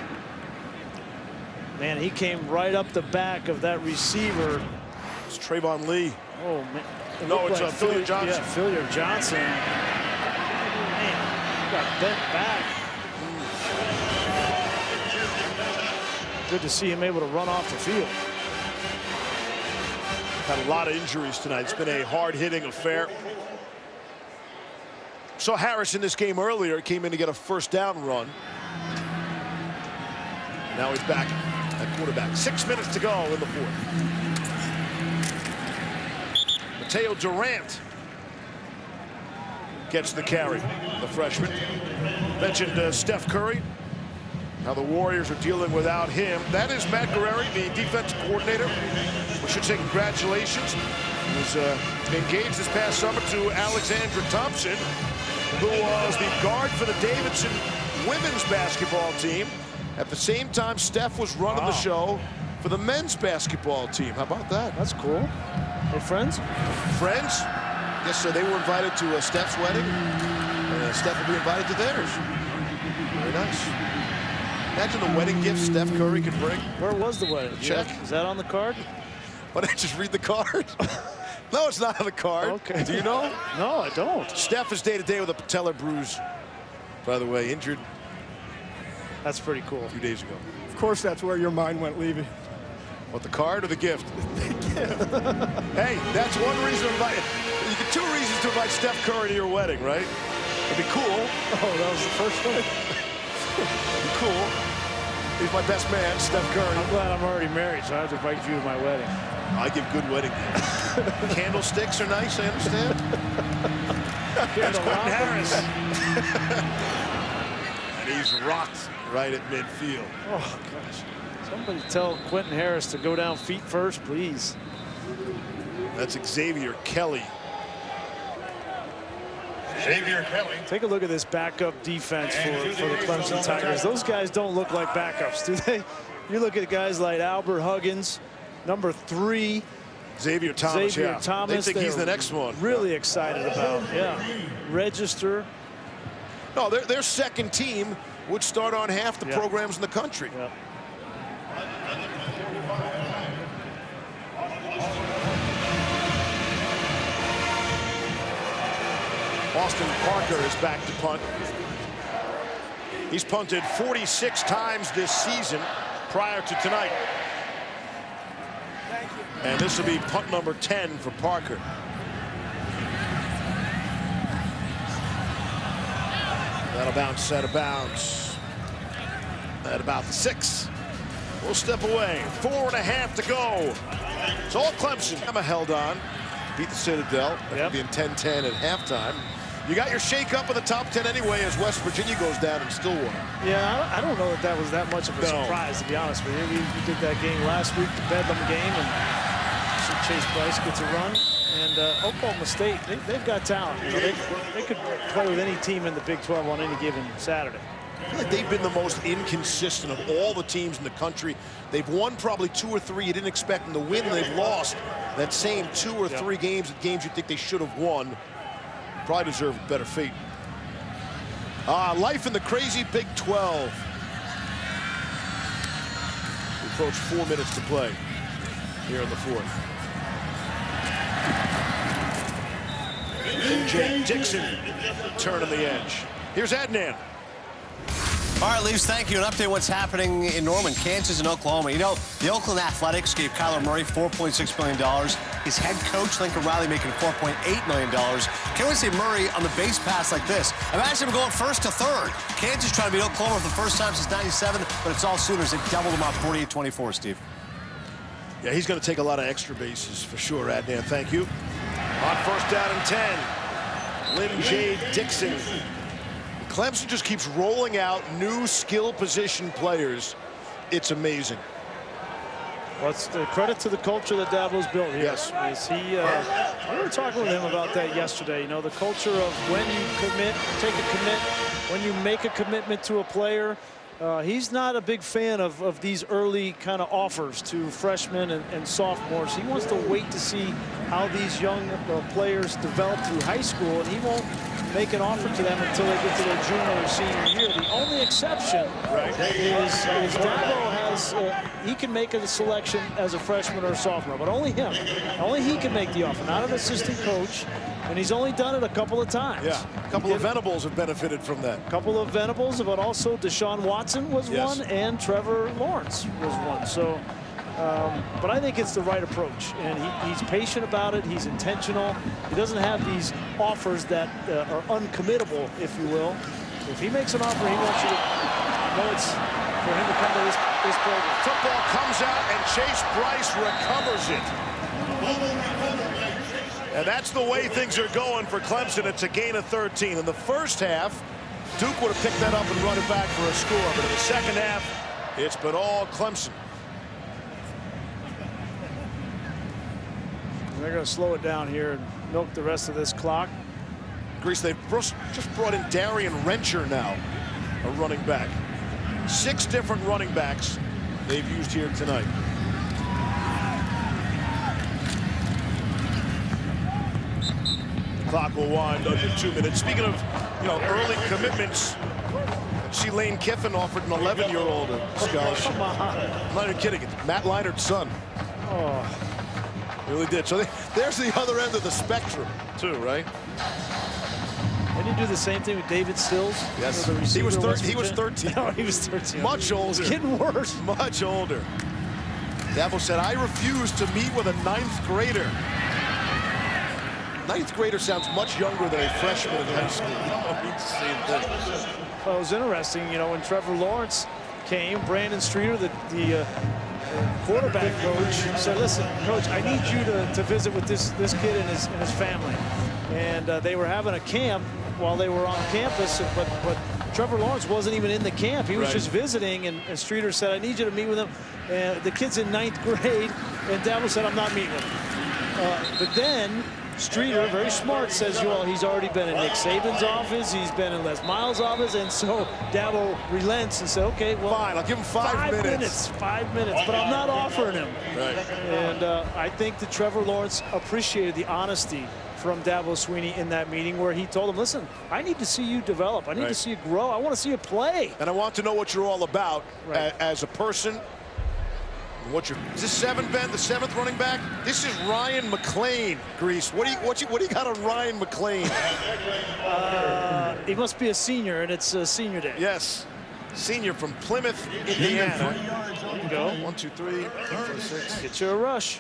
Man, he came right up the back of that receiver. It's Trayvon Lee. Oh, man. No, it's Philly Johnson. Yeah, Philly Johnson. Man, he got bent back. Good to see him able to run off the field. Had a lot of injuries tonight. It's been a hard-hitting affair. Saw Harris in this game earlier. Came in to get a first down run. Now he's back at quarterback. 6 minutes to go in the fourth. Mateo Durant gets the carry, the freshman. Mentioned Steph Curry. Now the Warriors are dealing without him. That is Matt Guerreri, the defensive coordinator. We should say congratulations. He was engaged this past summer to Alexandra Thompson, who was the guard for the Davidson women's basketball team. At the same time, Steph was running the show for the men's basketball team. How about that? That's cool. They're friends? Friends? Yes, so they were invited to Steph's wedding. And Steph will be invited to theirs. Very nice. Imagine the wedding gift Steph Curry could bring. Where was the wedding? Check. Yeah. Is that on the card? Why don't I just read the card? No, it's not on the card. Okay. Do you know? No, I don't. Steph is day-to-day with a patellar bruise. By the way, injured. That's pretty cool. A few days ago. Of course, that's where your mind went, Levy. What, the card or the gift? Hey, that's one reason to invite. You get 2 reasons to invite Steph Curry to your wedding, right? It'd be cool. Oh, that was the first one? It'd be cool. He's my best man, Steph Curry. I'm glad I'm already married, so I have to invite you to my wedding. I give good wedding gifts. Candlesticks are nice, I understand. Here's Quentin Harris. And he's rocked right at midfield. Oh, gosh. Somebody tell Quentin Harris to go down feet first, please. That's Xavier Kelly. Xavier Kelly. Take a look at this backup defense for the Clemson Tigers. Those guys don't look like backups, do they? You look at guys like Albert Huggins, number 3. Xavier Thomas, Xavier Thomas. They think he's the next one. Really excited about, Register. No, their second team would start on half the programs in the country. Yep. Austin Parker is back to punt. He's punted 46 times this season prior to tonight. And this will be punt number 10 for Parker. That'll bounce out of bounds at about the 6. We'll step away. 4.5 to go. It's all Clemson. Emma held on. Beat the Citadel. That could be in 10-10 at halftime. You got your shake-up in the top 10 anyway as West Virginia goes down in Stillwater. Yeah, I don't know that that was that much of a surprise, to be honest with you. We did that game last week, the Bedlam game, and Chase Bryce gets a run. And Oklahoma State, they've got talent. You know, they could play with any team in the Big 12 on any given Saturday. I feel like they've been the most inconsistent of all the teams in the country. They've won probably 2 or 3 you didn't expect them to win. They've lost that same 2 or 3 games you think they should have won. Probably deserve better fate. Life in the crazy Big 12. We approach 4 minutes to play here in the fourth. Jay Dixon turning the edge. Here's Adnan. All right, Leaves, thank you. An update on what's happening in Norman, Kansas, and Oklahoma. You know, the Oakland Athletics gave Kyler Murray $4.6 million. His head coach, Lincoln Riley, making $4.8 million. Can we see Murray on the base pass like this? Imagine him going first to third. Kansas trying to beat Oklahoma for the first time since '97, but it's all Sooners. They doubled them out 48-24, Steve. Yeah, he's going to take a lot of extra bases for sure, Adnan. Thank you. On first down and 10, Lynn J. Dixon. Clemson just keeps rolling out new skill position players. It's amazing. Well, it's the credit to the culture that Dabo's built here. Yes. We were talking with him about that yesterday. You know, the culture of when you commit, take a commit, when you make a commitment to a player. He's not a big fan of these early kind of offers to freshmen and sophomores. He wants to wait to see how these young players develop through high school, and he won't make an offer to them until they get to their junior or senior year. The only exception is Dabo has, he can make a selection as a freshman or a sophomore, but only him. Only he can make the offer, not an assistant coach. And he's only done it a couple of times. Yeah, a couple of Venables have benefited from that. A couple of Venables, but also Deshaun Watson was one, and Trevor Lawrence was one. So, but I think it's the right approach, and he's patient about it. He's intentional. He doesn't have these offers that are uncommittable, if you will. If he makes an offer, he wants you to know it's for him to come to this program. Football comes out, and Chase Bryce recovers it. And that's the way things are going for Clemson. It's a gain of 13. In the first half, Duke would have picked that up and run it back for a score. But in the second half, it's been all Clemson. They're going to slow it down here and milk the rest of this clock. Grease, they've just brought in Darian Rencher now, a running back. 6 different running backs they've used here tonight. Clock will wind under 2 minutes. Speaking of, early commitments, see Lane Kiffin offered an 11-year-old a scholarship. Come on. I'm not even kidding. It's Matt Leinart's son. Oh. Really did. So there's the other end of the spectrum, too, right? Didn't he do the same thing with David Stills? Yes. He was 13. No, he was 13. Much older. It's getting worse. Much older. Dabo said, I refuse to meet with a 9th grader. 9th grader sounds much younger than a freshman in high school. It's the same thing. Well, it was interesting, when Trevor Lawrence came, Brandon Streeter, the quarterback coach, said, listen, coach, I need you to visit with this kid and his family. And they were having a camp while they were on campus, but Trevor Lawrence wasn't even in the camp. He was just visiting, and Streeter said, I need you to meet with him. And the kid's in 9th grade, and Dabo said, I'm not meeting with him. But then Streeter, very smart, says, well, he's already been in Nick Saban's office, he's been in Les Miles' office, and so Dabo relents and said, okay, well, fine, I'll give him 5 minutes. 5 minutes, but I'm not offering him. Right. And I think that Trevor Lawrence appreciated the honesty from Dabo Swinney in that meeting, where he told him, listen, I need to see you develop. I need to see you grow. I want to see you play. And I want to know what you're all about as a person. Is this 7, Ben, the 7th running back? This is Ryan McClain, Grease. What do you got on Ryan McClain? He must be a senior, and it's senior day. Yes. Senior from Plymouth, Indiana. There you go. 1, 2, 3, 4, 6. Get you a rush.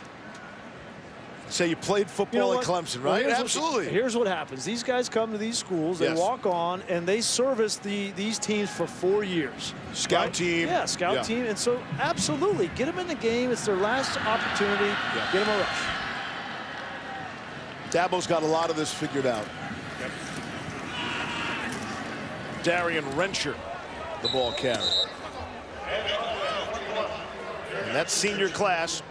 Say you played football at Clemson, right? Well, absolutely. Here's what happens. These guys come to these schools, they walk on, and they service these teams for 4 years. Scout team. Yeah, scout team. And so, absolutely, get them in the game. It's their last opportunity. Get them a rush. Dabo's got a lot of this figured out. Darian Rencher, the ball carrier. And that senior class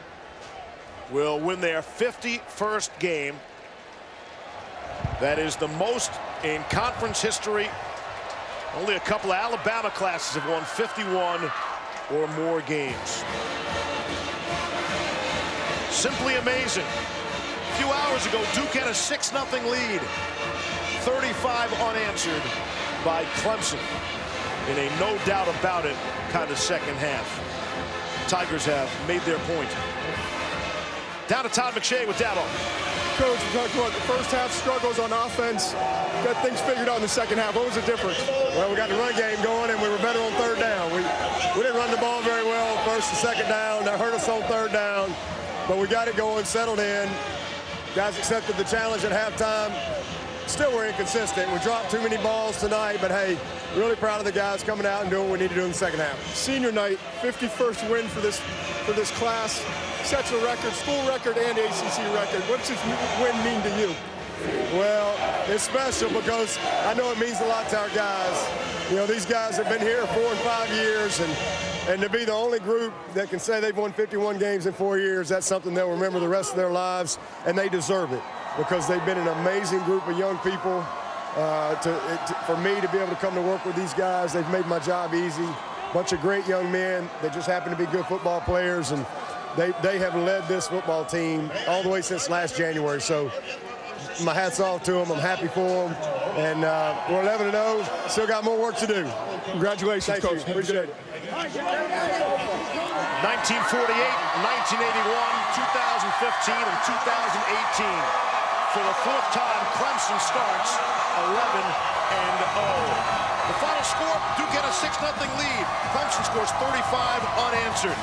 will win their 51st game. That is the most in conference history. Only a couple of Alabama classes have won 51 or more games. Simply amazing. A few hours ago, Duke had a 6-0 lead. 35 unanswered by Clemson in a no doubt about it kind of second half. Tigers have made their point. Down to Todd McShay with Dabo. Coach, we talked about the first half struggles on offense. Got things figured out in the second half. What was the difference? Well, we got the run game going, and we were better on 3rd down. We didn't run the ball very well first and second down. That hurt us on 3rd down, but we got it going, settled in. Guys accepted the challenge at halftime. Still, we're inconsistent. We dropped too many balls tonight, but hey, really proud of the guys coming out and doing what we need to do in the second half. Senior night, 51st win for this class. Sets a record, school record and ACC record. What's this win mean to you? Well, it's special because I know it means a lot to our guys. These guys have been here 4 and 5 years, and And to be the only group that can say they've won 51 games in 4 years, that's something they'll remember the rest of their lives, and they deserve it because they've been an amazing group of young people. For me to be able to come to work with these guys, they've made my job easy. Bunch of great young men that just happen to be good football players, and they have led this football team all the way since last January. So my hat's off to them. I'm happy for them. And we're 11-0. Still got more work to do. Congratulations, Coach. Appreciate it. 1948, 1981, 2015, and 2018. For the fourth time, Clemson starts 11-0. The final score, Duke had a 6-0 lead. Clemson scores 35 unanswered.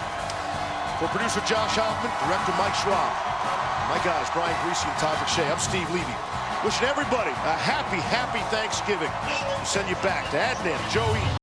For producer Josh Hoffman, director Mike Schwab, my guys Brian Greasy and Todd McShay, I'm Steve Levy. Wishing everybody a happy, happy Thanksgiving. We'll send you back to Adnan, Joey,